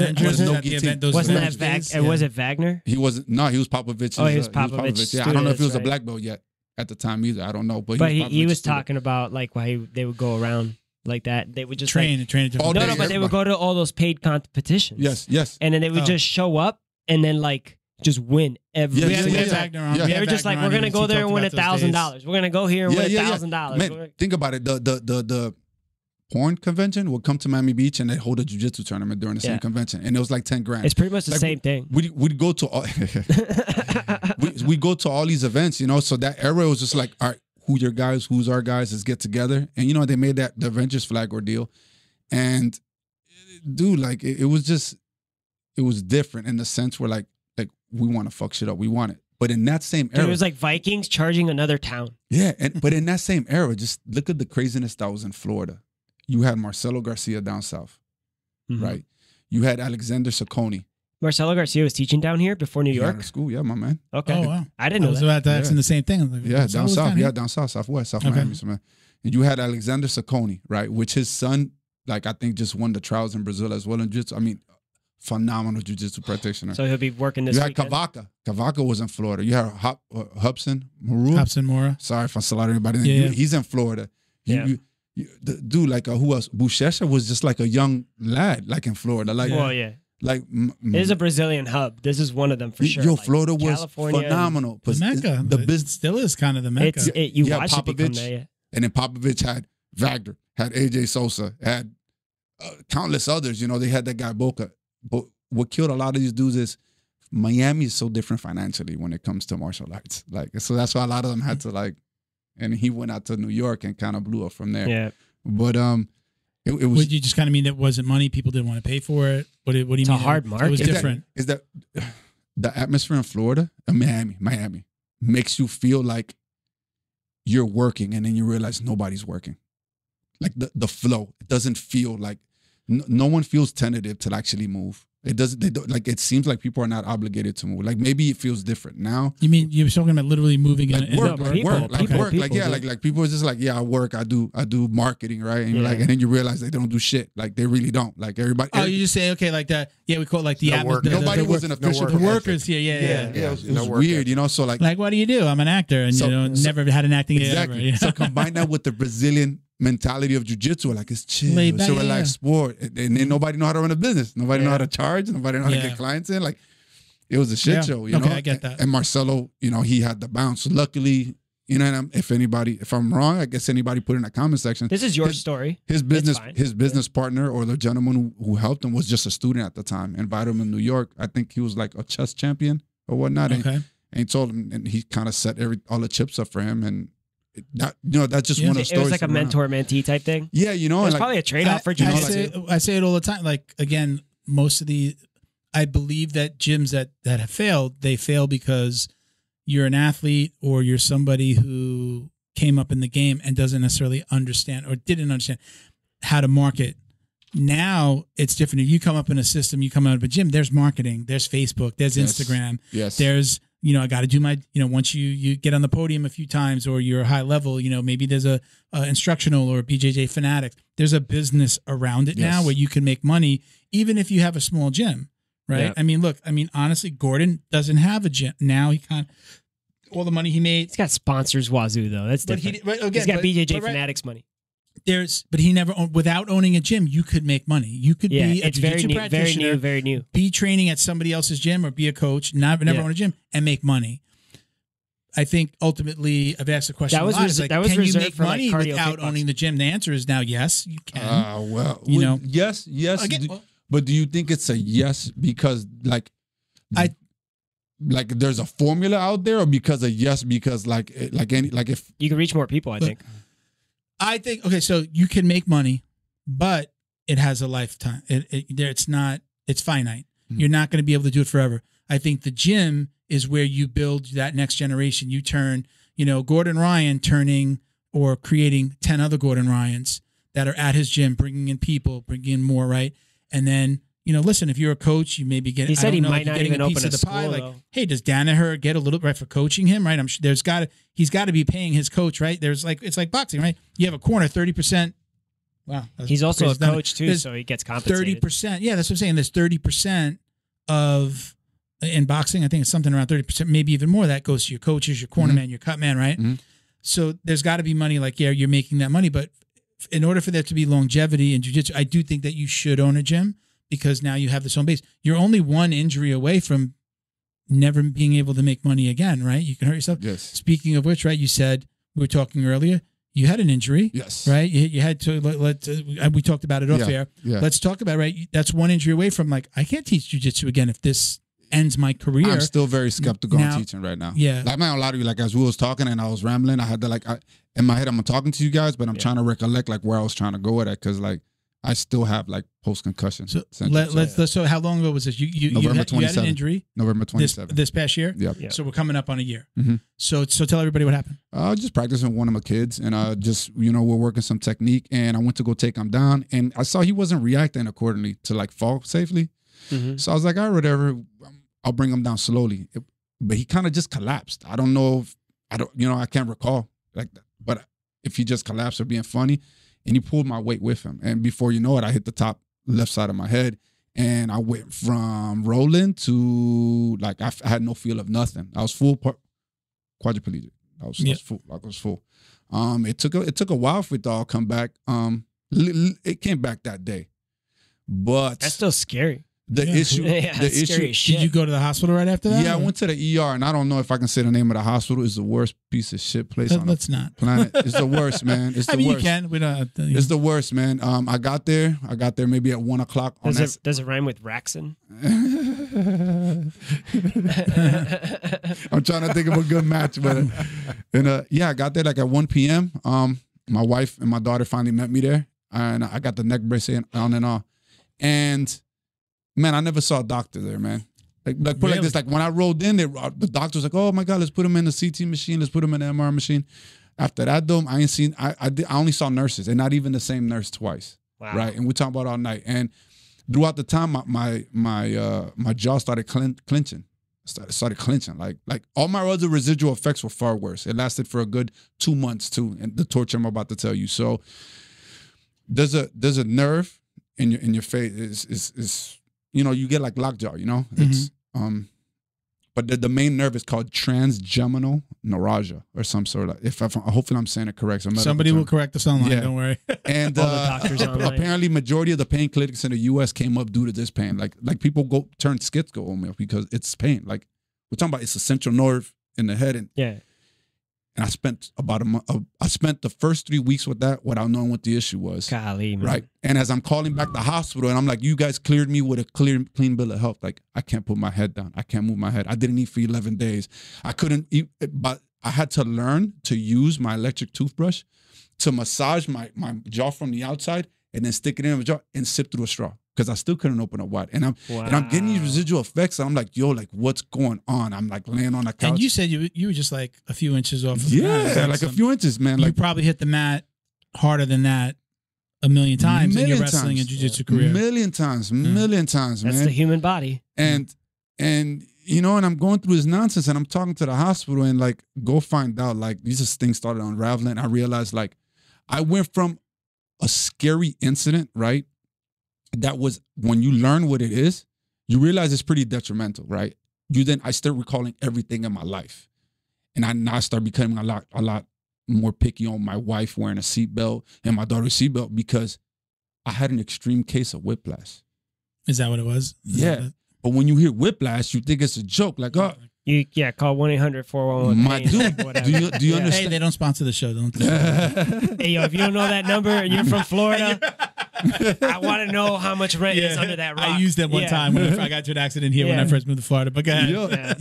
it Wagner? He wasn't. No, he was Popovich. Oh, he was Popovich. Yeah, I don't know if he was a black belt yet at the time either. I don't know, but he was talking about like why they would go around like that. They would just train. But they would go to all those paid competitions. Yes. And then they would just show up and then like just win every. They were just like, we're gonna go there and win $1,000. We're gonna go here and win $1,000. Man, think about it. The porn convention would come to Miami Beach and they hold a jiu-jitsu tournament during the same convention, and it was like 10 grand. It's pretty much the same thing. We'd go to all we go to all these events, you know. So that era was just like, all right, who your guys, who's our guys, let's get together. And you know, they made that the Avengers flag ordeal. And dude, like it was different in the sense where like we want to fuck shit up. We want it. But in that same era, it was like Vikings charging another town. Yeah, but in that same era, just look at the craziness that was in Florida. You had Marcelo Garcia down south, right? You had Alexander Saccone. Marcelo Garcia was teaching down here before New York? School, yeah, my man. Okay. Oh, wow. I didn't know I was about to ask him the same thing. Like, yeah, down south. here? Yeah, down south, southwest, South Miami. So, man. And you had Alexander Saccone, right? Which his son, like, I think just won the trials in Brazil as well in jiu-jitsu. I mean, phenomenal jiu-jitsu practitioner. So he'll be working this weekend. You had Cavaca. Cavaca was in Florida. You had Hubson Maru. Hubson Mora. Sorry if I slaughtered anybody. Yeah. He's in Florida. Dude, like, who else? Buchecha was just like a young lad, like in Florida. Like, well, yeah. Like, it is a Brazilian hub. This is one of them for sure. Yo, like Florida was California phenomenal. The Mecca. The business still is kind of the Mecca. You watch it become there, yeah. And then Popovich had Wagner, had AJ Sosa, had countless others. You know, they had that guy Boca. But what killed a lot of these dudes is Miami is so different financially when it comes to martial arts. Like, so that's why a lot of them had to like, and he went out to New York and kind of blew up from there. Yeah. But it was. Would you just kind of mean that wasn't money? People didn't want to pay for it. What do you mean? It's a hard market. It was different. Is that the atmosphere in Florida, Miami, makes you feel like you're working, and then you realize nobody's working. Like the flow, it doesn't feel like no one feels tentative to actually move. It doesn't. They don't, like, it seems like people are not obligated to move. Like, maybe it feels different now. You mean you're talking about literally moving like in work, work, like yeah, like people are just like, yeah, I work, I do marketing, right? And you're like, and then you realize they don't do shit. Like, they really don't. Like, everybody. Oh, you just say, okay, like that. Yeah, we call it like the Nobody was an official. The workers here, yeah. It was weird, you know. So like what do you do? I'm an actor, and never had an acting exactly. ever. Yeah. So combine that with the Brazilian mentality of jiu-jitsu, like, it's chill, it's a relaxed sport, and then nobody know how to run a business, nobody know how to charge, nobody know how to get clients in. Like, it was a shit show, you know. I get that. And Marcelo, you know, he had the bounce. Luckily, you know, and if I'm wrong, I guess anybody put it in the comment section. This is your story. His business partner, or the gentleman who helped him, was just a student at the time. Invited him in New York. I think he was like a chess champion or whatnot. Okay. And he told him, and he kind of set all the chips up for him. And that, you know, that's just one of the stories. It was like a mentor-mentee type thing. Yeah, you know, it's like, probably a trade-off for jiu-jitsu. I say it all the time. Like, again, most of I believe that gyms that have failed, they fail because you're an athlete or you're somebody who came up in the game and doesn't necessarily understand or didn't understand how to market. Now it's different. If you come up in a system, you come out of a gym, there's marketing, there's Facebook, there's Instagram, there's, you know, I got to do my, you know, once you get on the podium a few times or you're high level, you know, maybe there's a instructional or BJJ Fanatics. There's a business around it now where you can make money, even if you have a small gym, right? Yeah. I mean, look, honestly, Gordon doesn't have a gym. Now he all the money he made. He's got sponsors wazoo, though. That's different. He's got BJJ Fanatics money. But he never, without owning a gym, you could make money. You could be a jiu-jitsu practitioner, very new. Be training at somebody else's gym or be a coach, never own a gym, and make money. I think ultimately, I've asked the question a lot. Can you make money without owning the gym? The answer is now yes, you can. Well, you know, yes. Again, but do you think it's a yes because like there's a formula out there, or because of yes because like if you can reach more people? I think okay, so you can make money, but it has a lifetime. It's finite. Mm-hmm. You're not going to be able to do it forever. I think the gym is where you build that next generation. You turn, you know, Gordon Ryan turning or creating 10 other Gordon Ryans that are at his gym, bringing in people, bringing in more, right? And then, you know, listen, if you're a coach, you maybe get. He said he might not even open a school. Pie, like, hey, does Danaher get a little right for coaching him? Right? I'm sure he's got to be paying his coach, right? It's like boxing, right? You have a corner 30%. Wow, he's also a coach too, so he gets compensated. 30%. Yeah, that's what I'm saying. There's 30% of in boxing. I think it's something around 30%, maybe even more. That goes to your coaches, your corner man, your cut man, right? Mm-hmm. So there's got to be money. Like, yeah, you're making that money, but in order for there to be longevity in jiu-jitsu, I do think that you should own a gym. Because now you have this home base. You're only one injury away from never being able to make money again, right? You can hurt yourself. Yes. Speaking of which, right, you said, we were talking earlier, you had an injury. Yes. Right? You had to, we talked about it off air. Yeah. Let's talk about it, right? That's one injury away from like, I can't teach jiu-jitsu again if this ends my career. I'm still very skeptical on teaching right now. Yeah. Like, I'm not gonna lie to you, like, as we was talking and I was rambling, I had to in my head, I'm talking to you guys, but I'm trying to recollect like where I was trying to go with it. Cause like, I still have like post-concussion. So so how long ago was this? You had an injury November 27th. This past year? Yep. So we're coming up on a year. Mm-hmm. So tell everybody what happened. I was just practicing with one of my kids, and we're working some technique, and I went to go take him down, and I saw he wasn't reacting accordingly to like fall safely. Mm-hmm. So I was like, all right, whatever, I'll bring him down slowly. But he kind of just collapsed. I don't know if, I can't recall like that. But if he just collapsed or being funny, and he pulled my weight with him. And before you know it, I hit the top left side of my head. And I went from rolling to like, I had no feel of nothing. I was full quadriplegic. I was full. It took a while for it to all come back. It came back that day. But that's still scary. The issue. Did you go to the hospital right after that? Yeah, I went to the ER, and I don't know if I can say the name of the hospital. It's the worst piece of shit place on the planet. It's the worst, man. It's the worst. You can. We don't. It's the worst, man. I got there maybe at 1 o'clock. Does it rhyme with Raxon? I'm trying to think of a good match, but I got there like at 1 p.m. My wife and my daughter finally met me there, and I got the neck brace on and off, and. Man, I never saw a doctor there, man. Like put like this, like when I rolled in there, the doctor was like, "Oh my God, let's put him in the CT machine, let's put him in the MR machine." After that, though, I only saw nurses, and not even the same nurse twice. Wow. Right, and we talking about all night, and throughout the time, my jaw started clenching. Started clenching, like all my other residual effects were far worse. It lasted for a good 2 months too, and the torture I'm about to tell you. So there's a nerve in your face is. You get like lockjaw, it's, but the main nerve is called transgeminal neuralgia or some sort of, hopefully I'm saying it correct. Somebody will correct us online, don't worry. And all the doctors apparently majority of the pain clinics in the US came up due to this pain. Like people turn schizo because it's pain. Like we're talking about, it's a central nerve in the head. And I spent I spent the first 3 weeks with that without knowing what the issue was. Golly, man. Right. And as I'm calling back the hospital, and I'm like, you guys cleared me with a clean bill of health. Like, I can't put my head down. I can't move my head. I didn't eat for 11 days. I couldn't eat, but I had to learn to use my electric toothbrush to massage my jaw from the outside and then stick it in my jaw and sip through a straw. Because I still couldn't open it wide. And I'm getting these residual effects. And I'm like, yo, like, what's going on? I'm like laying on the couch. And you said you were just like a few inches off of the mat. Yeah, like a few inches, man. You probably hit the mat harder than that a million times in your wrestling and jiu-jitsu career. Million times, man. That's the human body. And and I'm going through this nonsense, and I'm talking to the hospital, and like, go find out, like, these things started unraveling. I realized, like, I went from a scary incident, right? That was, when you learn what it is, you realize it's pretty detrimental, right? I start recalling everything in my life. And I start becoming a lot more picky on my wife wearing a seatbelt and my daughter's seatbelt because I had an extreme case of whiplash. Is that what it was? Yeah. But when you hear whiplash, you think it's a joke. Like, oh. Call 1-800-411. My dude, do you understand? Hey, they don't sponsor the show, don't they? Hey, yo, if you don't know that number and you're from Florida, I want to know how much rent is under that rock. I used that one time when I got to an accident here when I first moved to Florida. But go ahead.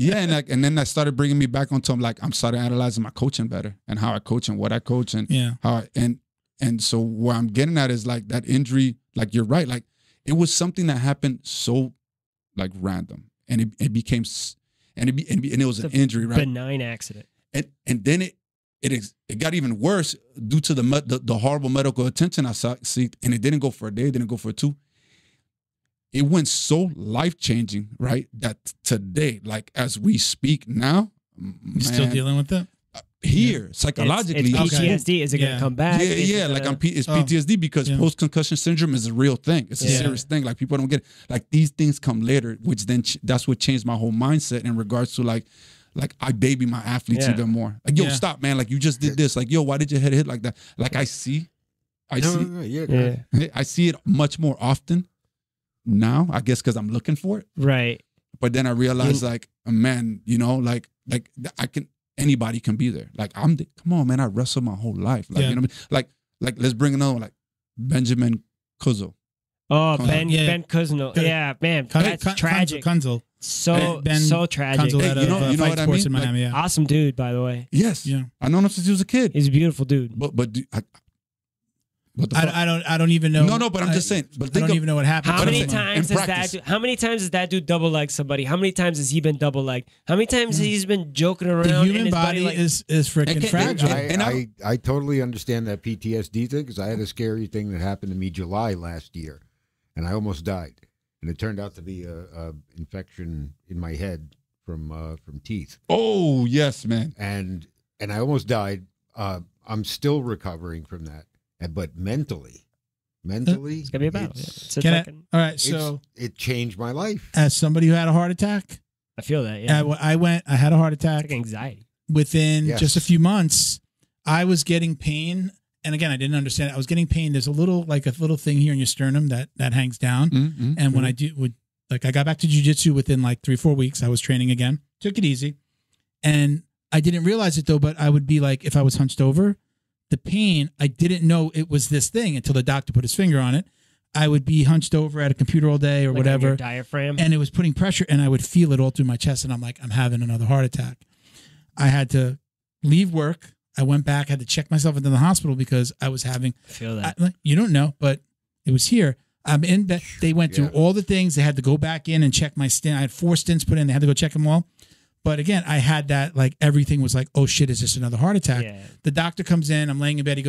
And then that started bringing me back onto, I'm started analyzing my coaching better and how I coach and what I coach and how and so where I'm getting at is like that injury. Like, you're right. Like, it was something that happened so like random, and it became. And it was an injury, right? Benign accident. And then it got even worse due to the horrible medical attention I seeked. And it didn't go for a day, it didn't go for 2. It went so life-changing, right? That today, like, as we speak now, you're still dealing with that? Here, psychologically. It's PTSD. Is it going to come back? Yeah. It's PTSD because post-concussion syndrome is a real thing. It's a serious thing. Like, people don't get it. Like, these things come later, which then that's what changed my whole mindset in regards to like I baby my athletes even more. Like, yo, stop, man. Like, you just did this. Like, yo, why did your head hit like that? Like, I see it much more often now, I guess, because I'm looking for it. Right. But then I realized, like, man, like anybody can be there. Like, come on, man, I wrestled my whole life. Like, you know what I mean? Like, let's bring another one, like Benjamin Kuzo. Oh, Ben Kuzno. Yeah, man, that's tragic. Kunzel. So tragic. Kunzel out of you know Fight what I Sports mean? in Miami, Awesome dude, by the way. Yes. Yeah. I known him since he was a kid. He's a beautiful dude. But What the fuck? I don't even know. No, but I'm just saying. But I don't even know what happened. How many times has that dude double legged somebody? How many times has he been double legged? How many times he's been joking around? The human in his body is freaking fragile. I totally understand that PTSD thing because I had a scary thing that happened to me July last year, and I almost died, and it turned out to be a infection in my head from teeth. Oh yes, man. And I almost died. I'm still recovering from that, but mentally, it's gonna be about. All right, so it changed my life. As somebody who had a heart attack, I feel that. Yeah, I had a heart attack. It's like anxiety. Within just a few months, I was getting pain, and again, I didn't understand it. I was getting pain. There's a little thing here in your sternum that hangs down, and when I got back to jiu-jitsu within like 3-4 weeks, I was training again. Took it easy, and I didn't realize it though. But I would be like, if I was hunched over, the pain, I didn't know it was this thing until the doctor put his finger on it. I would be hunched over at a computer all day or whatever, your diaphragm, and it was putting pressure, and I would feel it all through my chest, and I'm like, I'm having another heart attack. I had to leave work. I went back, had to check myself into the hospital because I was having. I feel that. You don't know, but it was here. I'm in bed. They went through all the things. They had to go back in and check my stent. I had 4 stents put in. They had to go check them all. But again, I had that, like, everything was like, oh shit, is this another heart attack? Yeah. The doctor comes in, I'm laying in bed. I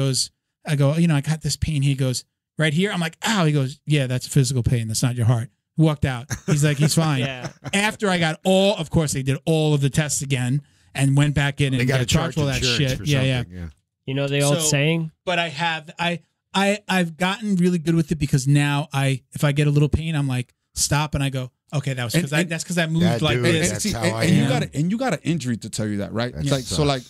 go, I got this pain. He goes, right here. I'm like, ow. He goes, yeah, that's physical pain. That's not your heart. Walked out. He's like, he's fine. Yeah. After I got of course, they did all of the tests again and went back in and got charged for all that shit. Yeah. You know the old saying? But I've gotten really good with it because now if I get a little pain, I'm like, stop, and I go, okay, that was because I moved like this. And you got an injury to tell you that, right?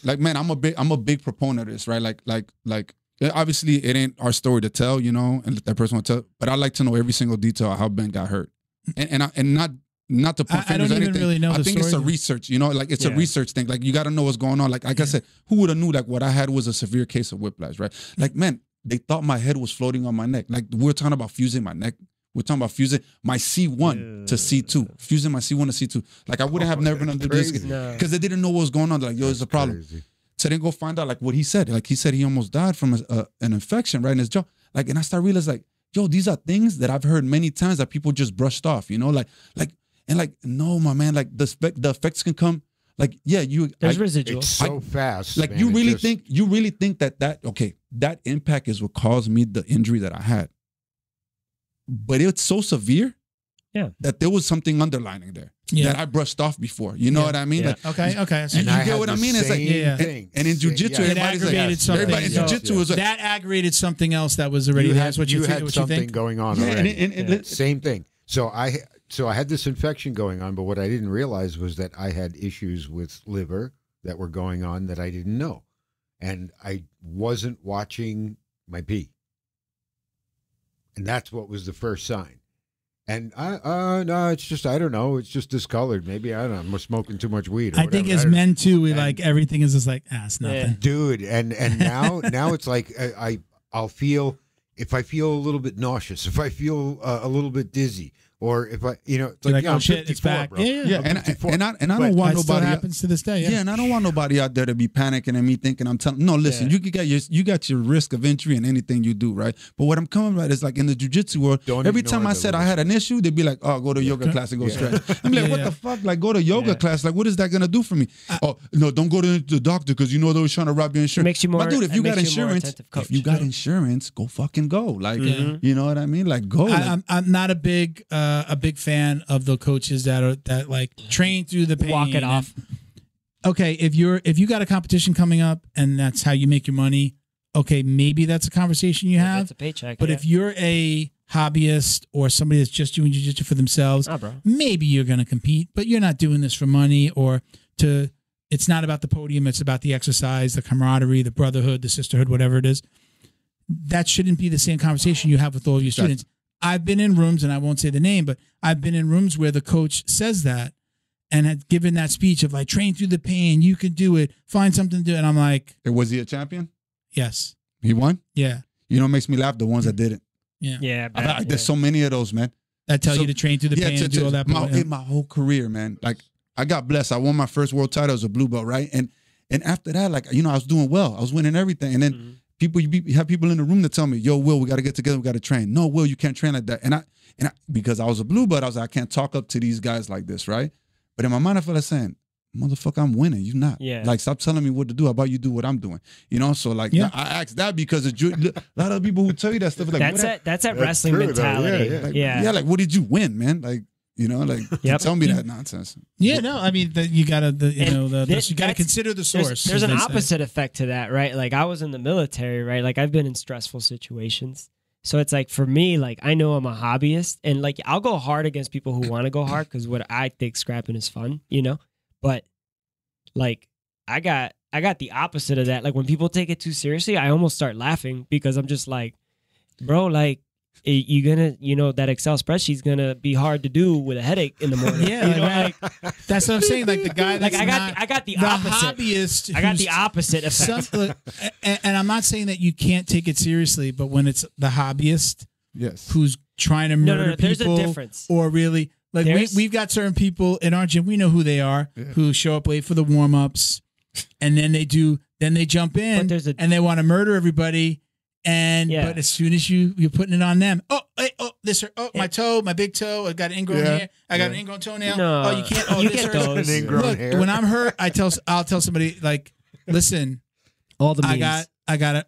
Like man, I'm a big proponent of this, right? Like obviously it ain't our story to tell, and let that person want to tell, but I like to know every single detail of how Ben got hurt, and not to point fingers or anything. Really know I think it's a research, like it's a research thing. Like you got to know what's going on. Like I said, who would have knew like what I had was a severe case of whiplash, right? Like man, they thought my head was floating on my neck. Like we're talking about fusing my neck. We're talking about fusing my C1 to C2, fusing my C1 to C2. Like I wouldn't have never been under this because they didn't know what was going on. They're like, yo, there's a problem. Crazy. So then go find out like what he said. Like he said he almost died from an infection right in his jaw. Like, and I started realizing like, yo, these are things that I've heard many times that people just brushed off. No, my man. Like the effects can come. Like there's residual. It's so fast. Like man, you really think that impact is what caused me the injury that I had. But it's so severe that there was something underlining there that I brushed off before. You know what I mean? Yeah. Like, okay. So you get what I mean? It's like, and in jiu-jitsu, everybody in jiu-jitsu was like, that aggravated something else that was already there. What you had something going on already. Same thing. So I had this infection going on, but what I didn't realize was that I had issues with liver that were going on that I didn't know, and I wasn't watching my pee. And that's what was the first sign. And no, it's just, I don't know. It's just discolored. Maybe, I don't know. I'm smoking too much weed. I think as men too, we like everything is just like, it's nothing. Dude. And now it's like, I'll feel, if I feel a little bit nauseous, if I feel a little bit dizzy, or if I, it's like, oh shit, it's back. Bro. Yeah. And I don't want nobody. Happens to this day. Yeah. And I don't want nobody out there to be panicking and me thinking I'm telling. No, listen, you got your risk of injury in anything you do, right? But what I'm coming at is like in the jiu-jitsu world. Every time I said I had an issue, they'd be like, "Oh, go to yoga class and go stretch." I'm like, "What the fuck? Like, go to yoga class. Like, what is that gonna do for me?" Oh no, don't go to the doctor because they're always trying to rob your insurance. Makes you more. But dude, if you got insurance, go fucking go. Like, you know what I mean? Like, go. I'm not a big fan of the coaches that like train through the pain. Walk it off. Okay, if you got a competition coming up and that's how you make your money, okay, maybe that's a conversation you have. That's a paycheck. But if you're a hobbyist or somebody that's just doing jiu-jitsu for themselves, maybe you're going to compete, but you're not doing this for money it's not about the podium, it's about the exercise, the camaraderie, the brotherhood, the sisterhood, whatever it is. That shouldn't be the same conversation you have with all of your students. I've been in rooms, and I won't say the name, but I've been in rooms where the coach says that and had given that speech of like, train through the pain, you can do it, find something to do. And I'm like, was he a champion? Yes. He won? Yeah. You know what makes me laugh? The ones that didn't. Yeah. There's so many of those, man. That tell you to train through the pain and do all that. My whole career, man. Like, I got blessed. I won my first world title as a blue belt, right? And after that, like, I was doing well. I was winning everything. And then you have people in the room that tell me, yo, Will, we got to get together, we got to train. No, Will, you can't train like that. And I because I was a blue belt, I was like, I can't talk up to these guys like this, right? But in my mind, I feel like saying, motherfucker, I'm winning. You not. Yeah. Like, stop telling me what to do. How about you do what I'm doing? You know. So like, I asked that because a lot of people who tell you that stuff like that's that wrestling mentality. Yeah. Like, what did you win, man? Like, you know, like tell me that nonsense. Yeah, no, I mean, you gotta, you gotta consider the source. There's an opposite effect to that, right? Like, I was in the military, right? Like, I've been in stressful situations. So it's like, for me, like, I know I'm a hobbyist, and like, I'll go hard against people who want to go hard because what I think scrapping is fun, you know. But like, I got the opposite of that. Like, when people take it too seriously, I almost start laughing because I'm just like, bro, like, you're gonna, you know, that Excel spreadsheet's gonna be hard to do with a headache in the morning. Yeah, you know, like that's what I'm saying. Like the guy that's I got the opposite. Hobbyist. I got the opposite effect. And I'm not saying that you can't take it seriously, but when it's the hobbyist, who's trying to murder people, there's a difference. Or really, like we've got certain people in our gym, we know who they are, who show up late for the warm ups, and then they jump in and they want to murder everybody. But as soon as you're putting it on them, my toe, my big toe, I got an ingrown hair, I got an ingrown toenail. No, you can't. You get those. Look, when I'm hurt, I'll tell somebody like, listen, all the I got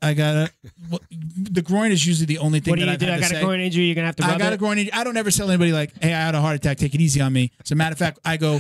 the groin is usually the only thing. What do that you do? I got a groin injury. You're gonna have to. I got a groin injury. I don't ever tell anybody like, hey, I had a heart attack. Take it easy on me. As a matter of fact, I go,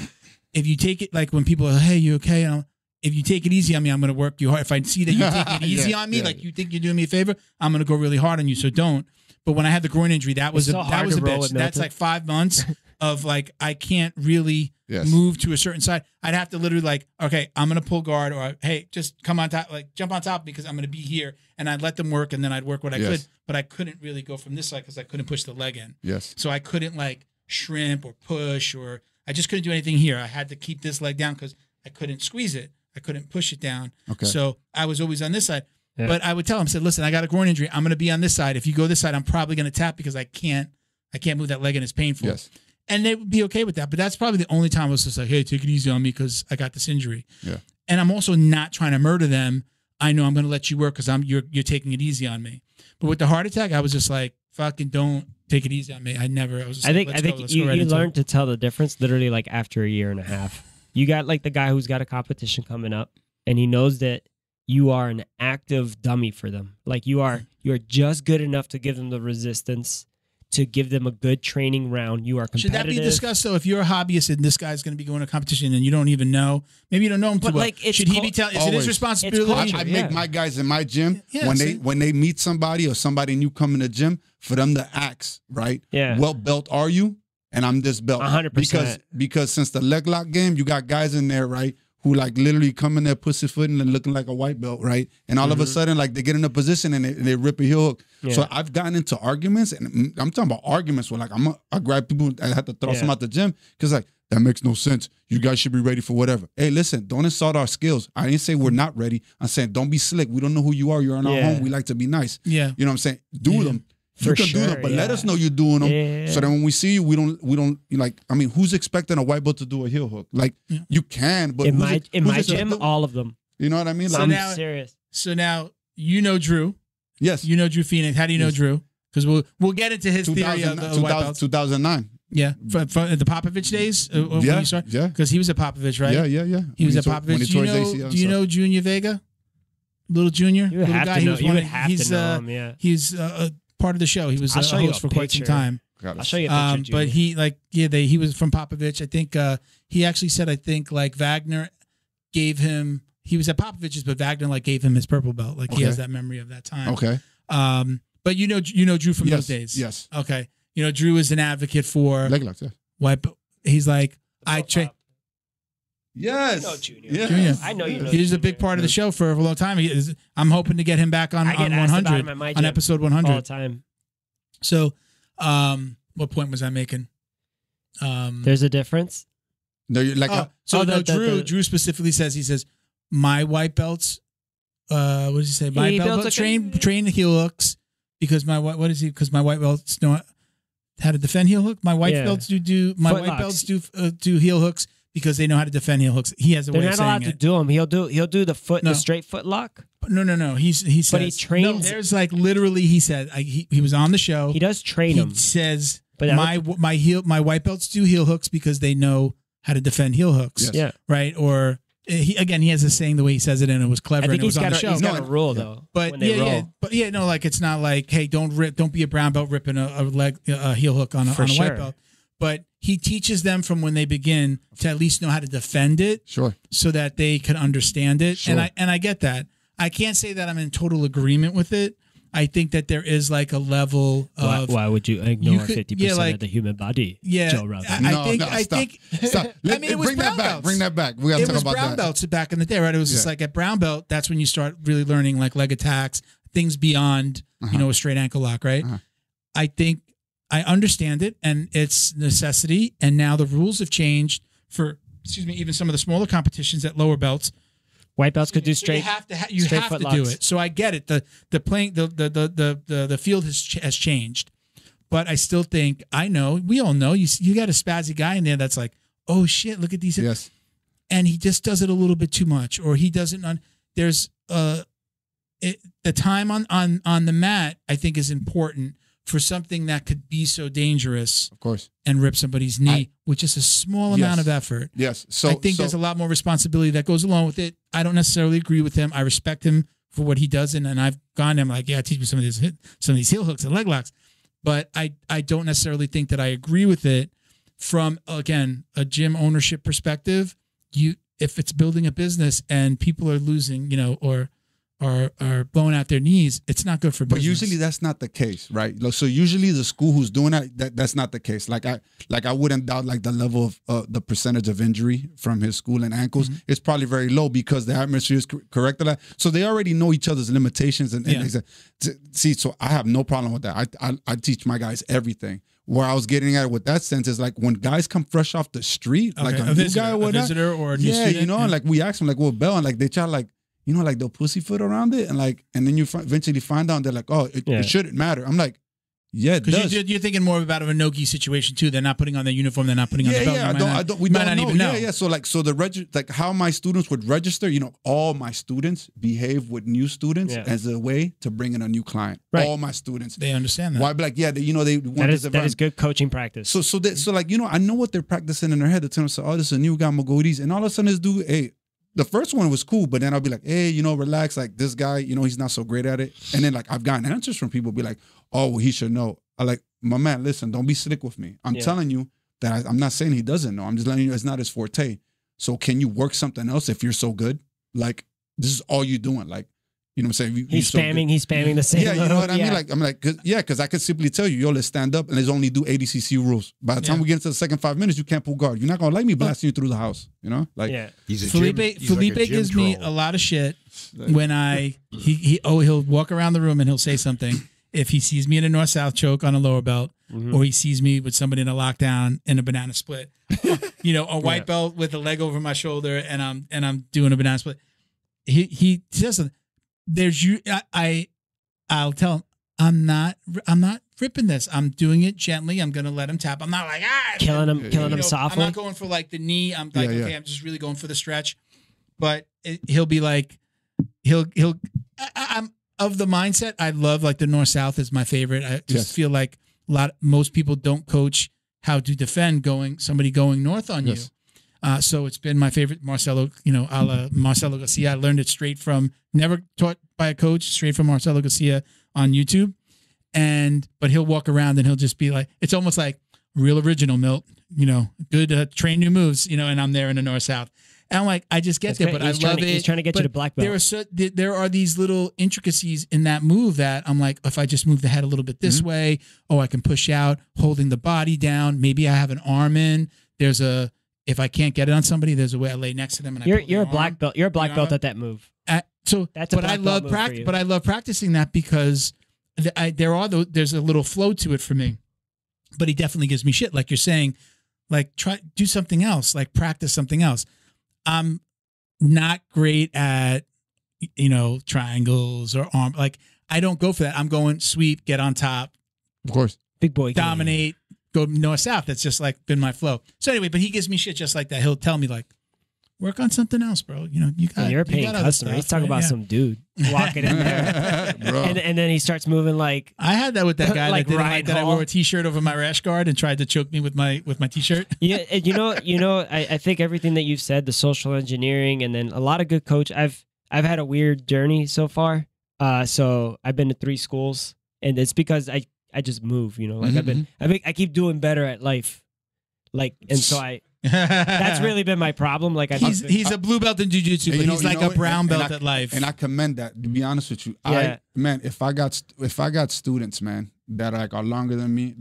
if you take it like when people are, hey, you okay? And if you take it easy on me, I'm going to work you hard. If I see that you take it easy on me, like you think you're doing me a favor, I'm going to go really hard on you. So don't. But when I had the groin injury, that was a bitch. That's like 5 months of like, I can't really move to a certain side. I'd have to literally like, okay, I'm going to pull guard, or hey, just come on top, like jump on top because I'm going to be here. And I'd let them work, and then I'd work what I could. But I couldn't really go from this side because I couldn't push the leg in. Yes. So I couldn't like shrimp or push, or I just couldn't do anything here. I had to keep this leg down because I couldn't squeeze it. I couldn't push it down. Okay. So I was always on this side. Yeah. But I would tell him, said, listen, I got a groin injury. I'm going to be on this side. If you go this side, I'm probably going to tap because I can't move that leg and it's painful. Yes. And they would be okay with that. But that's probably the only time I was just like, hey, take it easy on me because I got this injury. Yeah. And I'm also not trying to murder them. I know I'm going to let you work because you're taking it easy on me. But with the heart attack, I was just like, fucking don't take it easy on me. I was just I think you learned to tell the difference literally like after a year and a half. You got like the guy who's got a competition coming up, and he knows that you are an active dummy for them. Like you're just good enough to give them the resistance, to give them a good training round. You are competitive. Should that be discussed though? If you're a hobbyist and this guy's going to be going to competition and you don't even know, maybe you don't know him too well. Like, should he be telling? Is it his responsibility? I make my guys in my gym when they meet somebody or somebody new come in the gym for them to ask, right? Yeah. What belt are you? And I'm this belt. 100%. Because since the leg lock game, you got guys in there, right, who like literally come in there pussyfooting and looking like a white belt, right? And all of a sudden, like they get in a position and they rip a heel hook. Yeah. So I've gotten into arguments, and I'm talking about arguments where like I grab people, I have to throw some out the gym because like that makes no sense. You guys should be ready for whatever. Hey, listen, don't insult our skills. I didn't say we're not ready. I'm saying don't be slick. We don't know who you are. You're in our home. We like to be nice. Yeah, you know what I'm saying? Do them. You can do them, but let us know you're doing them. Yeah. So that when we see you, we don't like. I mean, who's expecting a white belt to do a heel hook? Like you can, but in my gym, all of them. You know what I mean? So like, now, serious. So now you know Drew. Yes, you know Drew Phoenix. How do you know Drew? Because we'll get into his theory of the white belts. 2009. Yeah, from the Popovich days. When you started? Yeah, because he was at Popovich, right? Yeah. He was at Popovich. Do you know Junior Vega? Little Junior, you would have to know. You would have to know him. Yeah, he's part of the show. He was a host for quite some time. I'll show you a picture. But he was from Popovich. I think he actually said like Wagner gave him. He was at Popovich's, but Wagner like gave him his purple belt. Like he has that memory of that time. Okay. But you know Drew from those days. Yes. Okay. You know Drew is an advocate for leg locks. Yeah. White. He's like I train. Yes. I know Junior. Yeah. Junior. I know you know. He's a big part of the show for a long time. I'm hoping to get him back on 100 on episode 100 all the time. So, what point was I making? There's a difference. No, you're like Drew specifically says my white belts. What does he say? My belt train the heel hooks because my Because my white belts know how to defend heel hook. My white belts do heel hooks. Because they know how to defend heel hooks. He has a way of saying it. They're not allowed to do them. He'll do the straight foot lock. No. He says, but he trains. No, there's like literally. He said he was on the show. He does train him. He says, but my white belts do heel hooks because they know how to defend heel hooks. Yes. Yeah. Right. Or he has a saying the way he says it, and it was clever. I think and it was on the show. He's got a rule though. But when they roll. like it's not like, hey, don't be a brown belt ripping a heel hook on a white belt. But he teaches them from when they begin to at least know how to defend it, so that they can understand it. Sure. And I get that. I can't say that I'm in total agreement with it. I think that there is like a level of why would you ignore 50% of the human body? Yeah, Joe Rogan? I think. Stop. I mean, it was bring brown that back. belts. Bring that back. We got to talk about that. It was brown belts back in the day, right? It was just like at brown belt. That's when you start really learning like leg attacks, things beyond a straight ankle lock, right? I think I understand it, and it's necessity. And now the rules have changed for even some of the smaller competitions at lower belts. White belts could do straight. You have to do it. So I get it. The field has changed, but I still think we all know you got a spazzy guy in there that's like, oh shit, look at these. Yes, and he just does it a little bit too much, or he doesn't. There's the time on the mat. I think is important for something that could be so dangerous, of course, and rip somebody's knee, which is a small amount of effort. Yes. So I think there's a lot more responsibility that goes along with it. I don't necessarily agree with him. I respect him for what he does, and I've gone to him like, yeah, teach me some of these heel hooks and leg locks. But I don't necessarily think that I agree with it from, again, a gym ownership perspective. If it's building a business and people are losing, or are blowing out their knees, it's not good for business. But usually that's not the case, right? So usually the school who's doing that's not the case. Like I wouldn't doubt like the level of the percentage of injury from his school and ankles. Mm-hmm. It's probably very low because the atmosphere is correct. So they already know each other's limitations and see. So I have no problem with that. I teach my guys everything. Where I was getting at with that sense is like when guys come fresh off the street, like a new guy or a visitor or a new student, and like we ask them like, well, Bell, and like they try like, like they'll pussyfoot around it, and then you eventually find out they're like, oh, it shouldn't matter. I'm like, yeah, it does. You're thinking more about a no-gi situation too. They're not putting on their uniform. They're not putting on the belt. We don't know. Yeah. So like how my students would register. All my students behave with new students as a way to bring in a new client. Right. All my students. They understand that. Why? Like, they want that is good coaching practice. So like I know what they're practicing in their head. They tell them, oh, this is a new guy. I'm gonna go with these, and all of a sudden this dude, hey. The first one was cool, but then I'll be like, hey, relax. Like this guy, he's not so great at it. And then like I've gotten answers from people be like, oh, well, he should know. I like, my man, listen, don't be slick with me. I'm telling you that I'm not saying he doesn't know. I'm just letting you know it's not his forte. So can you work something else if you're so good? Like this is all you're doing. Like, you know what I'm saying? He's spamming the same. Yeah, you know what I mean? Like, I'm like, because I could simply tell you, let's stand up and let's only do ADCC rules. By the time we get into the second 5 minutes, you can't pull guard. You're not going to like me blasting you through the house, Like, Felipe gives me a lot of shit when he'll walk around the room and he'll say something. If he sees me in a north-south choke on a lower belt, or he sees me with somebody in a lockdown in a banana split, a white belt with a leg over my shoulder and I'm doing a banana split. He says something. I'll tell him I'm not ripping this. I'm doing it gently. I'm gonna let him tap. I'm not like killing him softly. I'm not going for like the knee. I'm like I'm just really going for the stretch. But he'll be like I'm of the mindset. I love like the north south is my favorite. I just feel like most people don't coach how to defend somebody going north on you. So it's been my favorite, Marcelo, a la Marcelo Garcia. I learned it never taught by a coach, straight from Marcelo Garcia on YouTube. But he'll walk around and he'll just be like, it's almost like real original, Milt, good train new moves, and I'm there in the north-south. And I'm like, I just get there, but I love it. He's trying to get you to black belt. There are these little intricacies in that move that I'm like, if I just move the head a little bit this way, I can push out, holding the body down. Maybe I have an arm in. If I can't get it on somebody, there's a way I lay next to them. And you're a black belt. You're a black belt at that move. I love practicing that because there's a little flow to it for me. But he definitely gives me shit, like you're saying, like do something else, like practice something else. I'm not great at triangles or arm. Like I don't go for that. I'm going sweep, get on top, of course, big boy, dominate. Go north south. That's just like been my flow. So anyway, but he gives me shit just like that. He'll tell me like, work on something else, bro. You know, you're a paying customer. He's talking about some dude walking in there, bro. And then he starts moving like. I had that with that guy like that didn't like that I wore a t-shirt over my rash guard and tried to choke me with my t-shirt. Yeah, you know, I think everything that you've said, the social engineering, and then a lot of good coach. I've had a weird journey so far. So I've been to 3 schools, and it's because I just move. You know, like I keep doing better at life, like, and so that's really been my problem. Like he's a blue belt in jiu-jitsu, but he's like a brown belt at life. And I commend that. To be honest with you, man, if I got students, man, that are longer than me,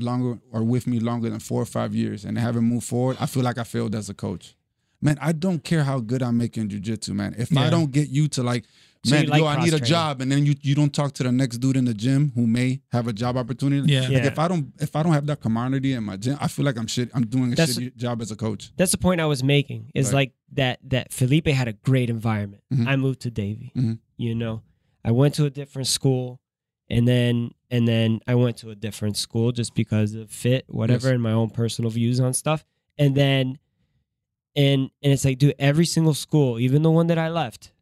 or with me longer than 4 or 5 years, and they haven't moved forward, I feel like I failed as a coach. Man, I don't care how good I make in jiu-jitsu, man. If I don't get you to like, man, I need a job, and then you don't talk to the next dude in the gym who may have a job opportunity. Yeah. Like if I don't have that camaraderie in my gym, I feel like I'm doing a shitty job as a coach. That's the point I was making. Is like that Felipe had a great environment. I moved to Davie. You know, I went to a different school, and then I went to a different school just because of fit, whatever, and my own personal views on stuff. And then, and it's like, dude, every single school, even the one that I left,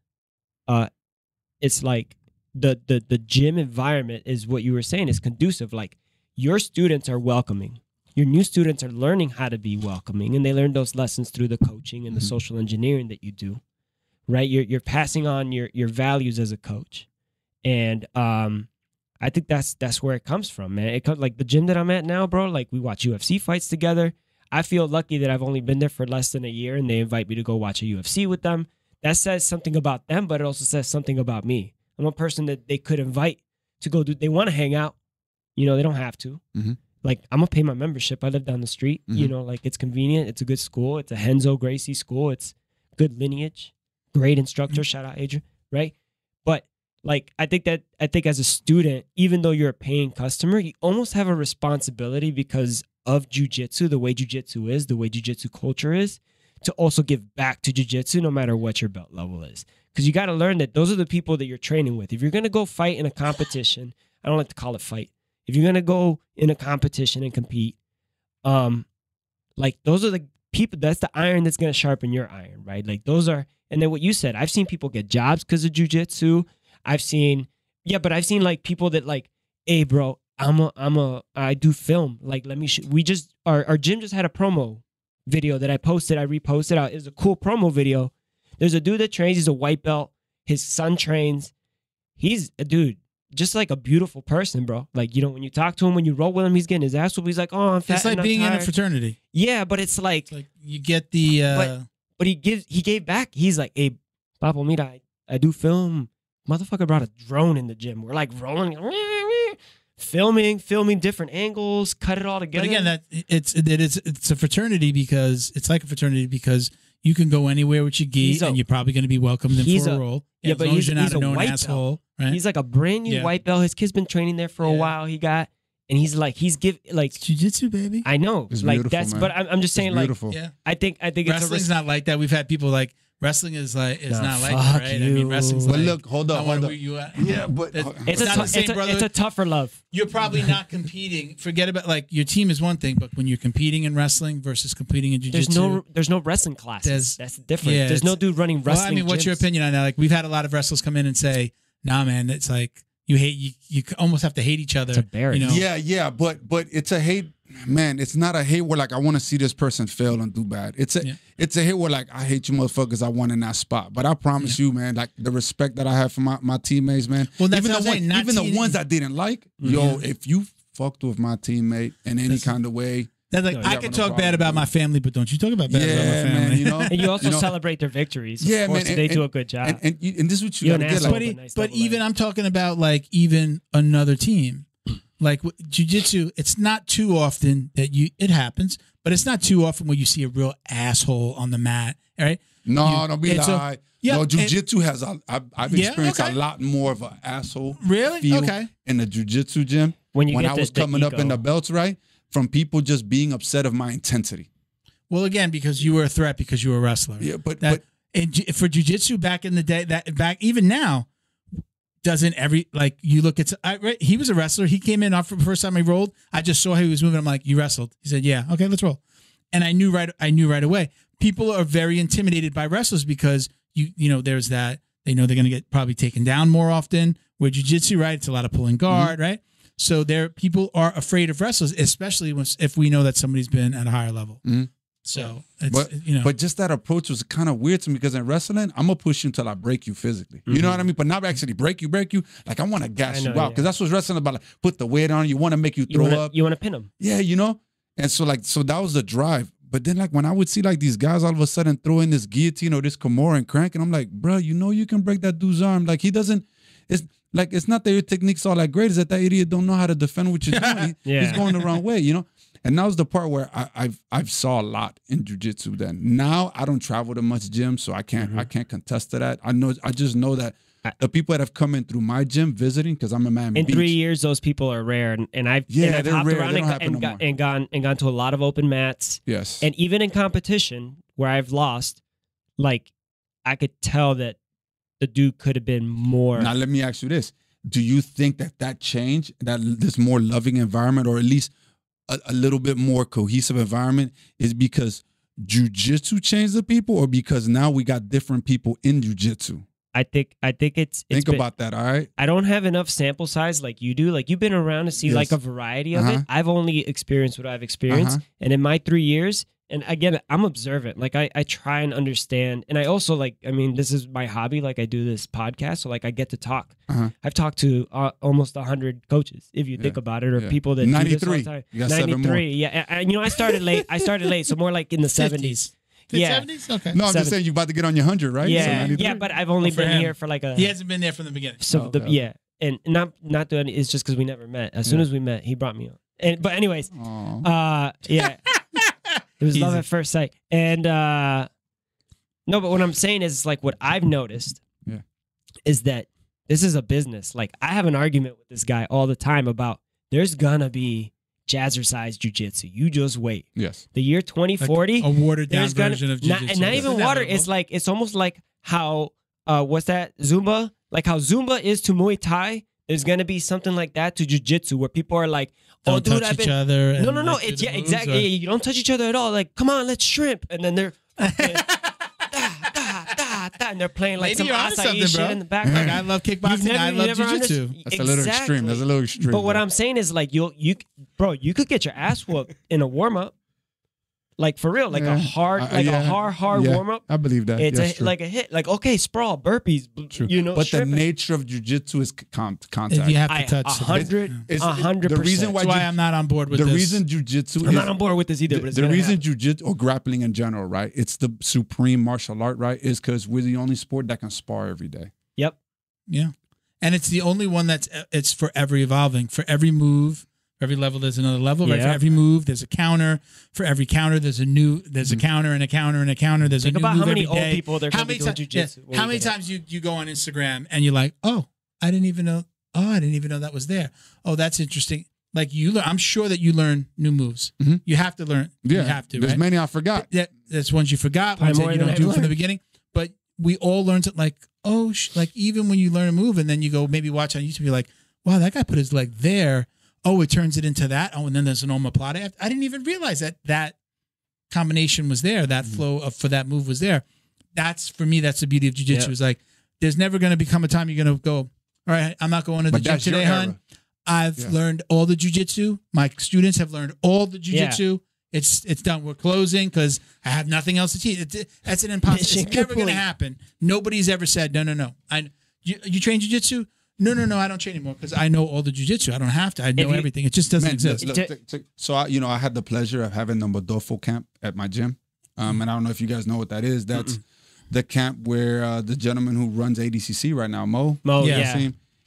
it's like the gym environment is what you were saying is conducive. Like your students are welcoming. Your new students are learning how to be welcoming, and they learn those lessons through the coaching and the social engineering that you do, right? You're passing on your values as a coach, and I think that's where it comes from, man. It comes like the gym that I'm at now, bro. Like we watch UFC fights together. I feel lucky that I've only been there for less than a year, and they invite me to go watch a UFC with them. That says something about them, but it also says something about me. I'm a person that they could invite to go do. They want to hang out, you know. They don't have to. Like I'm gonna pay my membership. I live down the street, you know. Like it's convenient. It's a good school. It's a Henzo Gracie school. It's good lineage, great instructor. Shout out Adrian, right? But like I think as a student, even though you're a paying customer, you almost have a responsibility because of jiu-jitsu, the way jiu-jitsu is, the way jiu-jitsu culture is, to also give back to jiu-jitsu no matter what your belt level is. Because you got to learn that those are the people that you're training with. If you're going to go fight in a competition, I don't like to call it fight. If you're going to go in a competition and compete, like those are the people, that's the iron that's going to sharpen your iron, right? Like those are, and then what you said, I've seen people get jobs because of jiu-jitsu. I've seen like people that like, hey bro, I do film. Like, let me, our gym just had a promo video that I reposted out. It's a cool promo video. There's a dude that trains. He's a white belt. His son trains. He's a dude, just like a beautiful person, bro. Like, you know, when you talk to him, when you roll with him, he's getting his ass whooped. He's like, oh, I'm fat. It's like being in a fraternity. Yeah, but it's like you get the. But he gave back. He's like, hey, Papo, mira, I do film. Motherfucker brought a drone in the gym. We're like rolling. Filming different angles, cut it all together. But again, it's a fraternity because it's like a fraternity because you can go anywhere with your gi and you're probably going to be welcomed in for a role. Yeah, but you're not a known asshole, right? He's like a brand new white belt. His kid's been training there for a while. And he's jiu-jitsu, baby. I know, it's like beautiful, that's. man. But I'm just saying, like, I think wrestling's not like that. We've had people like. Wrestling is like not like that, right? You. I mean, wrestling's but like. look, hold up. Yeah, but it's a tougher love. You're probably not competing. Forget about like your team is one thing, but when you're competing in wrestling versus competing in jiu-jitsu, there's no wrestling classes. That's the difference. Yeah, there's no dude running wrestling. Well, I mean, what's your opinion on that? Like, we've had a lot of wrestlers come in and say, "Nah, man, it's like you almost have to hate each other." It's a barrier. You know? Yeah, but it's a hate. Man, it's not a hate where like I want to see this person fail and do bad. It's a hate where like I hate you motherfuckers. I won in that spot. But I promise you, man, like the respect that I have for my teammates, man. Well, that's even the ones I didn't like, yo, if you fucked with my teammate in any kind of way. That's like, I can talk bad about my family, but don't you talk about bad about my family. Man, you know? And you also celebrate their victories. Yeah, of course, man. They do a good job. And this is what you gotta get. But even I'm talking about like even another team. Like jiu-jitsu, it's not too often that it happens, but it's not too often where you see a real asshole on the mat, right? No, don't be lying. No, jiu-jitsu has I've experienced a lot more of an asshole feel in the jiu-jitsu gym when I was coming up in the belts, right? From people just being upset of my intensity. Well, again, because you were a threat because you were a wrestler. Yeah, but for jiu-jitsu back in the day, even now, doesn't you look at he was a wrestler. He came in for the first time he rolled. I just saw how he was moving. I'm like, you wrestled? He said, yeah. Okay, let's roll. And I knew right away. people are very intimidated by wrestlers because you know there's that they know they're going to get probably taken down more often. Where jiu-jitsu, right? It's a lot of pulling guard, right? So people are afraid of wrestlers, especially if we know that somebody's been at a higher level. So it's, but just that approach was kind of weird to me because in wrestling, I'm gonna push you until I break you physically. You know what I mean? But not actually break you. Like I want to gas you out because that's what wrestling about. Like, put the weight on you, want to make you throw up. You want to pin them. Yeah, And so that was the drive. But then like when I would see like these guys all of a sudden throw in this guillotine or this Kimura and crank, and I'm like, bro, you can break that dude's arm. Like he doesn't. It's not that your technique's all that great. It's that idiot don't know how to defend what you're doing. He's going the wrong way, And that was the part where I've saw a lot in jiu-jitsu then. Now I don't travel to much gym, so I can't contest to that. I just know that the people that have come in through my gym visiting, because I'm a man. In 3 years, those people are rare, and I've hopped rare. around and gone to a lot of open mats. Yes, and even in competition where I've lost, like I could tell that the dude could have been more. Now let me ask you this: do you think that change, that this more loving environment, or at least a little bit more cohesive environment, is because jiu-jitsu changed the people, or because now we got different people in jiu-jitsu? I think it's think about that. All right. I don't have enough sample size like you do. Like you've been around to see like a variety of it. I've only experienced what I've experienced, and in my 3 years, and again, I'm observant. Like I try and understand, and I also this is my hobby. Like I do this podcast, so like I get to talk. I've talked to almost 100 coaches, if you think about it, or people that 93. do this all the time. You got 93, yeah. And I started late. So more like in the 70s. Yeah. 70s? Okay. No, I'm just saying you're about to get on your 100, right? Yeah, So yeah, but I've only been here for like a. He hasn't been there from the beginning. So yeah, and not doing it's just because we never met. As soon as we met, he brought me on. But anyways, yeah, it was love at first sight. And no, but what I'm saying is like what I've noticed is that this is a business. Like I have an argument with this guy all the time about there's gonna be jazzercise jiu-jitsu. You just wait. Yes. The year 2040, like a watered down version of jiu-jitsu. Not even water. It's almost like how what's that? Zumba? Like how Zumba is to Muay Thai. There's gonna be something like that to jiu-jitsu where people are like, "Oh, don't dude, touch each other." No. It's exactly. Yeah, you don't touch each other at all. Like, come on, let's shrimp, and then they're. And they're playing like some acai shit in the background. Like I love kickboxing. I love jiu-jitsu. That's a little extreme. That's a little extreme. But what I'm saying is like you could get your ass whooped in a warm up, like for real, like a hard warm up. I believe that. It's like a hit, like okay, sprawl, burpees. True. But the nature of jiu-jitsu is contact. If you have to touch 100%. The reason why I'm not on board with this. The reason jiu-jitsu. I'm not on board with this either. But the reason jiu-jitsu or grappling in general, right? It's the supreme martial art, right? Is because we're the only sport that can spar every day. Yep. Yeah, and it's the only one it's forever evolving. For every move, for every level, there's another level. Right? For every move, there's a counter. For every counter, there's a counter and a counter and a counter. There's a new move every day. How many old people they're going to be doing jiu-jitsu? How many times you go on Instagram and you're like, oh, I didn't even know that was there. Oh, that's interesting. Like I'm sure that you learn new moves. You have to learn. Yeah, you have to. There's many I forgot. That's ones you forgot. Ones that you don't do from the beginning. But we all learned it. Like like even when you learn a move and then you go maybe watch on YouTube, you're like, wow, that guy put his leg there. Oh, it turns it into that. Oh, and then there's an omoplata. I didn't even realize that combination was there. That flow for that move was there. For me, that's the beauty of jiu-jitsu. Is like, there's never going to become a time you're going to go, all right, I'm not going to the gym today, hon. I've learned all the jiu-jitsu. My students have learned all the jiu-jitsu. It's done. We're closing because I have nothing else to teach. That's an impossible. It's never going to happen. Nobody's ever said, no. You train jiu-jitsu? No, I don't train anymore because I know all the jiu-jitsu. I don't have to. I know everything. It just doesn't exist. So I had the pleasure of having the Modofo camp at my gym. And I don't know if you guys know what that is. That's the camp where the gentleman who runs ADCC right now, Mo,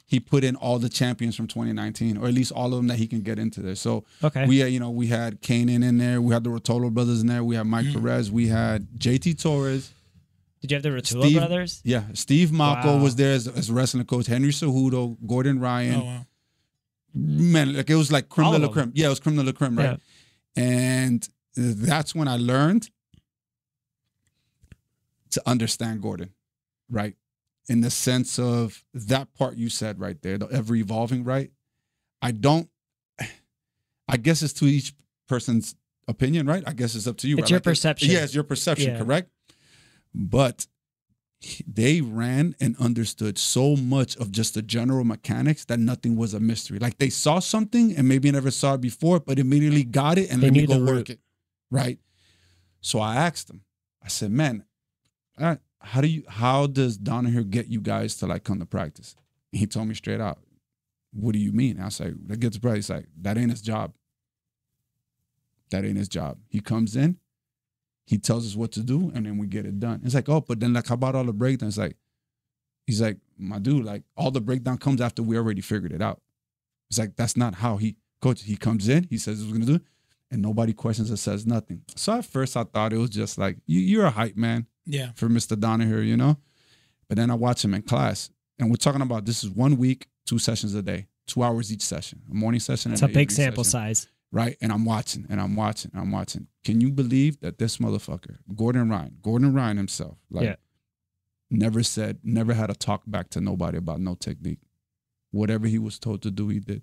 he put in all the champions from 2019, or at least all of them that he can get into there. So we had Kanan in there. We had the Rotolo brothers in there. We had Mike Perez. We had JT Torres. Did you have the Rotula brothers? Yeah. Steve Mako was there as a wrestling coach. Henry Cejudo, Gordon Ryan. Oh, wow. Man, like it was like creme de la creme. Yeah, it was creme de la creme, right? Yeah. And that's when I learned to understand Gordon, right? In the sense of that part you said right there, the ever evolving, right? I guess it's to each person's opinion, right? I guess it's up to you. It's right? your Like, perception. Yeah, it's your perception, correct? But they ran and understood so much of just the general mechanics that nothing was a mystery. Like they saw something and maybe never saw it before, but immediately got it and let me go work it, right? So I asked him. I said, "Man, how does Donahue get you guys to like come to practice?" And he told me straight out, "What do you mean?" I was like, "That gets to practice." He's like, "That ain't his job. That ain't his job. He comes in, he tells us what to do, and then we get it done." It's like, "Oh, but then like, how about all the breakdowns?" Like, he's like, "My dude, like all the breakdown comes after we already figured it out." It's like, that's not how coach, he comes in, he says what we're gonna do, and nobody questions or says nothing. So at first I thought it was just like, you're a hype man for Mr. Donahue, you know? But then I watch him in class, and we're talking about this is 1 week, 2 sessions a day, 2 hours each session, a morning session and it's a big sample size. Right, and I'm watching. Can you believe that this motherfucker, Gordon Ryan himself, like never had a talk back to nobody about no technique. Whatever he was told to do, he did.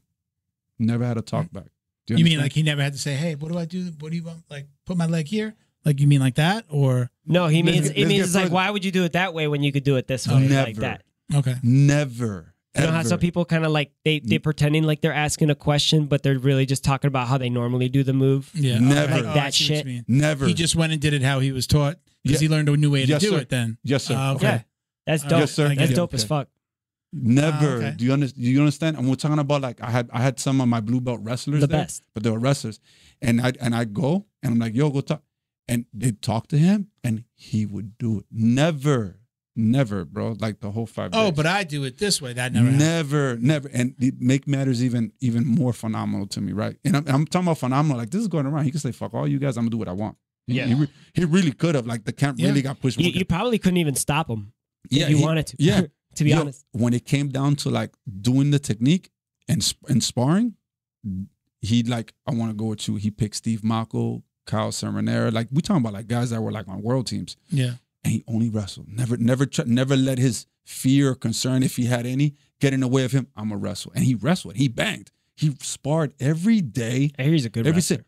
Never had a talk back. Do you mean like he never had to say, "Hey, what do I do? What do you want? Like, put my leg here"? Like, you mean like that, or no? He means it's like, why would you do it that way when you could do it this way, like that? Okay, never. You know how some people kind of like they're pretending like they're asking a question, but they're really just talking about how they normally do the move. Yeah, never like that shit. Never. He just went and did it how he was taught because he learned a new way to do it. Then yes, sir. Okay, yeah, that's dope. Yes, sir. That's dope as fuck. Never. Okay. Do you understand? And we're talking about like I had some of my blue belt wrestlers The there, best. but they were wrestlers, and I go and I'm like, "Yo, go talk," and they talk to him, and he would do it. Never, bro. Like the whole 5 days. Oh, but I do it this way. That never happened. Never. And it make matters even more phenomenal to me, right? And I'm talking about phenomenal. Like this is going around. He could say, "Fuck all you guys. I'm gonna do what I want." Yeah. He really could have. Like the camp really got pushed. You probably couldn't even stop him. Yeah, if you wanted to. Yeah. To be honest, when it came down to like doing the technique and sparring, he like, "I want to go with you." He picked Steve Mako, Kyle Sermonera. Like we talking about like guys that were like on world teams. Yeah. And he only wrestled. Never let his fear or concern, if he had any, get in the way of him. I'm a wrestle. And he wrestled. He banged. He sparred every day. He's a good wrestler.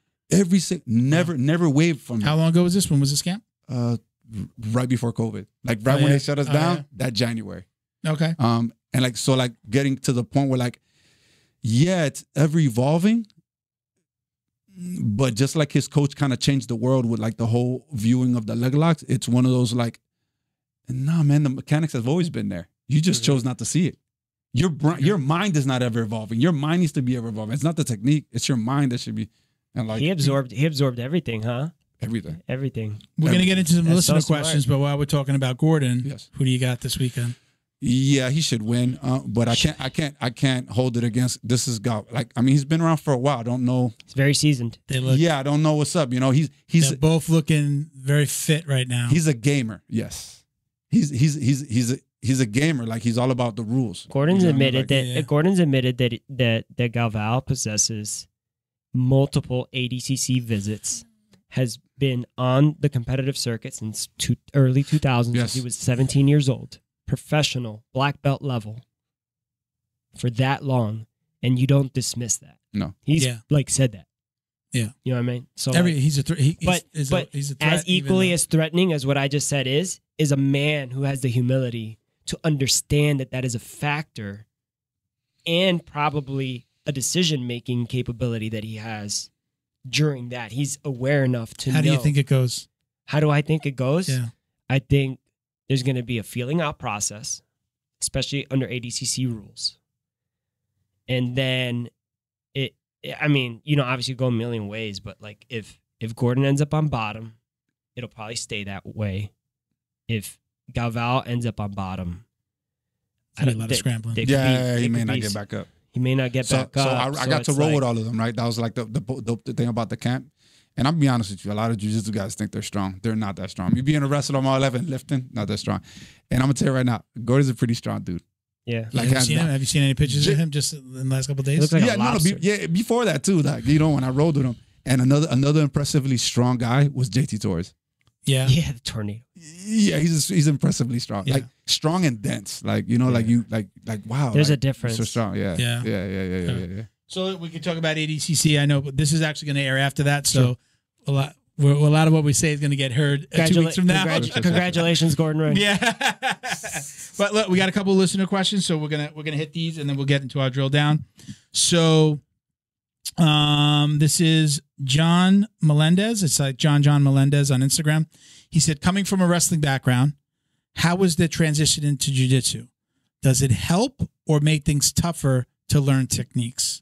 Never waved from him. How long ago was this? When was this camp? Right before COVID. Like when they shut us down, that January. Okay. And like so like getting to the point where like, it's ever evolving. But just like his coach kind of changed the world with like the whole viewing of the leg locks, it's one of those like, nah, man, the mechanics have always been there. You just chose not to see it. Your mind is not ever evolving. Your mind needs to be ever evolving. It's not the technique. It's your mind that should be. And like he absorbed everything, huh? Everything. We're gonna get into some listener questions, but while we're talking about Gordon, who do you got this weekend? Yeah, he should win, but I can't hold it against. This is God. Like I mean, he's been around for a while. I don't know. He's very seasoned. I don't know what's up. You know, they're both looking very fit right now. He's a gamer. Yes, he's a gamer. Like he's all about the rules. Gordon's admitted that Galval possesses multiple ADCC visits. Has been on the competitive circuit since early 2000s. Since he was 17 years old. Professional, black belt level for that long, and you don't dismiss that. No. He's like said that. Yeah. You know what I mean? So he's a threat. He's a threat, as equally as threatening as what I just said is a man who has the humility to understand that is a factor and probably a decision-making capability that he has during that. He's aware enough to know. How do you think it goes? How do I think it goes? Yeah. I think there's going to be a feeling out process, especially under ADCC rules. And then obviously go a million ways, but like if Gordon ends up on bottom, it'll probably stay that way. If Galval ends up on bottom, a lot of scrambling. He may not get back up. He may not get back up. So I got to roll with all of them, right? That was like the thing about the camp. And I'll be honest with you, a lot of jiu-jitsu guys think they're strong. They're not that strong. Me being a wrestler on all 11, lifting, not that strong. And I'm going to tell you right now, Gordon's a pretty strong dude. Yeah. Like, have you seen any pictures of him just in the last couple of days? Looks like before that too. Like, you know, when I rolled with him. And another impressively strong guy was JT Torres. Yeah. Yeah, the tornado. Yeah, he's impressively strong. Yeah. Like strong and dense. Like, you know, like you like wow. There's like, a difference. So strong. Yeah. Yeah. So we could talk about ADCC. I know, but this is actually going to air after that. So a lot of what we say is going to get heard 2 weeks from now. Congratulations, Gordon Ray. Yeah. But look, we got a couple of listener questions, so we're gonna hit these and then we'll get into our drill down. So, this is John Melendez. It's like John Melendez on Instagram. He said, coming from a wrestling background, how was the transition into jiu-jitsu? Does it help or make things tougher to learn techniques?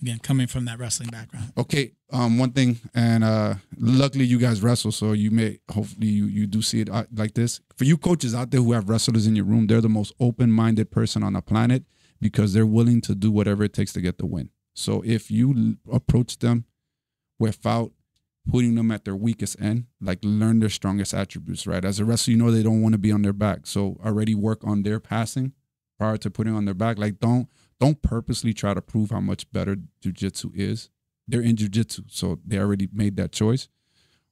Again, coming from that wrestling background. Okay, one thing, and luckily you guys wrestle, so you may, hopefully you do see it like this. For you coaches out there who have wrestlers in your room, they're the most open-minded person on the planet because they're willing to do whatever it takes to get the win. So if you approach them without putting them at their weakest end, like learn their strongest attributes, right? As a wrestler, you know they don't want to be on their back, so already work on their passing prior to putting on their back. Like don't purposely try to prove how much better jiu-jitsu is. They're in jiu-jitsu, so they already made that choice.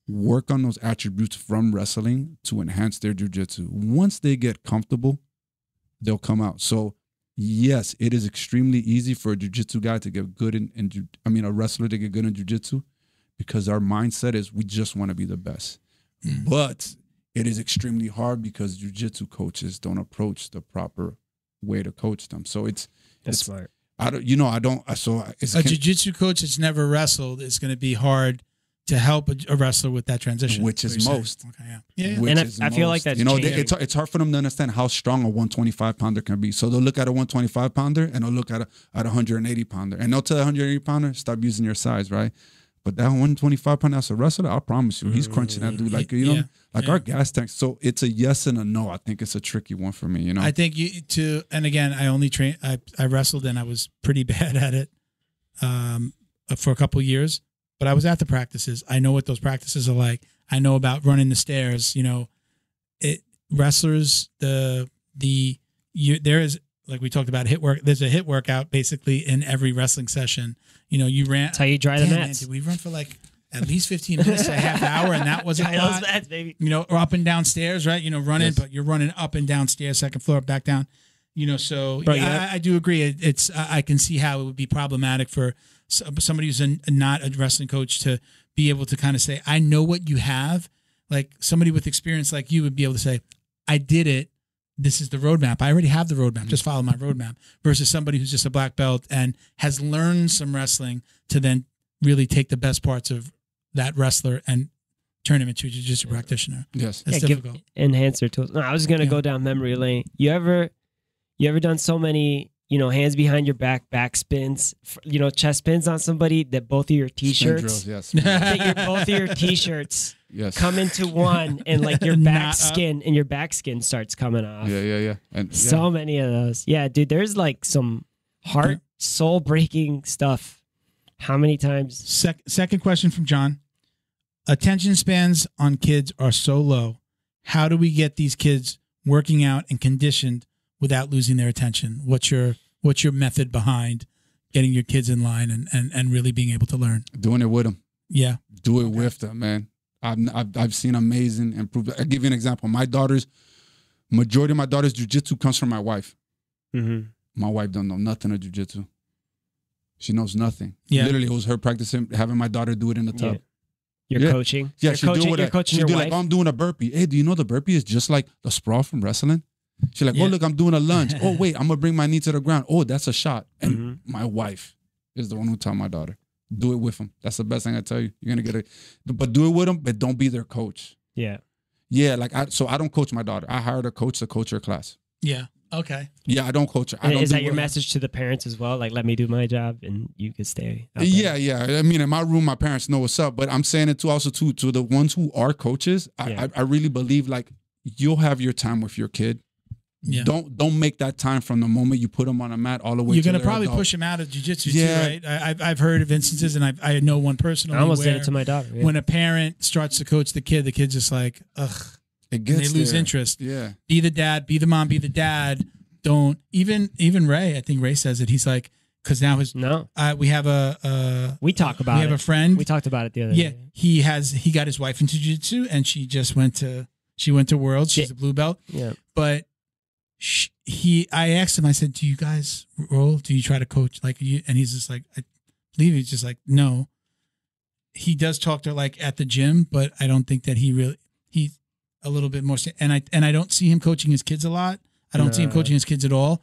Work on those attributes from wrestling to enhance their jiu-jitsu. Once they get comfortable, they'll come out. So yes, it is extremely easy for a jiu-jitsu guy to get good a wrestler to get good in jiu-jitsu because our mindset is we just want to be the best. But it is extremely hard because jiu-jitsu coaches don't approach the proper way to coach them. So it's smart. It's a jiu-jitsu coach that's never wrestled is going to be hard to help a wrestler with that transition, which is most. Okay, yeah. And I feel like that's it's hard for them to understand how strong a 125 pounder can be. So they'll look at a 125 pounder and they'll look at a 180 pounder, and they'll tell a 180 pounder stop using your size, right? But that 125 pounder as a wrestler, I promise you, he's crunching that dude like our gas tanks. So it's a yes and a no. I think it's a tricky one for me. I think and again, I only trained. I wrestled and I was pretty bad at it for a couple of years. But I was at the practices. I know what those practices are like. I know about running the stairs. Wrestlers, there is, like we talked about, HIIT work. There's a HIIT workout basically in every wrestling session. You ran. That's how you dry the mats. Man, did we run for like at least 15 minutes, a half hour, and that wasn't a lot. Mats, baby. Or up and down stairs, right? Running, yes. But you're running up and down stairs, second floor, back down. So bro, I do agree. It's I can see how it would be problematic for somebody who's not a wrestling coach to be able to kind of say, I know what you have. Like somebody with experience like you would be able to say, I did it. This is the roadmap. I already have the roadmap. Just follow my roadmap. Versus somebody who's just a black belt and has learned some wrestling to then really take the best parts of that wrestler and turn him into a jiu-jitsu practitioner. Yes. That's difficult. Enhance their tools. No, I was going to go down memory lane. You ever done so many, hands behind your back spins, chest spins on somebody that both of your t-shirts, drills, yes. that both of your t-shirts come into one and like your back skin starts coming off. Yeah. And so many of those. Yeah, dude, there's like some soul breaking stuff. How many times? Second question from John. Attention spans on kids are so low. How do we get these kids working out and conditioned without losing their attention? What's your method behind getting your kids in line and really being able to learn? Doing it with them. Yeah. Do it with them, man. I've seen amazing improvement. I'll give you an example. Majority of my daughter's jiu-jitsu comes from my wife. Mm-hmm. My wife don't know nothing of jiu-jitsu. She knows nothing. Yeah. Literally, it was her practicing, having my daughter do it in the tub. You're coaching? Yeah, you're coaching your wife? Like, I'm doing a burpee. Hey, do you know the burpee is just like the sprawl from wrestling? She's like, oh, look, I'm doing a lunge. Oh, wait, I'm going to bring my knee to the ground. Oh, that's a shot. And my wife is the one who taught my daughter, do it with them. That's the best thing I tell you. You're going to get it. But do it with them, but don't be their coach. Yeah. Yeah, so I don't coach my daughter. I hired a coach to coach her class. Yeah. Okay. Yeah, I don't coach her. Is that your message to the parents as well? Like, let me do my job and you can stay out there? Yeah. I mean, in my room, my parents know what's up, but I'm saying it to the ones who are coaches. I really believe like you'll have your time with your kid. Yeah. Don't make that time from the moment you put them on a mat all the way. You're going to probably push them out of jiu-jitsu too, right? I've heard of instances, and I know one personally. I almost did it to my daughter. Yeah. When a parent starts to coach the kid's just like, ugh. It gets they lose interest. Yeah. Be the dad, be the mom, be the dad. Don't even Ray. I think Ray says it. He's like, because now we have we talk about we have a friend. We talked about it the other day. Yeah, he got his wife into jiu-jitsu, and she went to Worlds. She's a blue belt. Yeah, but I asked him. I said, "Do you guys roll? Do you try to coach like you?" And he's just like, I believe he's just like, no. he does talk to her like at the gym, but I don't think that he's a little bit more. And I don't see him coaching his kids a lot. I don't see him coaching his kids at all.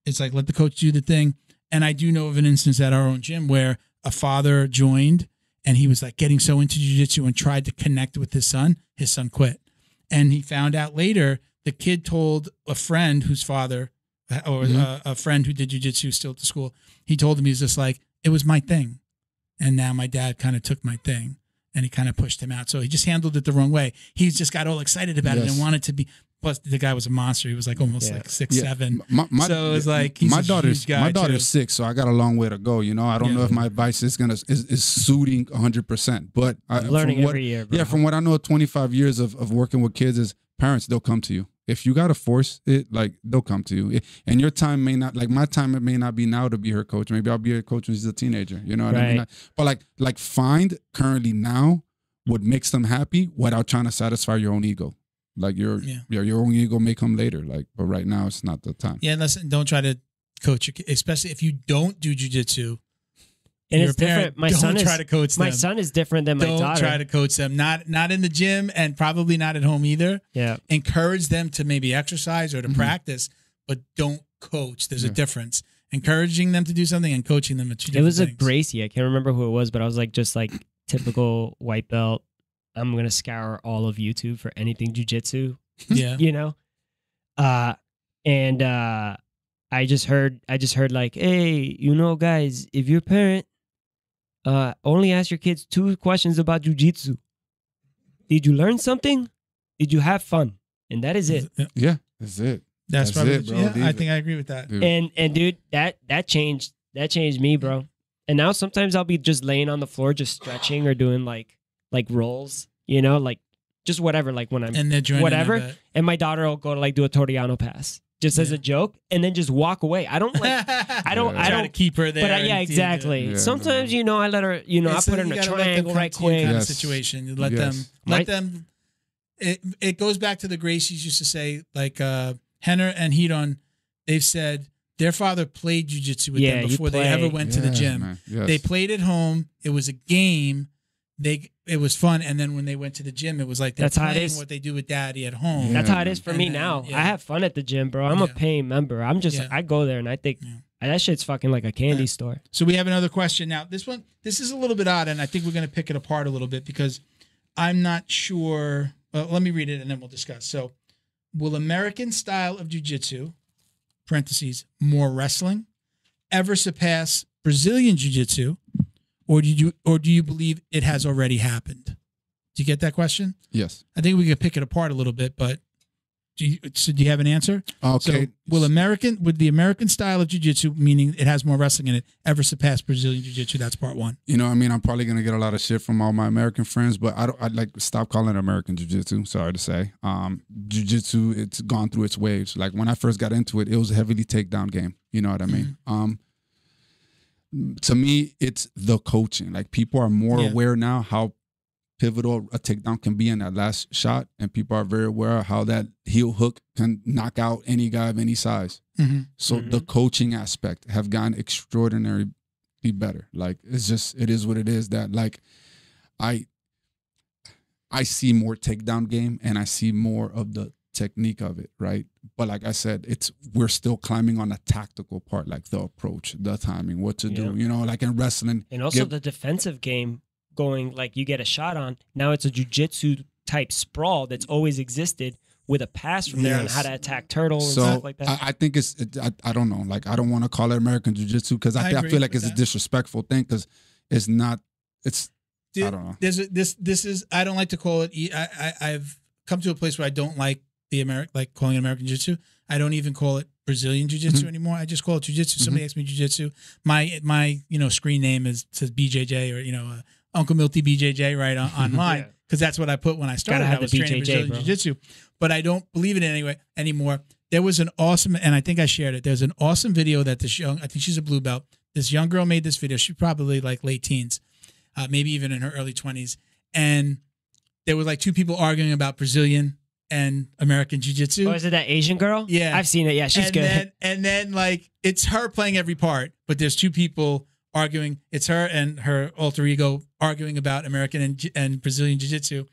It's like, let the coach do the thing. And I do know of an instance at our own gym where a father joined and he was like getting so into jiu-jitsu and tried to connect with his son. His son quit. And he found out later the kid told a friend whose father or a friend who did jiu-jitsu still at the school. He told him, he's just like, it was my thing. And now my dad kind of took my thing and he kind of pushed him out. So he just handled it the wrong way. He just got all excited about it and wanted to be. Plus, the guy was a monster. He was like almost like 6'7". So it was like he's my daughter's 6, so I got a long way to go. You know, I don't know if my advice is suiting 100%, but learning every year. Bro. Yeah, from what I know, 25 years of working with kids is parents. They'll come to you if you gotta force it. Like they'll come to you, and your time may not. Like my time, it may not be now to be her coach. Maybe I'll be her coach when she's a teenager. You know what I mean? But like find currently now what makes them happy without trying to satisfy your own ego. Like your own ego may come later. Like, but right now it's not the time. Yeah, listen, don't try to coach your kid, especially if you don't do jiu-jitsu. And it's different. My son is different than my daughter. Don't try to coach them. Not in the gym and probably not at home either. Yeah. Encourage them to maybe exercise or to practice, but don't coach. There's a difference. Encouraging them to do something and coaching them are two different things. It was a Gracie. I can't remember who it was, but I was like, just like typical white belt. I'm going to scour all of YouTube for anything jiu-jitsu. Yeah. You know? And I just heard like, hey, you know, guys, if you're a parent, only ask your kids 2 questions about jiu-jitsu. Did you learn something? Did you have fun? And that is it. Yeah, that's it. That's probably it, bro. Yeah, I think I agree with that. Dude. And dude, that changed me, bro. And now sometimes I'll be just laying on the floor, just stretching or doing like rolls, you know, like just whatever, like when I'm and they're joining whatever. And my daughter will go to like do a Torriano pass just as a joke and then just walk away. I don't try to keep her there. But exactly. Sometimes, you know, I let her, you know, I put her in a triangle right quick. Kind of situation. You let them. It goes back to the Gracies used to say, like Henner and Hedon, they've said their father played jiu-jitsu with them before they ever went to the gym. Yes. They played at home. It was a game. It was fun, and then when they went to the gym, it was like they're playing what they do with daddy at home. Yeah, that's how it is for me now. I have fun at the gym, bro. I'm a paying member. I'm just I go there and I think that shit's fucking like a candy store. So we have another question now. This is a little bit odd, and I think we're going to pick it apart a little bit because I'm not sure. Let me read it and then we'll discuss. So, will American style of jiu-jitsu (parentheses more wrestling) ever surpass Brazilian jiu-jitsu? Or do you believe it has already happened? Do you get that question? Yes. I think we could pick it apart a little bit, but do you have an answer? Okay. So would the American style of jiu-jitsu, meaning it has more wrestling in it, ever surpass Brazilian jiu-jitsu? That's part one. You know, I mean, I'm probably gonna get a lot of shit from all my American friends, but I'd like stop calling it American jiu-jitsu. Sorry to say, jiu-jitsu, it's gone through its waves. Like when I first got into it, it was a heavily takedown game. You know what I mean? To me, it's the coaching. Like people are more aware now how pivotal a takedown can be in that last shot, and people are very aware of how that heel hook can knock out any guy of any size. So the coaching aspect have gotten extraordinarily better. Like it is what it is. That like I see more takedown game, and I see more of the technique of it, right? But like I said, we're still climbing on the tactical part, like the approach, the timing, what to do, you know, like in wrestling. And also the defensive game going, like you get a shot on, now it's a jiu-jitsu type sprawl that's always existed with a pass from there on how to attack turtle and stuff like that. I think I don't know, like I don't want to call it American jiu-jitsu because I feel like it's a disrespectful thing because it's not, I don't know. This is, I don't like to call it, I've come to a place where I don't like calling it American jiu-jitsu. I don't even call it Brazilian jiu-jitsu anymore. I just call it jiu-jitsu. Somebody asks me jiu-jitsu. My screen name says BJJ or Uncle Milty BJJ right online because that's what I put when I started. I was training Brazilian jiu-jitsu, but I don't believe it anymore. There was an awesome, and I think I shared it. There's an awesome video that I think she's a blue belt. This young girl made this video. She's probably like late teens, maybe even in her early 20s, and there were like 2 people arguing about Brazilian and American jiu-jitsu. Oh, is it that Asian girl? Yeah. I've seen it. Yeah, she's good. And then like it's her playing every part, but there's 2 people arguing. It's her and her alter ego arguing about American and Brazilian jiu-jitsu.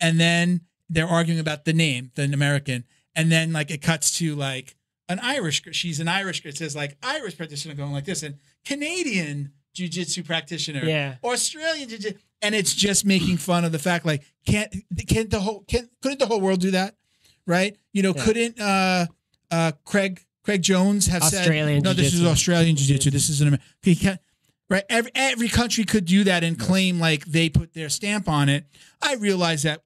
And then they're arguing about the name, the American. And then like it cuts to like an Irish, she's an Irish, it says like Irish practitioner going like this, and Canadian jiu-jitsu practitioner, Australian jiu-jitsu. And it's just making fun of the fact like, couldn't the whole world do that? Right? You know, couldn't Craig Jones have Australian said, no, this is Australian jiu-jitsu. This is an American. Right? Every country could do that and claim like they put their stamp on it. I realize that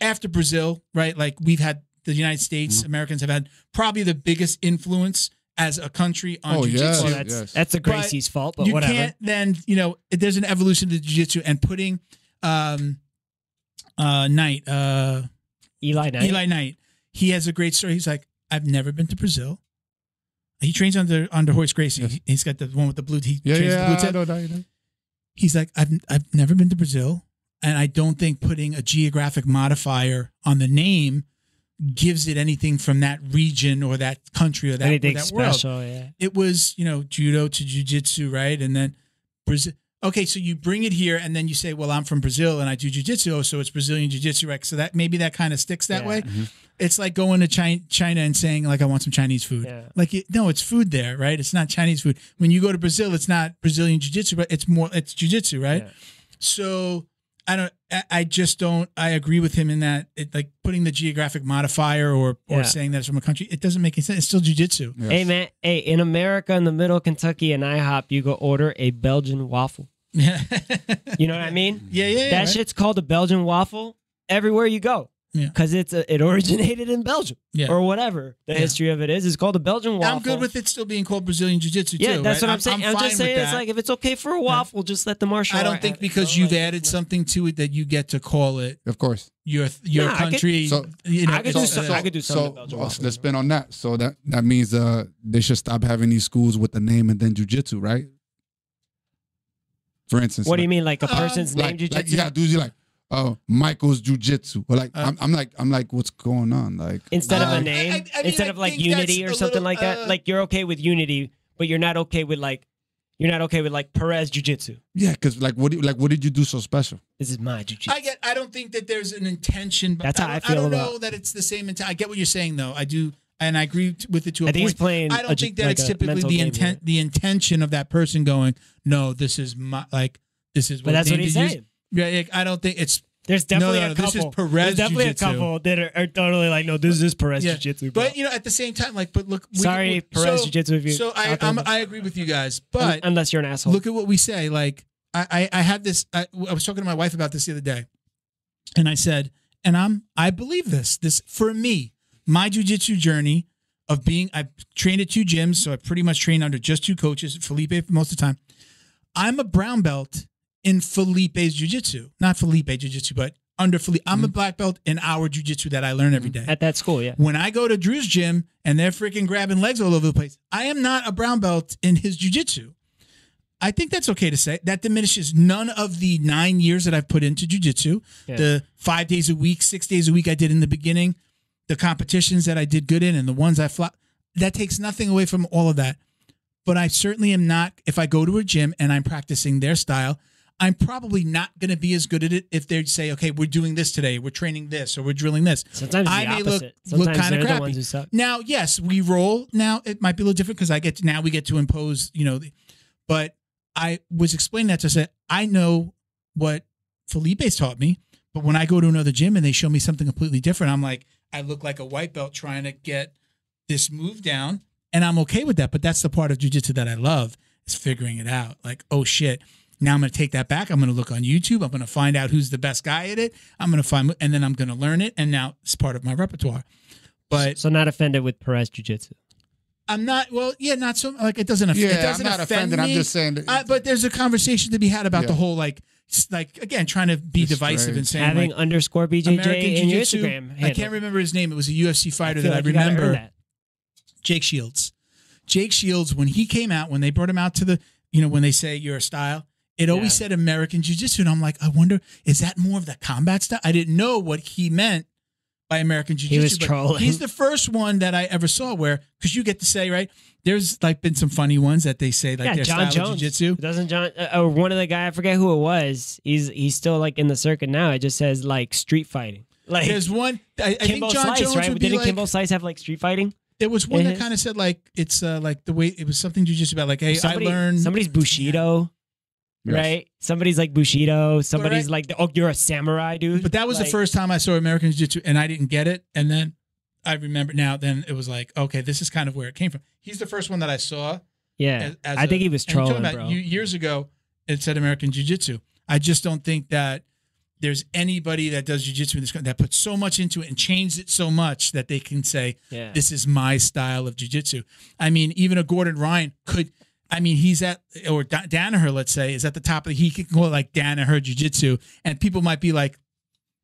after Brazil, right? Like we've had the United States, Americans have had probably the biggest influence as a country on jiu-jitsu. Well, that's the Gracie's fault, but you whatever. You can't then, you know, there's an evolution to jiu-jitsu, and putting Eli Knight, he has a great story. He's like, I've never been to Brazil. He trains under Horace Gracie. Yes. He's got the one with the blue. He trains the blue tip. He's like, I've never been to Brazil, and I don't think putting a geographic modifier on the name gives it anything from that region or that country or that, anything or that special, world. Yeah. It was, you know, judo to jiu-jitsu, right? And then Brazil. Okay, so you bring it here, and then you say, well, I'm from Brazil, and I do jiu-jitsu, so it's Brazilian jiu-jitsu, right? So that maybe that kind of sticks that way. Mm-hmm. It's like going to China and saying, like, I want some Chinese food. Yeah. Like, no, it's food there, right? It's not Chinese food. When you go to Brazil, it's not Brazilian jiu-jitsu, but it's jiu-jitsu, right? Yeah. So I agree with him in that, like putting the geographic modifier or saying that it's from a country, it doesn't make any sense. It's still jiu-jitsu. Yes. Hey, man, in America, in the middle of Kentucky, and IHOP, you go order a Belgian waffle. Yeah. You know what I mean? Yeah. That shit's called a Belgian waffle everywhere you go. Yeah. Because it originated in Belgium or whatever the history of it is. It's called a Belgian waffle. I'm good with it still being called Brazilian Jiu-Jitsu too. Yeah, that's right? what I'm saying. I'm just saying it's like if it's okay for a waffle, just let the martial art. I don't think because you've added something to it that you get to call it. Of course. Your country. I could do something. So let's spin on that. So that means they should stop having these schools with the name and then Jiu-Jitsu, right? For instance, what do you mean, like a person's name jiu-jitsu? Like, yeah, dudes, you're like, Michael's jiu-jitsu. Or like, I'm like, what's going on? Like, instead of a name, instead of like Unity or something like that. Like you're okay with Unity, but you're not okay with like Perez jiu-jitsu. Yeah, because like, what did you do so special? This is my jiu-jitsu. I don't think that there's an intention. But that's how I feel. I don't know that it's the same intent. I get what you're saying though. I do. And I agree with it to a point. He's playing I don't think that it's typically the intent. The intention of that person going, no, this is my this is. But that's what he's saying. Yeah, I don't think it's. There's definitely a couple. This is Perez There's definitely jiu-jitsu. A couple that are totally like, no, this is Perez jiu-jitsu. Bro. But you know, at the same time, like, but look. Perez jiu-jitsu. If you I agree with you guys, but unless you're an asshole, look at what we say. Like, I had this. I was talking to my wife about this the other day, and I said, and I believe this. This for me, my jiu-jitsu journey. Of being, I've trained at 2 gyms, so I pretty much trained under just 2 coaches, Felipe for most of the time. I'm a brown belt in Felipe's jiu-jitsu. Not Felipe jiu-jitsu, but under Felipe. I'm a black belt in our jiu-jitsu that I learn every day. At that school, yeah. When I go to Drew's gym and they're freaking grabbing legs all over the place, I am not a brown belt in his jiu-jitsu. I think that's okay to say. That diminishes none of the 9 years that I've put into jiu-jitsu. Yeah. The 5 days a week, 6 days a week I did in the beginning. The competitions that I did good in and the ones I flopped, that takes nothing away from all of that. But I certainly am not, if I go to a gym and I'm practicing their style, I'm probably not going to be as good at it if they say, okay, we're doing this today, we're training this, or we're drilling this. Sometimes I may look kind of crappy. Now, yes, we roll. Now, it might be a little different because we get to impose, you know, but I was explaining that to say, I know what Felipe's taught me, but when I go to another gym and they show me something completely different, I'm like, I look like a white belt trying to get this move down, and I'm okay with that. But that's the part of jiu-jitsu that I love, is figuring it out. Like, oh shit, now I'm going to take that back. I'm going to look on YouTube. I'm going to find out who's the best guy at it. I'm going to find, and then I'm going to learn it. And now it's part of my repertoire. But so not offended with Perez jiu-jitsu. I'm not. Well, yeah, not so. Like it doesn't. Yeah, it doesn't I'm not offend offended. me. I'm just saying. But there's a conversation to be had about the whole like again trying to be divisive and saying having like, underscore BJJ in your Instagram handle. I can't remember his name. It was a UFC fighter that I remember. Jake Shields. Jake Shields, when he came out, when they brought him out to the, you know, when they say you're a style, it always said American Jiu-Jitsu, and I'm like, I wonder, is that more of the combat style? I didn't know what he meant by American Jiu-Jitsu. He was trolling. He's the first one that I ever saw where, because you get to say, right, there's like been some funny ones that they say like their John style Jones. of Jiu-Jitsu. Doesn't John or one of the guy, I forget who it was. He's still like in the circuit now. It just says like street fighting. Like there's one. I think Kimbo John Slice, Jones right? would be Didn't like, Kimbo Slice have like street fighting? There was one that kind of said like it's like the way it was something Jiu-Jitsu about like, hey, I learned somebody's Bushido. Yes. Right? Somebody's like Bushido. Somebody's like, oh, you're a samurai, dude. But that was the first time I saw American Jiu-Jitsu, and I didn't get it. And then I remember now. Then it was like, okay, this is kind of where it came from. He's the first one that I saw. Yeah, I think he was trolling, bro. Years ago, it said American Jiu-Jitsu. I just don't think that there's anybody that does Jiu-Jitsu in this country that puts so much into it and changed it so much that they can say, this is my style of Jiu-Jitsu. I mean, even a Gordon Ryan could. I mean, he's at, or Danaher, let's say, is at the top of he can go like Danaher Jiu-Jitsu, and people might be like,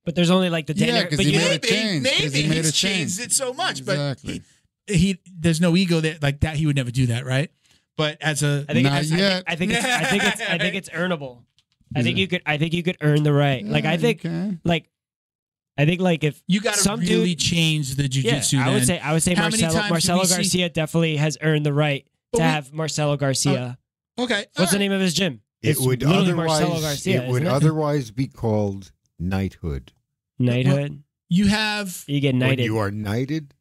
but there's only like the Danaher. But maybe he's changed it so much, exactly. But he there's no ego there like that. He would never do that, right? But as a, I think it's earnable. I think you could earn the right. Like I think if you got to really change the Jiu-Jitsu. I would say Marcelo Garcia definitely has earned the right to have Marcelo Garcia. Okay. What's the name of his gym? It would otherwise be called knighthood. Knighthood. Well, you get knighted. When you are knighted,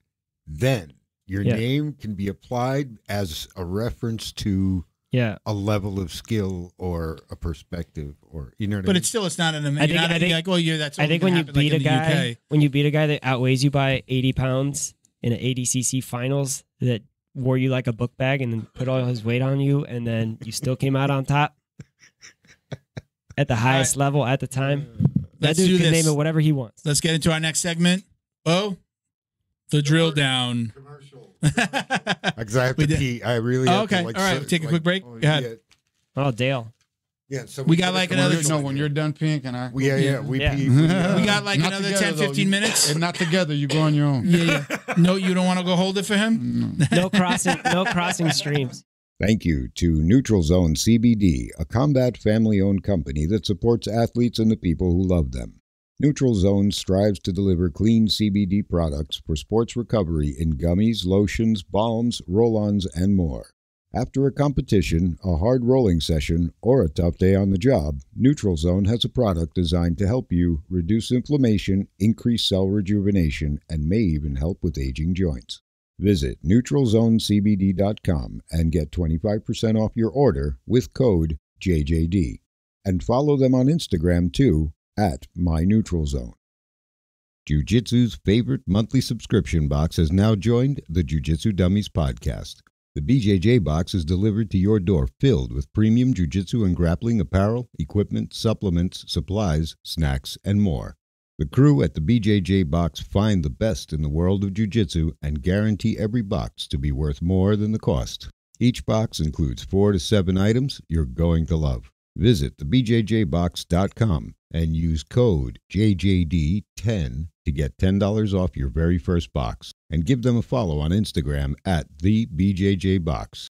then your name can be applied as a reference to a level of skill or a perspective, or you know what I mean? But it's not an amazing. I think that's. I think when you beat a guy, that outweighs you by 80 pounds in an ADCC finals, that wore you like a book bag and then put all his weight on you, and then you still came out on top at the highest level at the time. That dude can name it whatever he wants. Let's get into our next segment. Oh, the drill down. Commercial. Because I have to pee. I really have to. All right. Take a quick break. Go ahead. Oh, Dale. Yeah, so we got like another. No, when you're done peeing, can I? We pee. We got like another 10, 15 minutes. And not together. You go on your own. Yeah. No, you don't want to go hold it for him. No crossing streams. Thank you to Neutral Zone CBD, a combat family-owned company that supports athletes and the people who love them. Neutral Zone strives to deliver clean CBD products for sports recovery in gummies, lotions, balms, roll-ons, and more. After a competition, a hard rolling session, or a tough day on the job, Neutral Zone has a product designed to help you reduce inflammation, increase cell rejuvenation, and may even help with aging joints. Visit NeutralZoneCBD.com and get 25% off your order with code JJD. And follow them on Instagram too, @MyNeutralZone. Jiu-Jitsu's favorite monthly subscription box has now joined the Jiu-Jitsu Dummies podcast. The BJJ box is delivered to your door filled with premium jiu-jitsu and grappling apparel, equipment, supplements, supplies, snacks, and more. The crew at the BJJ box find the best in the world of jiu-jitsu and guarantee every box to be worth more than the cost. Each box includes 4 to 7 items you're going to love. Visit thebjjbox.com and use code JJD10 to get $10 off your very first box. And give them a follow on Instagram @thebjjbox.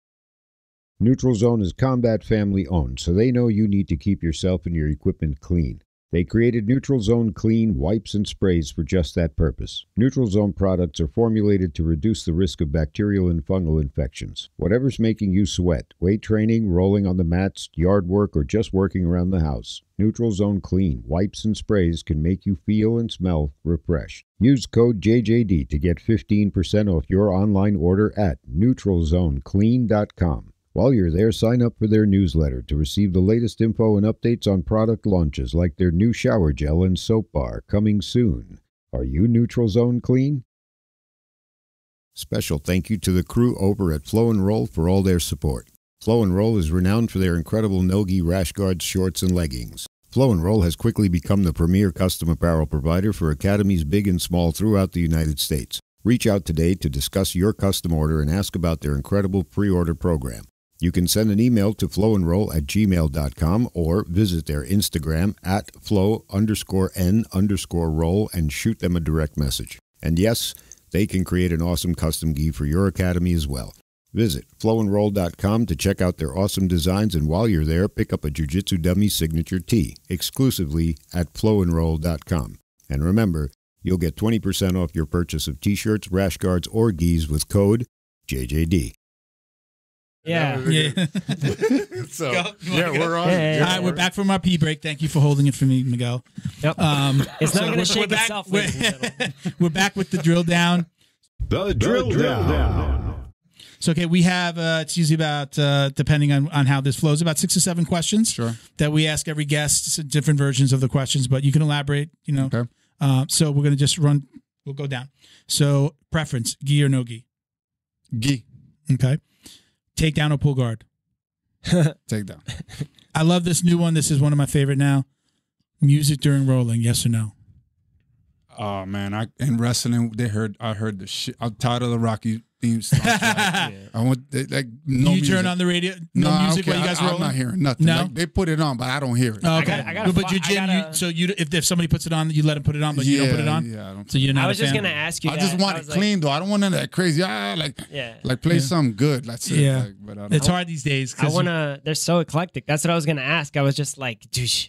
Neutral Zone is combat family owned, so they know you need to keep yourself and your equipment clean. They created Neutral Zone Clean wipes and sprays for just that purpose. Neutral Zone products are formulated to reduce the risk of bacterial and fungal infections. Whatever's making you sweat, weight training, rolling on the mats, yard work, or just working around the house, Neutral Zone Clean wipes and sprays can make you feel and smell refreshed. Use code JJD to get 15% off your online order at NeutralZoneClean.com. While you're there, sign up for their newsletter to receive the latest info and updates on product launches like their new shower gel and soap bar coming soon. Are you Neutral Zone Clean? Special thank you to the crew over at Flow and Roll for all their support. Flow and Roll is renowned for their incredible no-gi rash guards, shorts, and leggings. Flow and Roll has quickly become the premier custom apparel provider for academies big and small throughout the United States. Reach out today to discuss your custom order and ask about their incredible pre-order program. You can send an email to flowandroll@gmail.com or visit their Instagram @flow_n_roll and shoot them a direct message. And yes, they can create an awesome custom gi for your academy as well. Visit flowandroll.com to check out their awesome designs, and while you're there, pick up a Jiu-Jitsu Dummy signature tee exclusively at flowandroll.com. And remember, You'll get 20% off your purchase of t-shirts, rash guards, or gis with code JJD. Yeah. So, yeah, we're on. Hey, All right, we're back from our pee break. Thank you for holding it for me, Miguel. Yep. It's not going to shake back, itself. ladies and gentlemen. We're back with the drill down. The drill down. So, okay, we have, it's usually about, depending on how this flows, about 6 or 7 questions Sure. that we ask every guest, different versions of the questions, but you can elaborate, you know. Okay. So we're going to just we'll go down. So, preference, gi or no gi? Gi. Okay. Take down or pull guard? Take down. I love this new one. This is one of my favorite now. Music during rolling, yes or no? Oh man, in wrestling, I heard the shit. I'm tired of the Rocky theme song. I want like no you music. turn on the radio, no I don't music care. while you guys I'm rolling? not hearing nothing. No? Like, they put it on, but I don't hear it. Oh, okay. I gotta but your gym, if somebody puts it on, you let them put it on, but you don't put it on? Yeah, I don't. So you're not I was a just fan? going to ask you I that. just want it clean though. I don't want none of that crazy. Like play something good. That's it. Yeah. Like, but It's hard these days. I want to, they're so eclectic. That's what I was going to ask. I was just like, douche.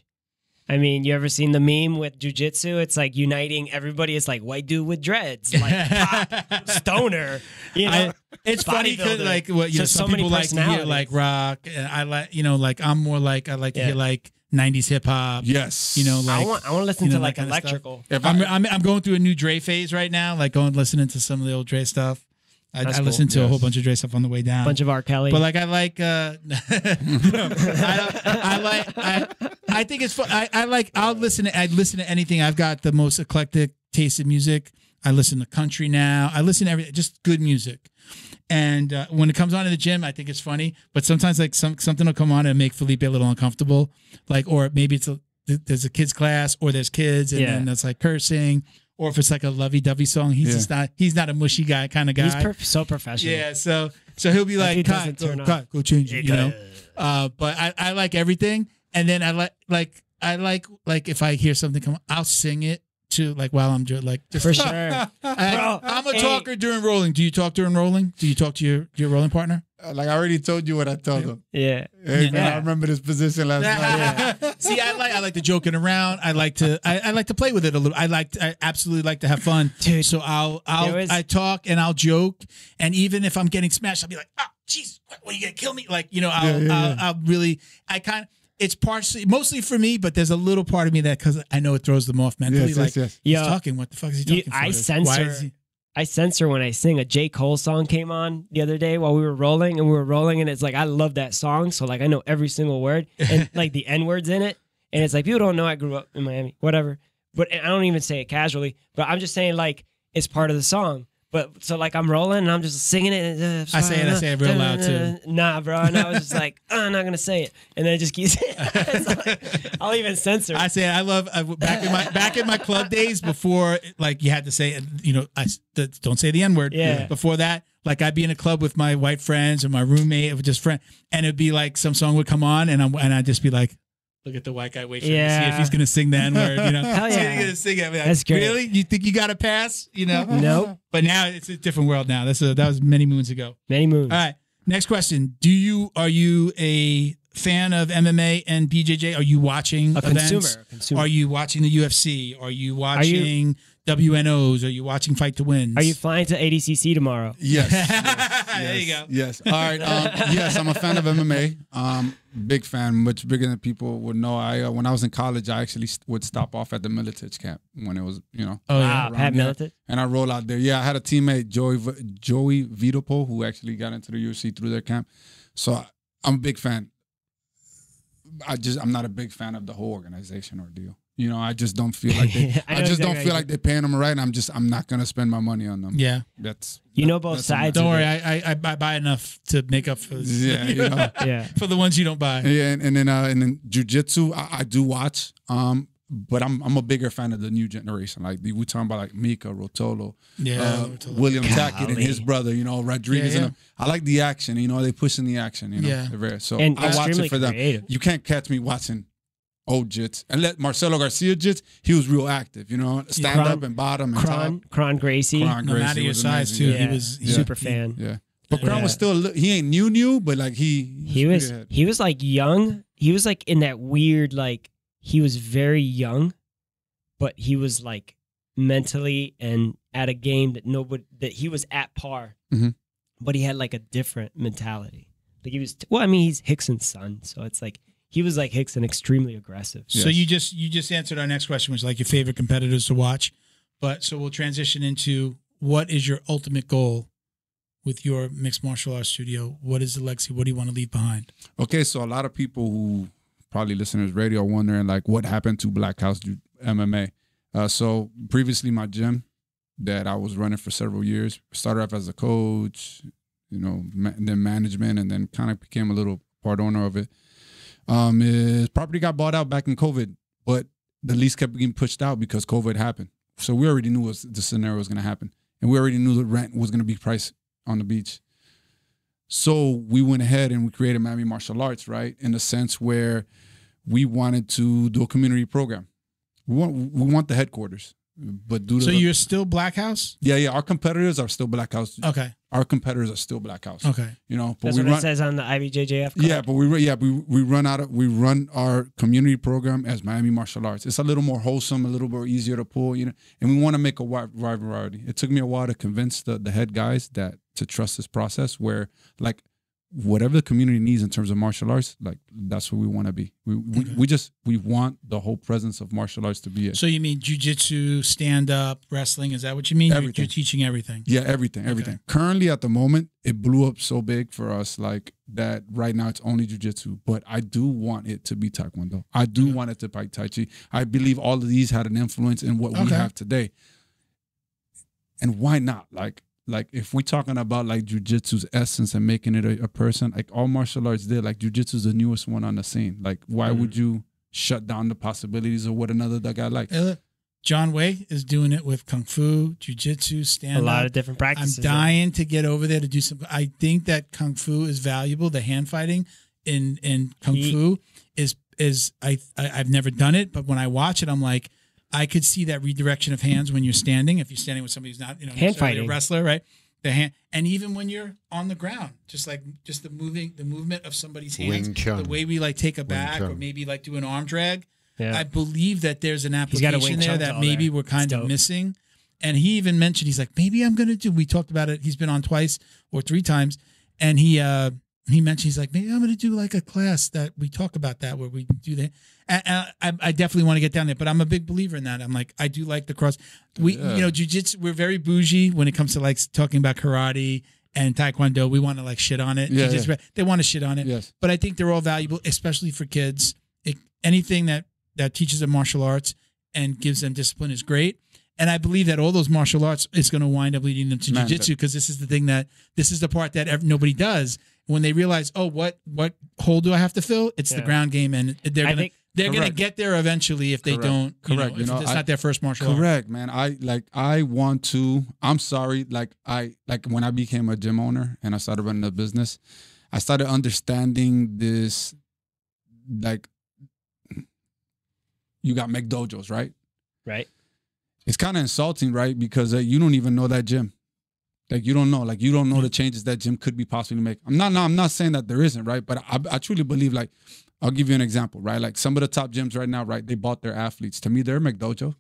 I mean, you ever seen the meme with Jiu-Jitsu? It's like uniting everybody. It's like white dude with dreads, like pop, stoner. You know, it's funny because bodybuilder. like what you know, So some many people like to hear personalities. like rock. And I like like I'm more like I like to hear like 90s hip hop. yes, You know, like I want to listen you know, to like that kind of stuff. electrical. If I'm going through a new Dre phase right now. Like listening to some of the old Dre stuff. I cool. listened to a Yes. whole bunch of Dre stuff on the way down. Bunch of R. Kelly. But like I like I think it's fun. I'd listen to anything. I've got the most eclectic taste in music. I listen to country now. I listen to everything, just good music. And when it comes on in the gym, I think it's funny. But sometimes like something will come on and make Felipe a little uncomfortable. Like, or maybe there's a kids class or there's kids and then that's like cursing. Or if it's like a lovey-dovey song, he's not a mushy guy kind of guy. He's so professional. Yeah, so he'll be like, doesn't turn "Cut, go change it," you know. But I like everything, and then I like if I hear something come, I'll sing it too, like while I'm just For sure. I'm a talker during rolling. Do you talk during rolling? Do you talk to your rolling partner? like I already told you what I told them. Yeah. Hey, man, I remember this position last night. See, I like the joking around. I like to play with it a little. I absolutely like to have fun. Dude, so I talk and I'll joke, and even if I'm getting smashed, I'll be like, "Oh, jeez, what are you gonna kill me?" Like, you know, I'll really, it's mostly for me, but there's a little part of me that, because I know it throws them off mentally. Yes. He's talking. What the fuck is he talking for? I censor when I sing. A J. Cole song came on the other day while we were rolling, and it's like, I love that song, so like I know every single word and like the N words in it, and it's like, people don't know I grew up in Miami, whatever. But I don't even say it casually, but I'm just saying like it's part of the song. But so like I'm rolling and I'm just singing it. And, I say it real loud too. Nah, bro. And I was just like, I'm not gonna say it, and then it just keeps. Like, I'll even censor. I say I love back in my club days before, like you had to say, you know, don't say the N word. Yeah. Before that, like I'd be in a club with my white friends or my roommate or just friend, and it'd be like some song would come on, and I'd just be like, look at the white guy, wait for him to see if he's gonna sing the N word. You know, hell yeah, he's gonna sing it. Like, that's great. Really? You think you got a pass? You know? Nope. But now it's a different world. Now that was many moons ago. Many moons. All right. Next question: are you a fan of MMA and BJJ? Are you watching events? Consumer. Are you watching the UFC? Are you watching WNOs? Are you watching Fight to Wins? Are you flying to ADCC tomorrow? Yes. There you go. Yes. All right. Yes, I'm a fan of MMA. Big fan, much bigger than people would know. When I was in college, I actually would stop off at the Militich camp when it was, you know. Oh, yeah. Pat Militich? And I roll out there. Yeah, I had a teammate, Joey Vitopo, who actually got into the UFC through their camp. So I'm a big fan. I'm not a big fan of the whole organization or deal. You know, I just don't feel like don't feel like they're paying them right. I'm not gonna spend my money on them. Yeah, both sides. Don't worry, I buy enough to make up for for the ones you don't buy. Yeah, and then jiu-jitsu, I do watch. But I'm a bigger fan of the new generation. Like we're talking about like Mika, Rotolo, William Tackett and his brother. You know, Rodriguez. And I like the action. You know, they pushing the action. You know, so and I watch it for creative. them. You can't catch me watching old jits. And let Marcelo Garcia jits, he was real active, you know, stand up and bottom and Kron Gracie. No matter your size too. Yeah. He was super fan. Yeah. But Kron was still, he ain't new, but like he was like young. He was like in that weird, like he was very young, but he was like mentally and at a game that he was at par, but he had like a different mentality. Like he was, well, I mean, he's Hickson's son, so it's like he was like Hickson, extremely aggressive. So you just answered our next question, which is like your favorite competitors to watch. But so we'll transition into what is your ultimate goal with your mixed martial arts studio? What is the legacy? What do you want to leave behind? Okay, so a lot of people who probably listen to this radio are wondering like what happened to Black House MMA. So previously my gym that I was running for several years, started off as a coach, you know, then management, and then kind of became a little part owner of it. His property got bought out back in COVID, but the lease kept getting pushed out because COVID happened. So we already knew the scenario was going to happen. And we already knew the rent was going to be priced on the beach. So we went ahead and we created Miami Martial Arts, right? In the sense where we wanted to do a community program. We want the headquarters. But due to you're still Black House? Yeah. Our competitors are still Black House. Okay. Our competitors are still Black House. Okay. You know, but that's what it says on the IBJJF card. Yeah, but we run our community program as Miami Martial Arts. It's a little more wholesome, a little more easier to pull, you know, and we want to make a wide variety. It took me a while to convince the head guys to trust this process where like whatever the community needs in terms of martial arts, like that's where we want to be. We want the whole presence of martial arts to be it. So you mean jiu-jitsu, stand-up, wrestling? Is that what you mean? Everything. You're teaching everything? Yeah, everything. Okay. Currently at the moment, it blew up so big for us like that right now it's only jiu-jitsu, but I do want it to be taekwondo. I do want it to be tai chi. I believe all of these had an influence in what we have today. And why not? Like if we're talking about like jiu-jitsu's essence and making it a person, like all martial arts did, like jiu-jitsu is the newest one on the scene. Like why would you shut down the possibilities of what another guy like? John Wei is doing it with kung fu, jiu-jitsu, stand-up. A lot of different practices. I'm dying to get over there to do some. I think that kung fu is valuable. The hand fighting in kung fu is I've never done it, but when I watch it, I'm like, I could see that redirection of hands when you're standing. If you're standing with somebody who's not, you know, hand fighting, a wrestler, right? The hand, and even when you're on the ground, just the movement of somebody's hands, the way we like take a back or maybe like do an arm drag. Yeah. I believe that there's an application there that maybe we're kind of missing. And he even mentioned, he's like, maybe I'm going to do. We talked about it. He's been on twice or three times, and he mentioned, he's like, maybe I'm going to do like a class that we talk about that where we do that. I definitely want to get down there, but I'm a big believer in that. I'm like, I do like the cross. You know, jiu-jitsu, we're very bougie when it comes to like talking about karate and taekwondo. We want to like shit on it. They want to shit on it. Yes. But I think they're all valuable, especially for kids. Anything that teaches them martial arts and gives them discipline is great. And I believe that all those martial arts is going to wind up leading them to jiu-jitsu, because this is the part that nobody does. When they realize, oh, what hole do I have to fill? It's the ground game, and they're gonna get there eventually if they don't. Correct. If it's not their first martial art. Correct, man. I want to. I'm sorry. Like when I became a gym owner and I started running a business, I started understanding this. Like, you got McDojos, right? Right. It's kind of insulting, right? Because you don't even know that gym. Like you don't know the changes that gym could be possibly make. I'm not saying that there isn't, right? But I truly believe, like, I'll give you an example, right? Like some of the top gyms right now, right? They bought their athletes. To me, they're McDojo.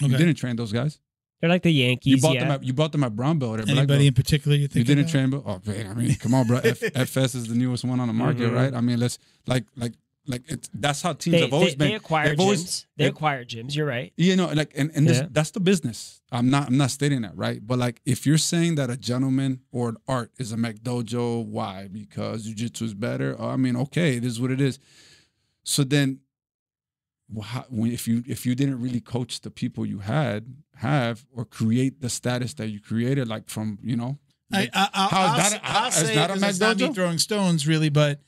You didn't train those guys. They're like the Yankees. You bought them at Brown Belt. Anybody in particular you think? You didn't train? Oh, man, I mean, come on, bro. FS is the newest one on the market, right? I mean, let's that's how teams have always been. They acquire gyms. They acquire gyms. You're right. You know, like, and that's the business. I'm not stating that, right? But like, if you're saying that a gentleman or an art is a McDojo, why? Because jiu-jitsu is better. I mean, okay, it is what it is. So then, if you didn't really coach the people you have or create the status that you created, like from, you know, I'll say it, 'cause it's not me throwing stones really, but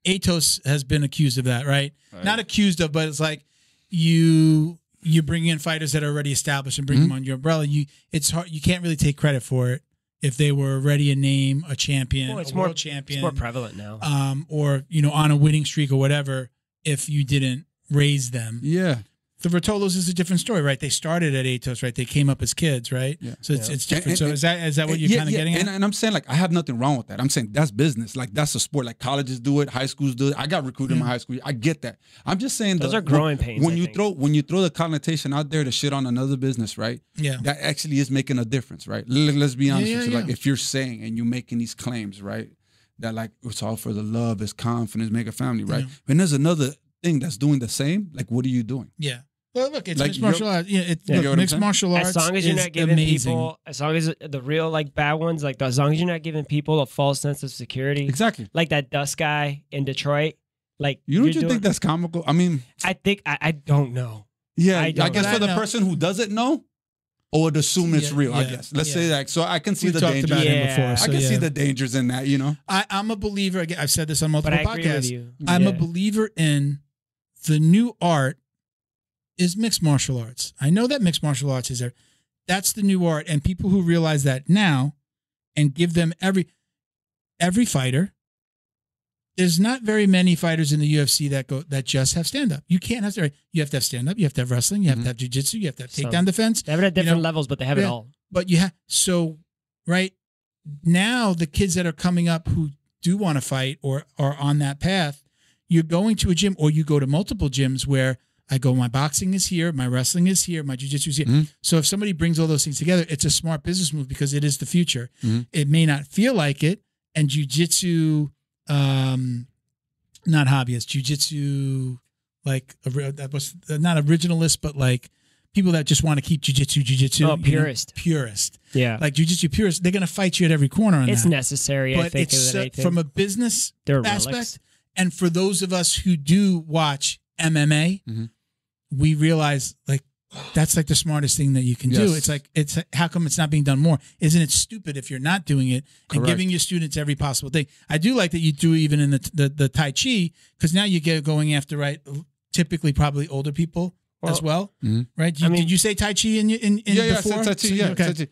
Atos has been accused of that, right? Not accused of, but it's like you bring in fighters that are already established and bring them on your umbrella. It's hard. You can't really take credit for it if they were already a name, a champion, a world champion. It's more prevalent now. Or, you know, on a winning streak or whatever, if you didn't raise them. Yeah. The Rotolos is a different story, right? They started at Atos, right? They came up as kids, right? Yeah. So it's different. So is that what you're kind of getting at? And I'm saying, like, I have nothing wrong with that. I'm saying that's business. Like, that's a sport. Like, colleges do it, high schools do it. I got recruited in my high school. I get that. I'm just saying those are growing pains. When you throw the connotation out there to shit on another business, right? Yeah. That actually is making a difference, right? Let's be honest with you. Like, if you're saying and you're making these claims, right? That, like, it's all for the love, it's confidence, make a family, right? And there's another thing that's doing the same. Like, what are you doing? Yeah. Well, look, it's like mixed martial arts. Mixed martial arts. As long as you're not giving people, as long as the real like bad ones, like as long as you're not giving people a false sense of security. Exactly. Like that Dust guy in Detroit. Like, you think that's comical? I mean, I think I don't know. Yeah, I guess for the person who doesn't know, or would assume it's real. I guess let's say that. So I can see the danger. I can see the dangers in that. You know, I'm a believer. Again, I've said this on multiple podcasts. I'm a believer in the new art. Is mixed martial arts. I know that mixed martial arts is there. That's the new art, and people who realize that now and give them every fighter. There's not very many fighters in the UFC that just have stand up. You can't have you have to have stand up. You have to have wrestling. You have to have jiu-jitsu. You have to have takedown defense. They have it at different levels, but they have it all. But you have right now the kids that are coming up who do want to fight or are on that path, you're going to a gym or you go to multiple gyms where I go, my boxing is here, my wrestling is here, my jiu-jitsu is here. So if somebody brings all those things together, it's a smart business move because it is the future. It may not feel like it, and jiu-jitsu, not hobbyists, jiu-jitsu, like that was not originalist, but like people that just want to keep jiu-jitsu. Oh, purist. Purist. Yeah. Like jiu-jitsu purists, they're going to fight you at every corner on it's that. Necessary, but I think. It's from a business aspect. Relics. And for those of us who do watch MMA, we realize like that's like the smartest thing that you can do. It's like how come it's not being done more? Isn't it stupid if you're not doing it and giving your students every possible thing? I do like that you do even in the Tai Chi because now you get going after typically probably older people as well, right? Did you say Tai Chi in before? I said Tai Chi, Tai Chi.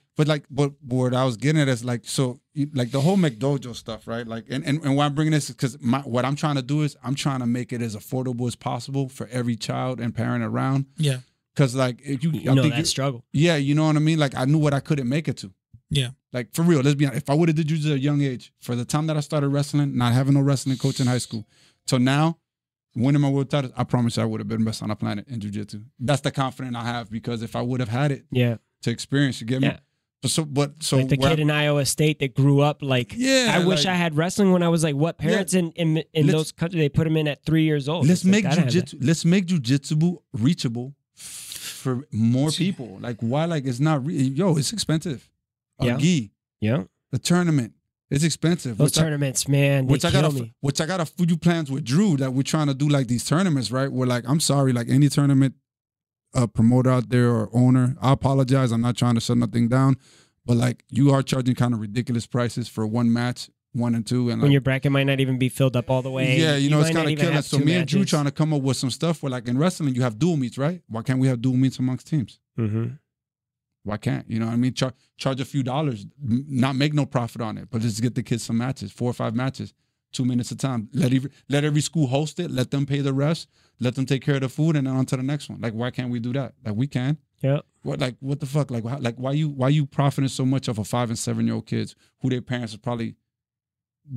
But what I was getting at is like the whole McDojo stuff, right? Like and why I'm bringing this is because what I'm trying to do is I'm trying to make it as affordable as possible for every child and parent around. Yeah. Because like if you know that struggle. Yeah, you know what I mean? Like I knew what I couldn't make it to. Yeah. Like for real, let's be honest. If I would have did jiu-jitsu at a young age, for the time that I started wrestling, not having no wrestling coach in high school, till now, winning my world titles, I promise you I would have been best on the planet in jiu-jitsu. That's the confidence I have because if I would have had it to experience, you get me? Yeah. So like the kid in Iowa State that grew up like, I wish I had wrestling when I was like, what parents in those countries, they put them in at 3 years old. Let's make jiu-jitsu reachable for more people. Like why? Like it's not, it's expensive. Gi. Yeah. The tournament. It's expensive. Those tournaments, man, which I got a few plans with Drew that we're trying to do like these tournaments, right? We're like, I'm sorry, like any tournament promoter out there or owner, I apologize. I'm not trying to shut nothing down, but like you are charging kind of ridiculous prices for one match, 1 and 2, and when your bracket might not even be filled up all the way. Yeah, it's kind of killing. So me and Drew trying to come up with some stuff where like in wrestling you have dual meets, right? Why can't we have dual meets amongst teams? Why can't? You know what I mean? Charge a few dollars, not make no profit on it, but just get the kids some matches, 4 or 5 matches, 2 minutes a time. Let every school host it. Let them pay the rest. Let them take care of the food, and then on to the next one. Like, why can't we do that? Like, we can. Yeah. What the fuck? Like why you profiting so much off of 5 and 7-year-old kids who their parents probably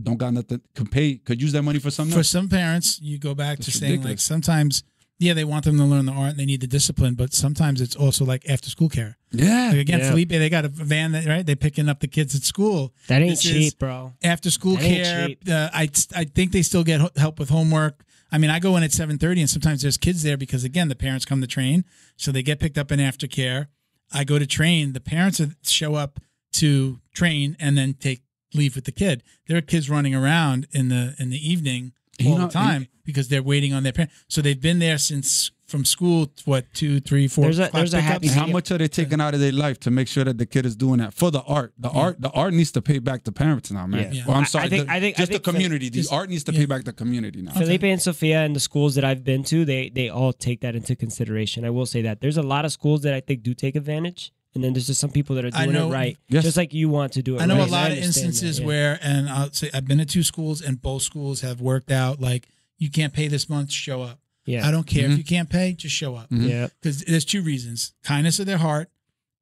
don't got nothing could use that money for something else? For some parents, you go back to saying like sometimes. Yeah, they want them to learn the art and they need the discipline, but sometimes it's also like after school care. Yeah. Like again, Felipe, they got a van that they're picking up the kids at school. That ain't cheap, bro. After school care. I think they still get help with homework. I mean, I go in at 7:30 and sometimes there's kids there because again, the parents come to train, so they get picked up in aftercare. I go to train, the parents show up to train and then take leave with the kid. There are kids running around in the evening all the time because they're waiting on their parents. So they've been there since from school, 2, 3, 4. There's a happy. How much are they taking out of their life to make sure that the kid is doing that for the art? The art needs to pay back the parents now, man. Yeah. Well, I'm sorry, I think the community. The art needs to pay back the community now. Felipe and Sophia and the schools that I've been to, they all take that into consideration. I will say that there's a lot of schools that I think do take advantage. And then there's just some people that are doing it right, just like you want to do it right. I know a lot of instances where, and I'll say I've been to 2 schools and both schools have worked out like, you can't pay this month, show up. Yeah. I don't care if you can't pay, just show up. Yeah. Because there's two reasons: kindness of their heart,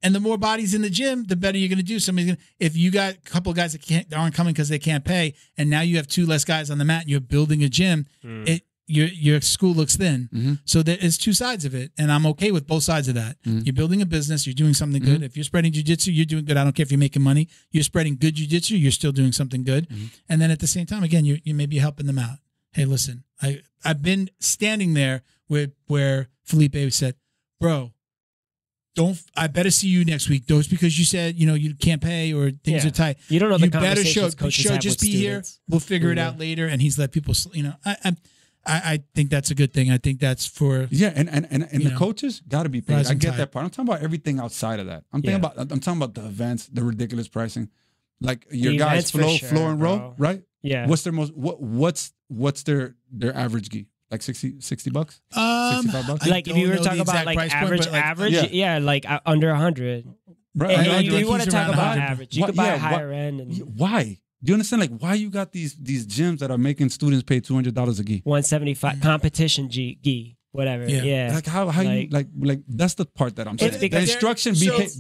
and the more bodies in the gym, the better you're going to do. If you got a couple of guys that aren't coming because they can't pay, and now you have 2 less guys on the mat, and you're building a gym. Your school looks thin. So there is 2 sides of it, and I'm okay with both sides of that. You're building a business, you're doing something good. If you're spreading jiu-jitsu, you're doing good. I don't care if you're making money. You're spreading good jiu-jitsu, you're still doing something good. And then at the same time, again, you may be helping them out. Hey, listen, I've been standing there where Felipe said, bro, I better see you next week. Just because you said, you can't pay or things are tight. You don't know you the better conversations coaches have just with be students. here. We'll figure it out later. And he's let people, I think that's a good thing. I think that's for and the coaches got to be paid. I get tide. that part. I'm talking about everything outside of that. I'm talking about the events, the ridiculous pricing, like your guys floor and row, right? Yeah. What's their what's their average gi? Like $60, $65? Like if you were talking about like average, like under 100. Right. And you want to talk around about 100. average. You could buy a higher end. And Why? Do you understand? Like, why you got these gyms that are making students pay $200 a gi? 175 competition gi, whatever. Yeah. Like how you like that's the part that I'm saying. The instruction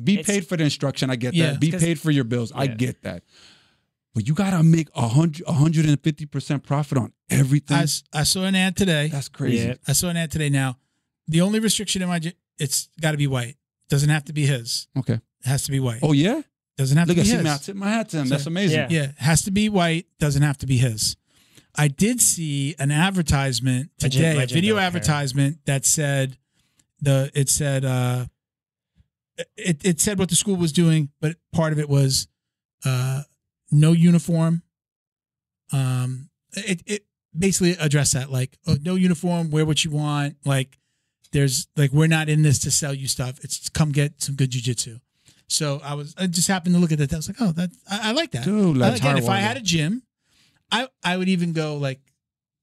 be paid for the instruction. I get that. Be paid for your bills. I get that. But you gotta make 150% profit on everything. I saw an ad today. That's crazy. Yeah. I saw an ad today. Now, the only restriction in my gym, it's got to be white. Doesn't have to be his. Okay. It has to be white. Oh yeah. Doesn't have to be his. I tip my hat to him. That's amazing. Yeah, it has to be white. Doesn't have to be his. I did see an advertisement today, a video advertisement that said it said what the school was doing, but part of it was no uniform. It basically addressed that, like, no uniform, wear what you want. Like, there's like, we're not in this to sell you stuff. It's come get some good jiu-jitsu. So I just happened to look at that. I was like, oh, I like that. Dude, again, if I had a gym, I would even go like,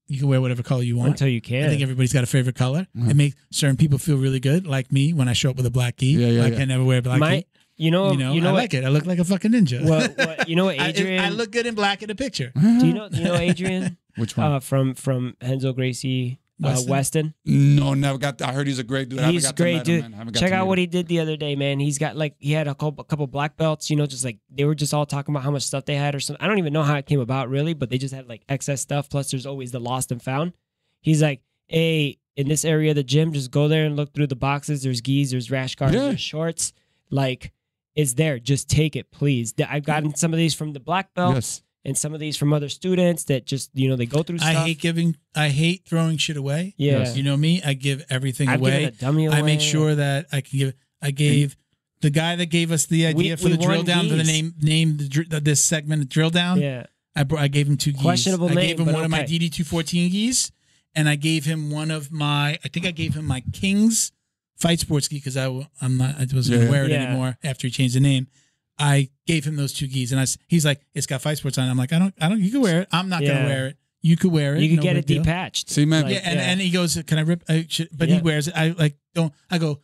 you can wear whatever color you want. Until you can. I think everybody's got a favorite color. It makes certain people feel really good, like me when I show up with a black gi. I can never wear a black gi. You know, I like it. I look like a fucking ninja. Well, you know what, Adrian? I look good in black in the picture. Do you know Adrian? Which one? From Henzo Gracie Weston. No, never got that. I heard he's a great dude. He's a great dude. Check out what he did the other day, man. He's got he had a couple black belts, just like they were just all talking about how much stuff they had or something. I don't even know how it came about really, but they just had like excess stuff. Plus there's always the lost and found. He's like, hey, in this area of the gym, just go there and look through the boxes. There's gis, there's rash guards, there's shorts. Like, it's there. Just take it, please. I've gotten some of these from the black belts and some of these from other students that just, they go through stuff. I hate throwing shit away. Yeah. You know me, I give everything I've away. given a dummy away. I make sure that I can give. I gave the guy that gave us the idea for the drill down, for the name this segment, the drill down. Yeah. I gave him 2 gis. Questionable name, I gave him but one of my DD214 gis, and I gave him one of my. I think I gave him my King's Fight Sports gi because I wasn't gonna wear it anymore after he changed the name. I gave him those 2 gis, and he's like, it's got Fight Sports on it. I'm like, I don't. You can wear it. I'm not gonna wear it. You could wear it. You could get it depatched. See, man. And he goes, can I rip? But he wears it. I go,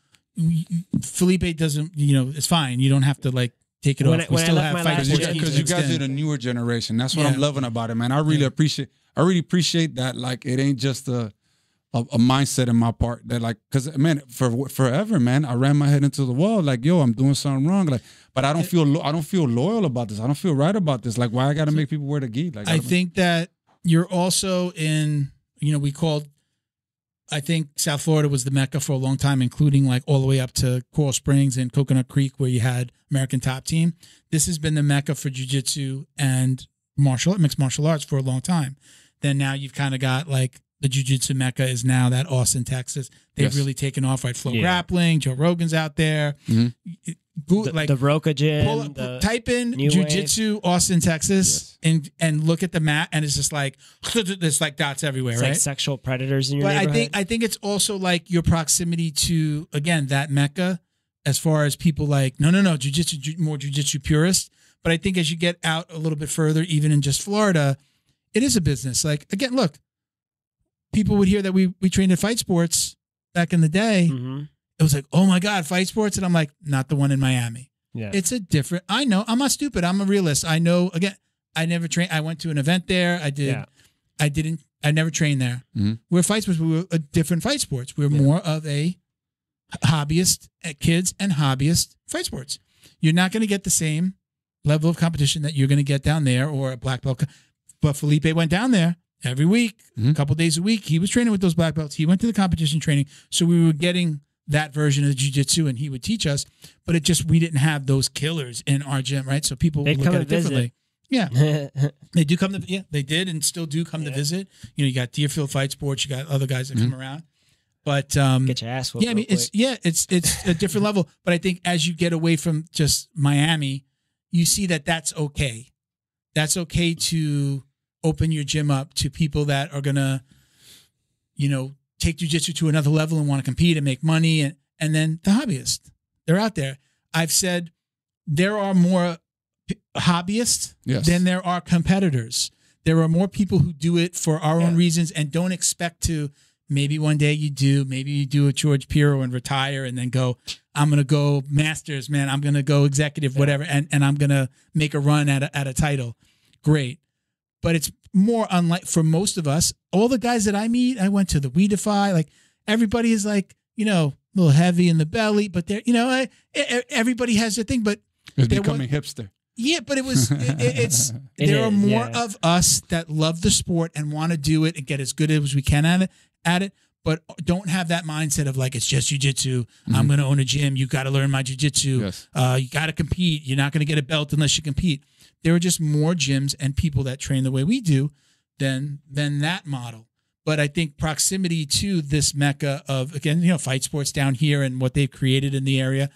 Felipe doesn't. It's fine. You don't have to take it off. We still have Fight Sports because you guys are the newer generation. That's what I'm loving about it, man. I really appreciate that. Like, it ain't just a mindset in my part that because man, for forever, man, I ran my head into the wall. Like, yo, I'm doing something wrong. Like, but I don't feel loyal about this. I don't feel right about this. Like, why I got to make people wear the gi? Like, I think that you're also in. I think South Florida was the Mecca for a long time, including all the way up to Coral Springs and Coconut Creek, where you had American Top Team. This has been the Mecca for jiu-jitsu and mixed martial arts for a long time. Then now you've kind of got the jiu-jitsu Mecca is now that Austin, Texas. They've really taken off, right? Flow Grappling, Joe Rogan's out there. The Roca Gym. Type in jiu-jitsu Austin, Texas, and look at the mat, and it's just there's dots everywhere, it's right? Like sexual predators in your neighborhood. I think it's also your proximity to, again, that Mecca, as far as people no, jiu-jitsu, more jiu-jitsu purists. But I think as you get out a little bit further, even in just Florida, it is a business. Again, look, people would hear that we trained at Fight Sports back in the day. Mm-hmm. It was like, oh my God, Fight Sports. And I'm like, not the one in Miami. Yeah. It's a different, I know, I'm not stupid. I'm a realist. I know, again, I never trained. I went to an event there. I didn't I never trained there. Mm-hmm. We're fight sports. We were a different fight sports. We're more of a hobbyist kids and hobbyist fight sports. You're not going to get the same level of competition that you're going to get down there or a black belt. But Felipe went down there every week, a couple days a week. He was training with those black belts. He went to the competition training. So we were getting that version of jiu-jitsu, and he would teach us. But we didn't have those killers in our gym, right? So people look at it differently. Yeah. They do come to, they did and still do come to visit. You know, you got Deerfield Fight Sports, you got other guys that come around. But get your ass whooped. Yeah, I mean, it's a different level. But I think as you get away from just Miami, you see that that's okay. That's okay to open your gym up to people that are gonna, you know, take jiu-jitsu to another level and want to compete and make money. And then the hobbyists, they're out there. I've said there are more hobbyists than there are competitors. There are more people who do it for our own reasons and don't expect to. Maybe one day maybe you do a George Piro and retire and then go, I'm going to go masters, man. I'm going to go executive, whatever. And I'm going to make a run at a title. Great. But it's more unlike for most of us, all the guys that I meet, I went to the We Defy, like everybody is like, you know, a little heavy in the belly, but they're, you know, everybody has their thing, but it's becoming hipster. Yeah, but there are more of us that love the sport and want to do it and get as good as we can at it, but don't have that mindset of like, it's just jiu-jitsu. I'm going to own a gym. You got to learn my jiu-jitsu. Yes. You got to compete. You're not going to get a belt unless you compete. There are just more gyms and people that train the way we do than that model. But I think proximity to this mecca of, again, you know, fight sports down here and what they've created in the area,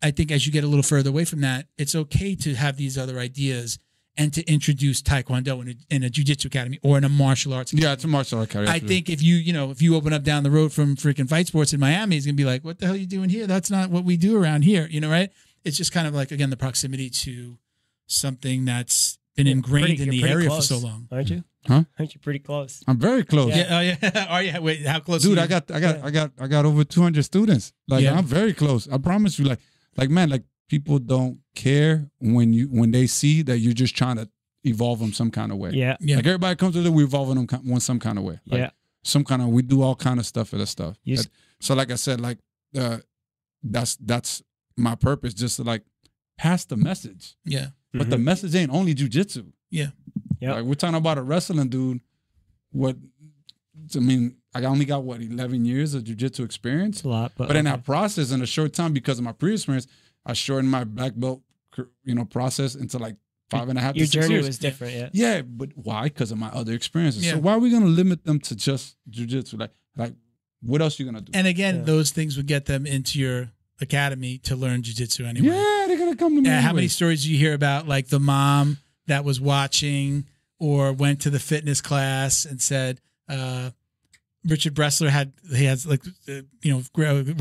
I think as you get a little further away from that, it's okay to have these other ideas and to introduce Taekwondo in a jiu-jitsu academy or in a martial arts academy. Yeah, it's a martial arts academy. I think if you open up down the road from freaking fight sports in Miami, it's going to be like, what the hell are you doing here? That's not what we do around here, you know, right? It's just kind of like, again, the proximity to something that's been ingrained in the area close, for so long. Aren't you? Huh? Aren't you pretty close? I'm very close. Yeah. Oh, yeah. Are you? Wait, how close? Dude, are you? I got over 200 students. Like I'm very close. I promise you. Like man, like people don't care when they see that you're just trying to evolve them some kind of way. Yeah. Like everybody comes to we evolve them some kind of way. Like we do all kind of stuff for that stuff. So like I said, like that's my purpose, just to like pass the message. Yeah. But the message ain't only jiu-jitsu. Yeah. Yeah. Like we're talking about a wrestling dude. I only got 11 years of jiu-jitsu experience. It's a lot, but in that process, in a short time, because of my previous experience, I shortened my black belt, process into like 5.5 to 6 years. Your journey was different, yeah. Yeah, but why? Because of my other experiences. Yeah. So why are we gonna limit them to just jiu-jitsu? Like what else are you gonna do? And again, those things would get them into your academy to learn jiu-jitsu anyway. Yeah, they're gonna come to me. Yeah, anyway. how many stories do you hear about like the mom that was watching or went to the fitness class and said, Richard Bressler has like,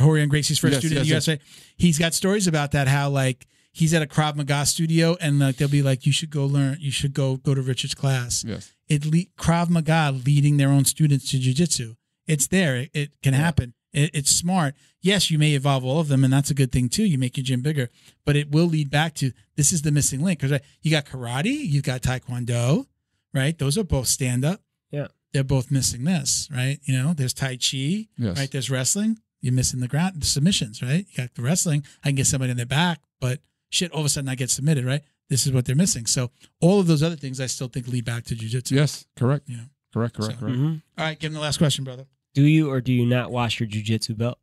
Jorge and Gracie's first student in the USA. He's got stories about that, how like he's at a Krav Maga studio and like they'll be like, you should go learn, you should go to Richard's class. Yes. Krav Maga leading their own students to jiu-jitsu. It's there. It can happen. It's smart. Yes, you may evolve all of them, and that's a good thing too. You make your gym bigger, but it will lead back to this is the missing link. Because you got karate, you got taekwondo, right? Those are both stand up. Yeah, they're both missing this, right? You know, there's tai chi, right? There's wrestling. You're missing the submissions, right? You got the wrestling. I can get somebody in their back, but shit, all of a sudden I get submitted, right? This is what they're missing. So all of those other things I still think lead back to jiu-jitsu. Yes, correct. You know, correct. Mm-hmm. All right, give him the last question, brother. Do you or do you not wash your jiu-jitsu belt?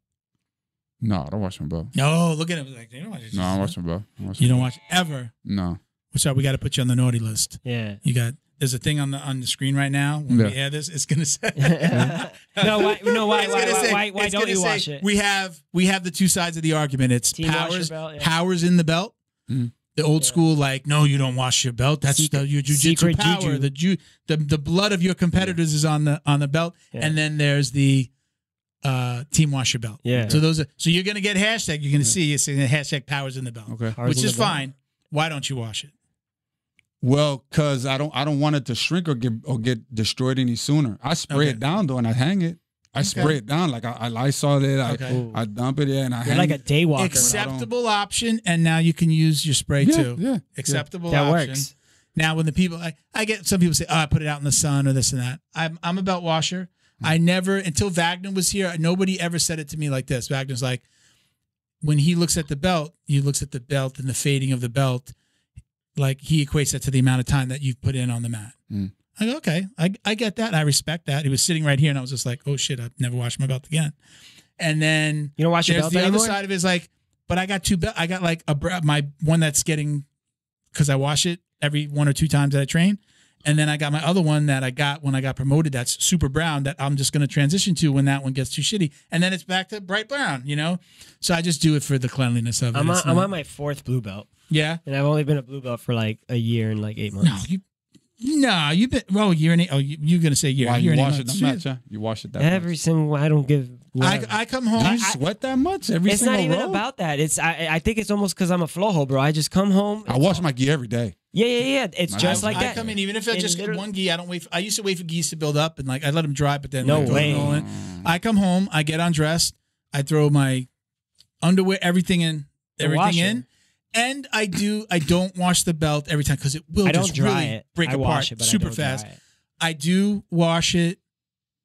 No, I don't watch my belt. No, look at him. Like, you don't watch No, I watch my belt. You don't watch ever? No. What's up? We got to put you on the naughty list. Yeah. There's a thing on the screen right now. When we add this, it's going to say. Why don't you watch it? We have the two sides of the argument. It's Team powers, belt, powers in the belt. Mm-hmm. The old school, like, no, you don't wash your belt. That's your jiu-jitsu power. Juju. The blood of your competitors is on the belt. Yeah. And then there's the team wash your belt. Yeah. So you're going to get hashtag. You're going to see it's saying hashtag powers in the belt. Okay. Which is fine. Why don't you wash it? Well, because I don't want it to shrink or get destroyed any sooner. I spray it down though, and I hang it. I spray it down like I Lysol it. I dump it in. And I hang like it. a day walker. Acceptable option, and now you can use your spray too. Yeah, acceptable that option. Works. Now, when the people, I get some people say, "Oh, I put it out in the sun" or this and that. I'm a belt washer. I never, until Wagner was here, nobody ever said it to me like this. Wagner's like, when he looks at the belt, he looks at the belt and the fading of the belt, like he equates that to the amount of time that you've put in on the mat. I go, okay, I get that. I respect that. He was sitting right here, and I was just like, oh shit, I've never washed my belt again. And then you don't wash your belt the anymore? other side of it is like, but I got two belts. I got like my one that's getting, because I wash it every 1 or 2 times that I train. And then I got my other one that I got when I got promoted that's super brown that I'm just going to transition to when that one gets too shitty. And then it's back to bright brown, you know? So I just do it for the cleanliness of it. I'm on my 4th blue belt. Yeah? And I've only been a blue belt for like a year and like 8 months. No, you've been, a year and 8. Oh, you're going to say year. Why year you and wash 8 it months. that much, huh? You wash it that every much? single, I don't give. I come home. Do you sweat that much every It's single not even roll? about that. It's I think it's almost because I'm a flow hole, bro. I just come home. I wash my gi every day. Yeah. It's just like that. I come in, even if I just get one gi, I don't wait. I used to wait for gis to build up and like I let them dry, but then No like, way. I come home, I get undressed, I throw my underwear, everything in, and I don't wash the belt every time because it will just dry really it. break I apart wash it, but super I don't dry fast. it. I do wash it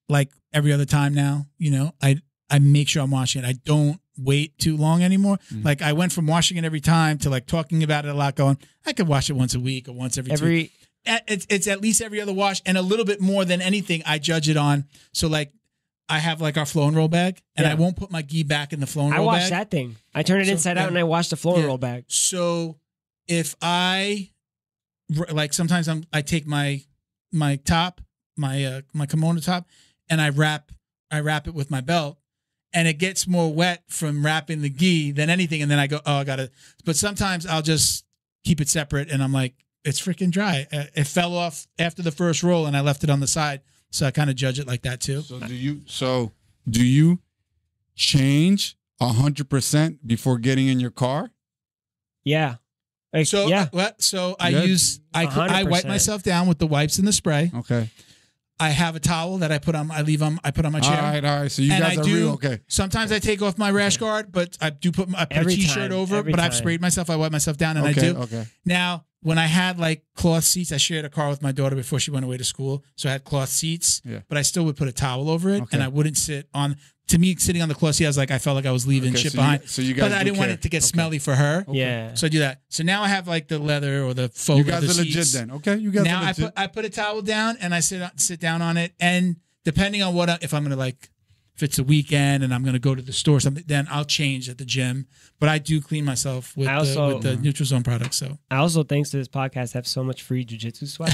like every other time now. You know, I make sure I'm washing it. I don't wait too long anymore. Like I went from washing it every time to like talking about it a lot, going, I could wash it once a week or once every 2 weeks. It's at least every other wash, and a little bit more than anything I judge it on. So like I have like our flow and roll bag, and I won't put my gi back in the flow and roll bag. I wash that thing. I turn it inside out and I wash the flow and roll bag. So if I like sometimes I take my top, my kimono top, and I wrap it with my belt, and it gets more wet from wrapping the gi than anything, and then I go, oh, I gotta. But sometimes I'll just keep it separate, and I'm like, it's freaking dry. It fell off after the first roll, and I left it on the side, so I kind of judge it like that too. So do you change 100% before getting in your car? Yeah. I wipe myself down with the wipes and the spray. Okay. I have a towel that I put on my chair. All right. So you guys are real okay. Sometimes I take off my rash guard, but I do put a t-shirt over. But I've sprayed myself. I wipe myself down, and I do. Okay. Now, when I had like cloth seats, I shared a car with my daughter before she went away to school, so I had cloth seats. Yeah. But I still would put a towel over it, and I wouldn't sit on. To me, sitting on the cloth seat, I felt like I was leaving shit behind. But I didn't want it to get smelly for her. Okay. Yeah. So I do that. So now I have like the leather or the faux. You guys are legit then. Okay. You guys are legit. I put a towel down and I sit down on it, and depending on if I'm gonna if it's a weekend and I'm gonna go to the store or something, then I'll change at the gym. But I do clean myself with the Neutral Zone products. So I also, thanks to this podcast, have so much free jiu-jitsu swag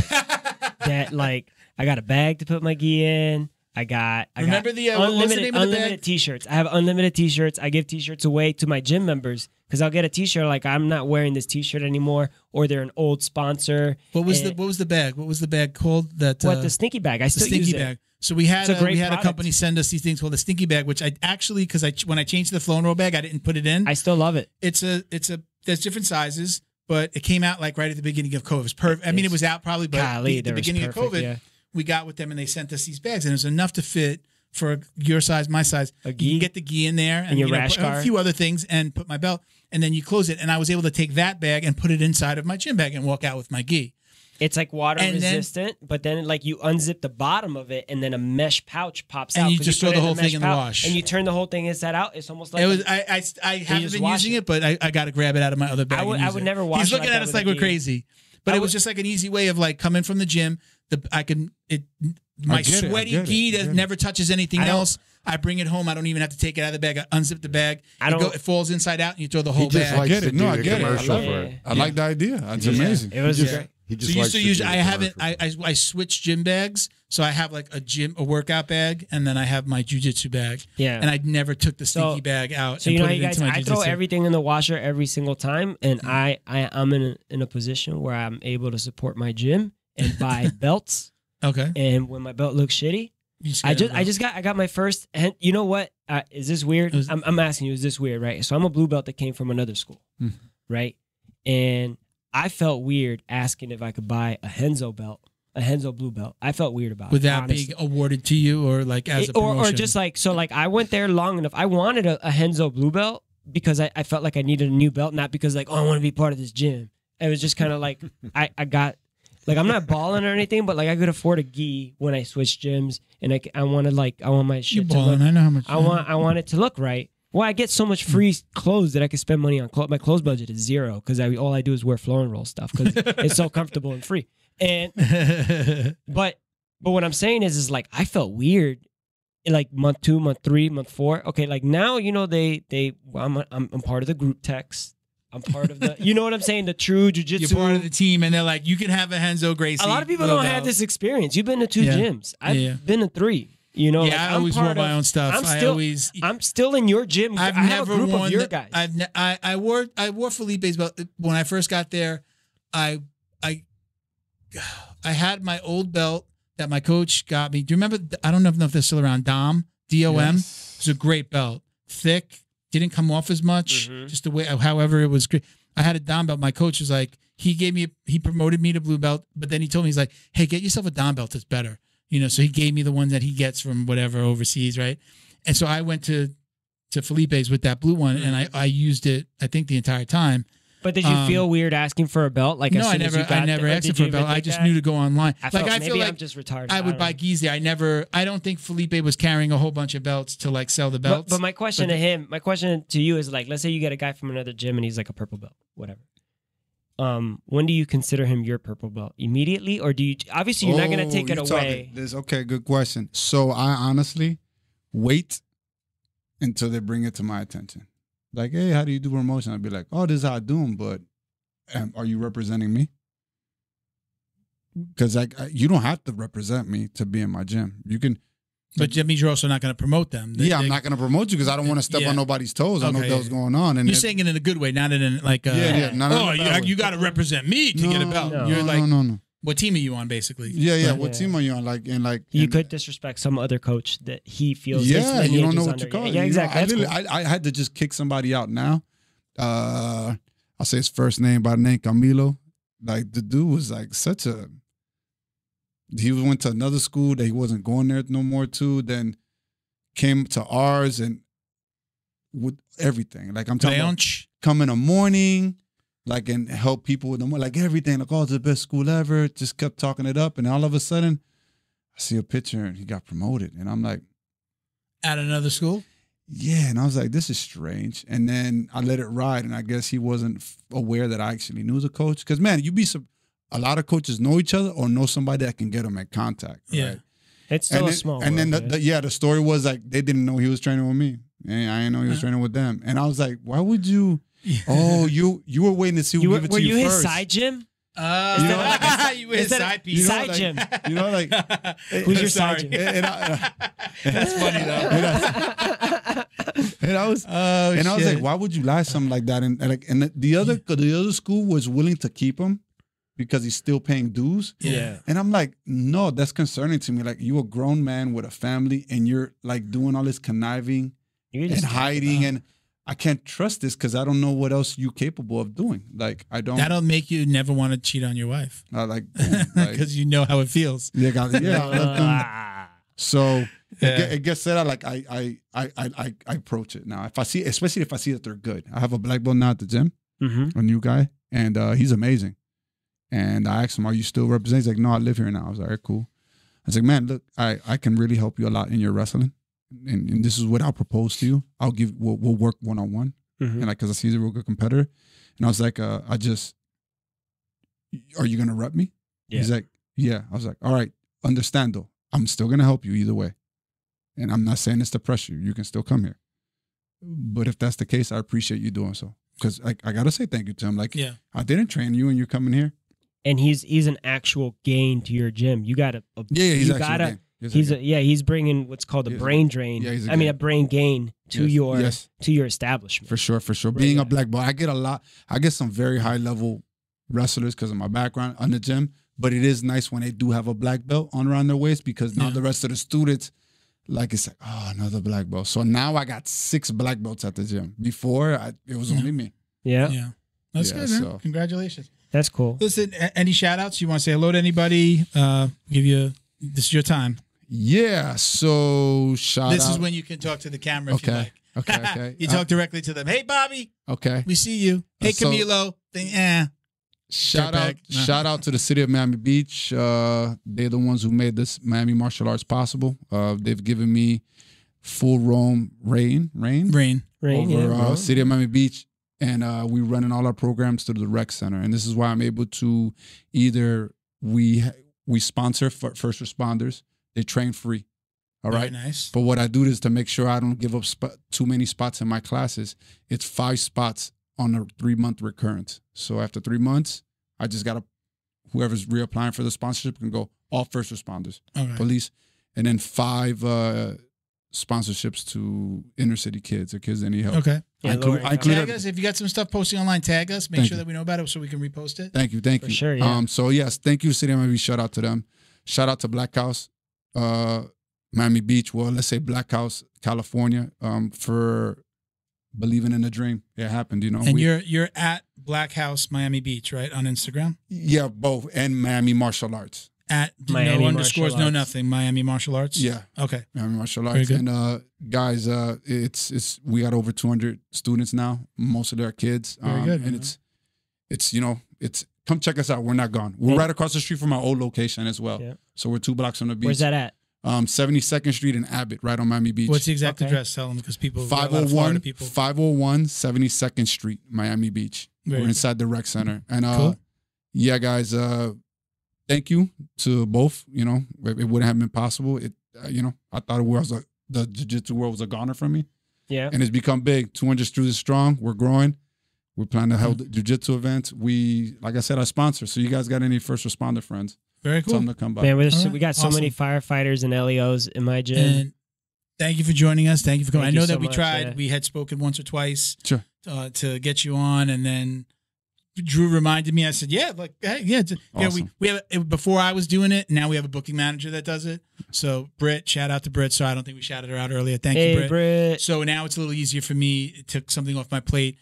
that like I got a bag to put my gi in. I got unlimited t-shirts. I have unlimited t-shirts. I give t-shirts away to my gym members because I'll get a t-shirt like I'm not wearing this t-shirt anymore, or they're an old sponsor. What was the bag? What was the bag called? The stinky bag. I still stinky use bag. it. So we had a company send us these things called the stinky bag, which I actually when I changed to the flow and roll bag, I didn't put it in. I still love it. There's different sizes, but it came out like right at the beginning of COVID. It was perfect. I mean, it was out probably, but at the beginning of COVID. We got with them and they sent us these bags, and it was enough to fit for your size, my size. You can get the gi in there and your rash guard, a few other things, and put my belt, and then you close it. And I was able to take that bag and put it inside of my gym bag and walk out with my gi. It's like water resistant, but then like you unzip the bottom of it, and then a mesh pouch pops out. And you just throw the whole thing in the wash. And you turn the whole thing inside out. It's almost like I haven't been using it, but I got to grab it out of my other bag. I would never wash. He's looking at us like we're crazy, but it was just like an easy way of like coming from the gym. My sweaty gi that never touches anything else. I bring it home. I don't even have to take it out of the bag. I unzip the bag. It falls inside out, and you throw the whole bag. I get it. No, I get it. I like the idea. It's amazing. It was great. I switch gym bags, so I have like a workout bag, and then I have my jiu-jitsu bag. Yeah, and I never took the stinky bag out. So you know, you guys, I throw everything in the washer every single time, and I'm in a position where I'm able to support my gym and buy belts. Okay. And when my belt looks shitty, I got my first. And you know what? Is this weird? I'm asking you. Is this weird? Right. So I'm a blue belt that came from another school, right? And I felt weird asking if I could buy a Henzo belt, a Henzo blue belt. I felt weird about it. Without being awarded to you, or like as a promotion, or just like so. Like I went there long enough. I wanted a Henzo blue belt because I felt like I needed a new belt, not because like I want to be part of this gym. It was just kind of like I got. Like I'm not balling or anything, but like I could afford a gi when I switch gyms, and I want my shit You're to balling. look. I know how much. I want it to look right. Well, I get so much free clothes that I can spend money on clothes. My clothes budget is zero because all I do is wear flow and roll stuff because it's so comfortable and free. And but what I'm saying is like I felt weird in like month 2, month 3, month 4. Okay, like now I'm part of the group text. I'm part of the, you know what I'm saying? The true jiu-jitsu. You're part of the team, and they're like, you can have a Henzo Gracie. A lot of people don't have this experience. You've been to 2 gyms. I've been to 3. You know, yeah, like, I always wore my own stuff. I'm still in your gym. I have a group of your guys. I wore Felipe's belt when I first got there. I had my old belt that my coach got me. Do you remember? I don't know if they're still around. DOM. Yes. It was a great belt, thick, didn't come off as much. Just the way, however, it was great. I had a DOM belt. My coach was like, he promoted me to blue belt, but then he told me, he's like, hey, get yourself a DOM belt that's better. You know, so he gave me the one that he gets from whatever overseas, right? And so I went to Felipe's with that blue one, and I used it, I think, the entire time. But did you feel weird asking for a belt? Like, no, I never asked for a belt. I just knew to go online. I feel like I'm just retarded. I would buy gis there. I don't think Felipe was carrying a whole bunch of belts to like sell the belts. But my question my question to you is like, let's say you get a guy from another gym and he's like a purple belt, whatever. When do you consider him your purple belt? Immediately, or do you? Obviously, you're not going to take it away. Okay, good question. So I honestly wait until they bring it to my attention. Like, hey, how do you do promotion? I'd be like, oh, this is how I do them, but are you representing me? Because you don't have to represent me to be in my gym. You can. But that means you're also not going to promote them. I'm not going to promote you because I don't want to step on nobody's toes. I know what was going on. And you're saying it in a good way, not in like you got to represent me to get a belt. You're like, no. What team are you on, basically? Yeah. What team are you on? You could disrespect some other coach that he feels. Yeah, you don't know what you call it. Yeah, exactly. I had to just kick somebody out now. I'll say his first name by the name Camilo. Like the dude was like such a. He went to another school that he wasn't going there no more to. Then came to ours and with everything. Like I'm talking about come in the morning, like and help people with them, like everything. Like, oh, it's the best school ever. Just kept talking it up, and all of a sudden, I see a picture and he got promoted, and I'm like, at another school. Yeah, and I was like, this is strange. And then I let it ride, and I guess he wasn't aware that I actually knew the coach. Because man, you'd be a lot of coaches know each other or know somebody that can get them in contact. Right? Yeah, it's still a small. And then the story was like they didn't know he was training with me, and I didn't know he was training with them. And I was like, why would you? Oh, you were waiting to see who give it to you first. Were you his side gym? You his side piece. Side gym. You know, like who's your side gym? That's funny though. And I was like, why would you lie something like that? And the other school was willing to keep him because he's still paying dues. Yeah. And I'm like, no, that's concerning to me. Like, you a grown man with a family and you're like doing all this conniving and hiding, and I can't trust this because I don't know what else you're capable of doing. Like, I don't. That'll make you never want to cheat on your wife. Because you know how it feels. Yeah. So it gets said. Like I approach it now. Especially if I see that they're good. I have a black belt now at the gym, a new guy, and he's amazing. And I asked him, "Are you still representing?" He's like, "No, I live here now." I was like, "All right, cool." I was like, "Man, look, I can really help you a lot in your wrestling, and this is what I'll propose to you. We'll work one-on-one, and like, because I see he's a real good competitor." And I was like, "Are you gonna rep me?" Yeah. He's like, "Yeah." I was like, "All right, understand though. I'm still gonna help you either way, and I'm not saying this to pressure you. You can still come here, but if that's the case, I appreciate you doing so, because I gotta say thank you to him. Like, I didn't train you, and you're coming here." And he's an actual gain to your gym. You got he's bringing what's called a brain drain. Yeah, a brain gain to your establishment. For sure. Being a black belt, I get some very high level wrestlers because of my background on the gym. But it is nice when they do have a black belt on around their waist, because now the rest of the students, like, it's like, oh, another black belt. So now I got 6 black belts at the gym. Before it was only me. Yeah. That's good, man. So. Congratulations. That's cool. Listen, any shout outs? You want to say hello to anybody? This is your time. Yeah. So This is when you can talk to the camera if you like. Okay. You talk directly to them. Hey, Bobby. Okay. We see you. Hey, Camilo. Shout out to the city of Miami Beach. They're the ones who made this Miami martial arts possible. They've given me full roam reign over city of Miami Beach, and we running all our programs through the rec center. And this is why I'm able to either we sponsor first responders. They train free. All right. Very nice. But what I do is to make sure I don't give up too many spots in my classes. It's 5 spots on a 3-month recurrence. So after 3 months, I just got to, whoever's reapplying for the sponsorship can go all first responders, police, and then 5 sponsorships to inner city kids or kids that need help. Okay. Tag us if you got some stuff posting online. Tag us. Make sure that we know about it so we can repost it. Thank you. For sure, yeah. So yes, thank you, City of Miami. Shout out to them. Shout out to Black House, Miami Beach. Well, let's say Black House, California, for believing in the dream. It happened, you know. And you're at Black House Miami Beach, right, on Instagram? Yeah, both, and Miami Martial Arts. At Miami no underscores, Martial no nothing. Miami Martial Arts. Yeah. Okay. Miami Martial Arts. And guys, it's we got over 200 students now. Most of them are kids. Very good. And it's you know, come check us out. We're not gone. We're right across the street from our old location as well. Yeah. So we're 2 blocks from the beach. Where's that at? 72nd Street in Abbott, right on Miami Beach. What's the exact address? Tell them, because people 501 72nd Street, Miami Beach. We're inside the rec center. And cool. Yeah, guys, thank you to both. You know, it wouldn't have been possible. You know, I thought the jiu-jitsu world was a goner for me. Yeah. And it's become big. 200 students strong. We're growing. We're planning to hold jiu-jitsu events. Like I said, I sponsor. So you guys got any first responder friends? Very cool. Tell them to come by. Man, we got so many firefighters and LEOs in my gym. And thank you for joining us. Thank you for coming. I know that we tried. Yeah. We had spoken once or twice to get you on, and then Drew reminded me. I said, "Yeah, like, hey, yeah, awesome. we have it before I was doing it. Now we have a booking manager that does it. So Britt, shout out to Britt. So I don't think we shouted her out earlier. Thank you, Britt. So now it's a little easier for me. It took something off my plate.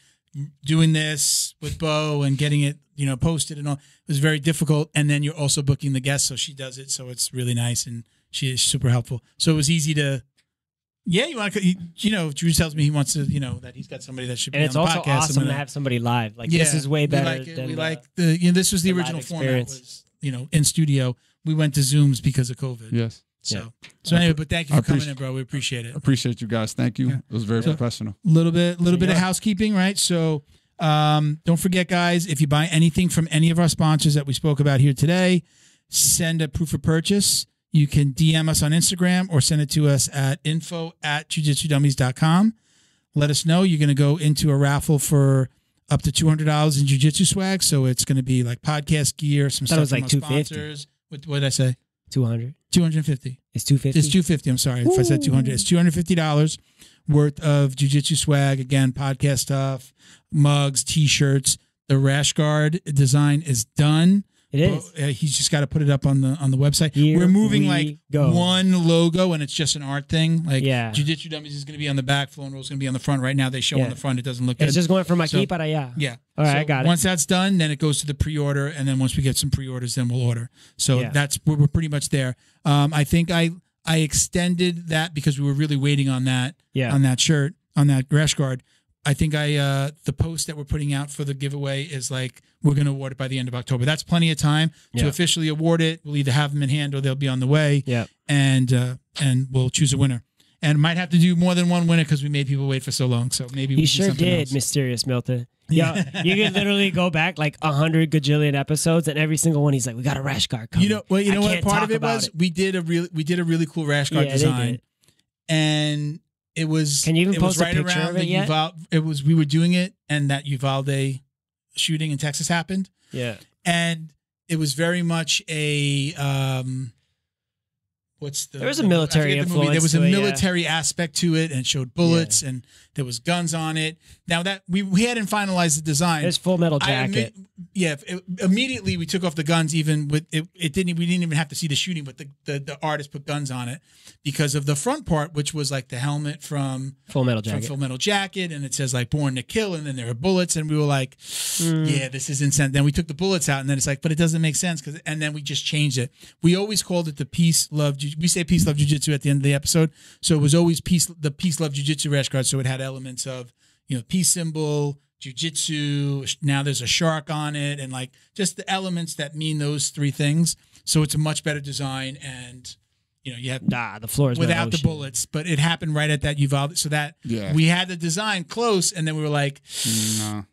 Doing this with Bo and getting it, you know, posted and all, it was very difficult. And then you're also booking the guests, so she does it. So it's really nice, and she is super helpful. So it was easy to. Yeah, you want to, you know, Drew tells me he wants to, you know, that he's got somebody that should be on the podcast. And it's also awesome to have somebody live. Like, this is way better than this was the original format, was, you know, in studio. We went to Zooms because of COVID. Yes. So anyway, but thank you for coming in, bro. We appreciate it. Appreciate you guys. Thank you. It was very professional. Little bit of housekeeping, right? So don't forget, guys, if you buy anything from any of our sponsors that we spoke about here today, send a proof of purchase. You can DM us on Instagram or send it to us at info@jujitsudummies.com. Let us know. You're going to go into a raffle for up to $200 in jiu-jitsu swag. So it's going to be like podcast gear, some stuff from our sponsors. What did I say? 200. 250. It's 250. It's 250. I'm sorry if I said 200. It's $250 worth of jiu-jitsu swag. Again, podcast stuff, mugs, T-shirts. The rash guard design is done. It is. He's just got to put it up on the website. We're moving one logo, and it's just an art thing. Like, Jiu-Jitsu Dummies is going to be on the back, Flow and Roll is going to be on the front. Right now, they show on the front. It doesn't look good. It's just going from aquí para allá. Yeah. All right, I got it. Once that's done, then it goes to the pre-order, and then once we get some pre-orders, then we'll order. So we're pretty much there. I think I extended that because we were really waiting on that shirt, on that rash guard. I think the post that we're putting out for the giveaway is like, we're going to award it by the end of October. That's plenty of time to officially award it. We'll either have them in hand or they'll be on the way. Yeah. And we'll choose a winner. And might have to do more than one winner because we made people wait for so long. So maybe we sure did, Mysterious Milton. Yeah, you can literally go back like 100 gajillion episodes, and every single one he's like, "We got a rash guard coming." You know what? Part of it was we did a really cool rash guard design, and it was. Can you even post a picture of it yet? We were doing it, and that Uvalde shooting in Texas happened. Yeah, and it was very much a. There was a military influence. There was a military aspect to it, and it showed bullets, and there was guns on it. Now that we hadn't finalized the design, there's Full Metal Jacket. Immediately we took off the guns. Even with it, we didn't even have to see the shooting, but the artist put guns on it because of the front part, which was like the helmet from Full Metal Jacket, and it says like "Born to Kill," and then there are bullets, and we were like, "Yeah, this is insane." Then we took the bullets out, and then it's like, but it doesn't make sense and then we just changed it. We always called it the Peace Love. We say Peace Love Jiu-Jitsu at the end of the episode, so it was always the Peace Love Jiu-Jitsu rash guard. So it had elements of peace symbol, Jiu-Jitsu. Now there's a shark on it, and like just the elements that mean those three things. So it's a much better design, and you have the floor is without the bullets. But it happened right at that Uvalde, so that we had the design close, and then we were like,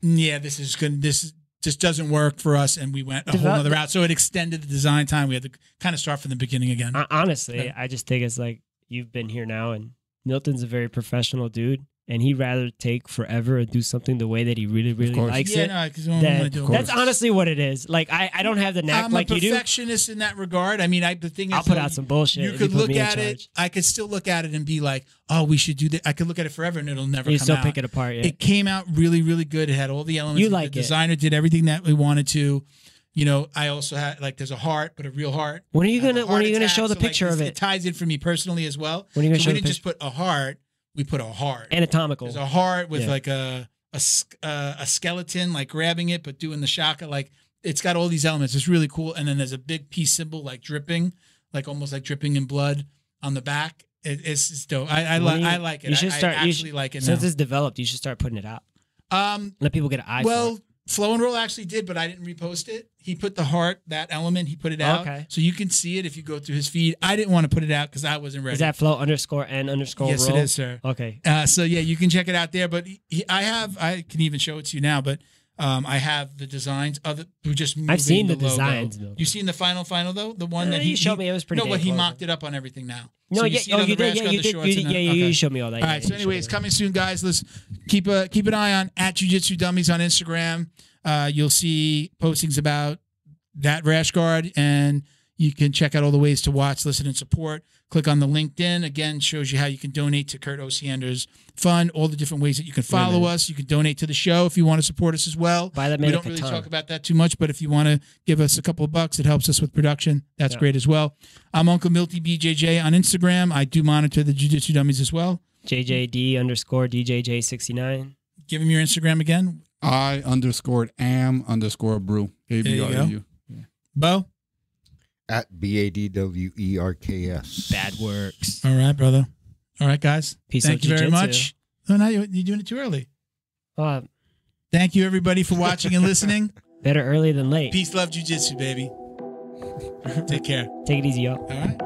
yeah, this is good. This just doesn't work for us, and we went a whole other route. So it extended the design time. We had to kind of start from the beginning again. Honestly, I just think it's like you've been here now, and Milton's a very professional dude. And he'd rather take forever and do something the way that he really, really likes it. That's honestly what it is. Like, I don't have the knack like you do. I'm a perfectionist in that regard. I mean, the thing is, I'll put out some bullshit. You could look at it. I could still look at it and be like, oh, we should do that. I could look at it forever and it'll never come out. You still pick it apart, yeah. It came out really, really good. It had all the elements. The designer did everything that we wanted to. I also had there's a heart, but a real heart. When are you gonna show the picture of it? It ties in for me personally as well. When are you gonna show we didn't just put a heart. We put a heart. Anatomical. There's a heart with like a skeleton, like grabbing it, but doing the shaka. Like it's got all these elements. It's really cool. And then there's a big peace symbol, like dripping, like almost like dripping in blood on the back. It's dope. I like it. You should start. I actually like it. Since it's developed, you should start putting it out. Let people get an eye. Well, for it. Flow and Roll actually did, but I didn't repost it. He put the heart, that element, he put it out. Okay. So you can see it if you go through his feed. I didn't want to put it out because I wasn't ready. Is that Flow_N_roll? Yes, it is, sir. Okay. So yeah, you can check it out there. But I can even show it to you now, but I have the designs of who just moving I've seen the logo. designs. You've seen the final though? The one that you showed me. It was pretty. No, but he mocked it up on everything now. No, so you did. Yeah, you did. You showed me all that. All right. So anyways, coming soon, guys. Let's keep an eye on @Jiu-Jitsu Dummies on Instagram. You'll see postings about that rash guard, and you can check out all the ways to watch, listen, and support. Click on the LinkedIn. Again, shows you how you can donate to Kurt Osiander's fund, all the different ways that you can follow us. You can donate to the show if you want to support us as well. We don't really talk about that too much, but if you want to give us a couple of bucks, it helps us with production. That's great as well. I'm Uncle Milty BJJ on Instagram. I do monitor the Jiu-Jitsu Dummies as well. JJD_DJJ69. Give him your Instagram again. I_am_Abreu. ABREU. Bo? @BADWERKS. Bad works. All right, brother. All right, guys. Peace. Thank you very much. Oh, now you're doing it too early. Thank you, everybody, for watching and listening. Better early than late. Peace, love, jiu-jitsu, baby. Take care. Take it easy, y'all. All right.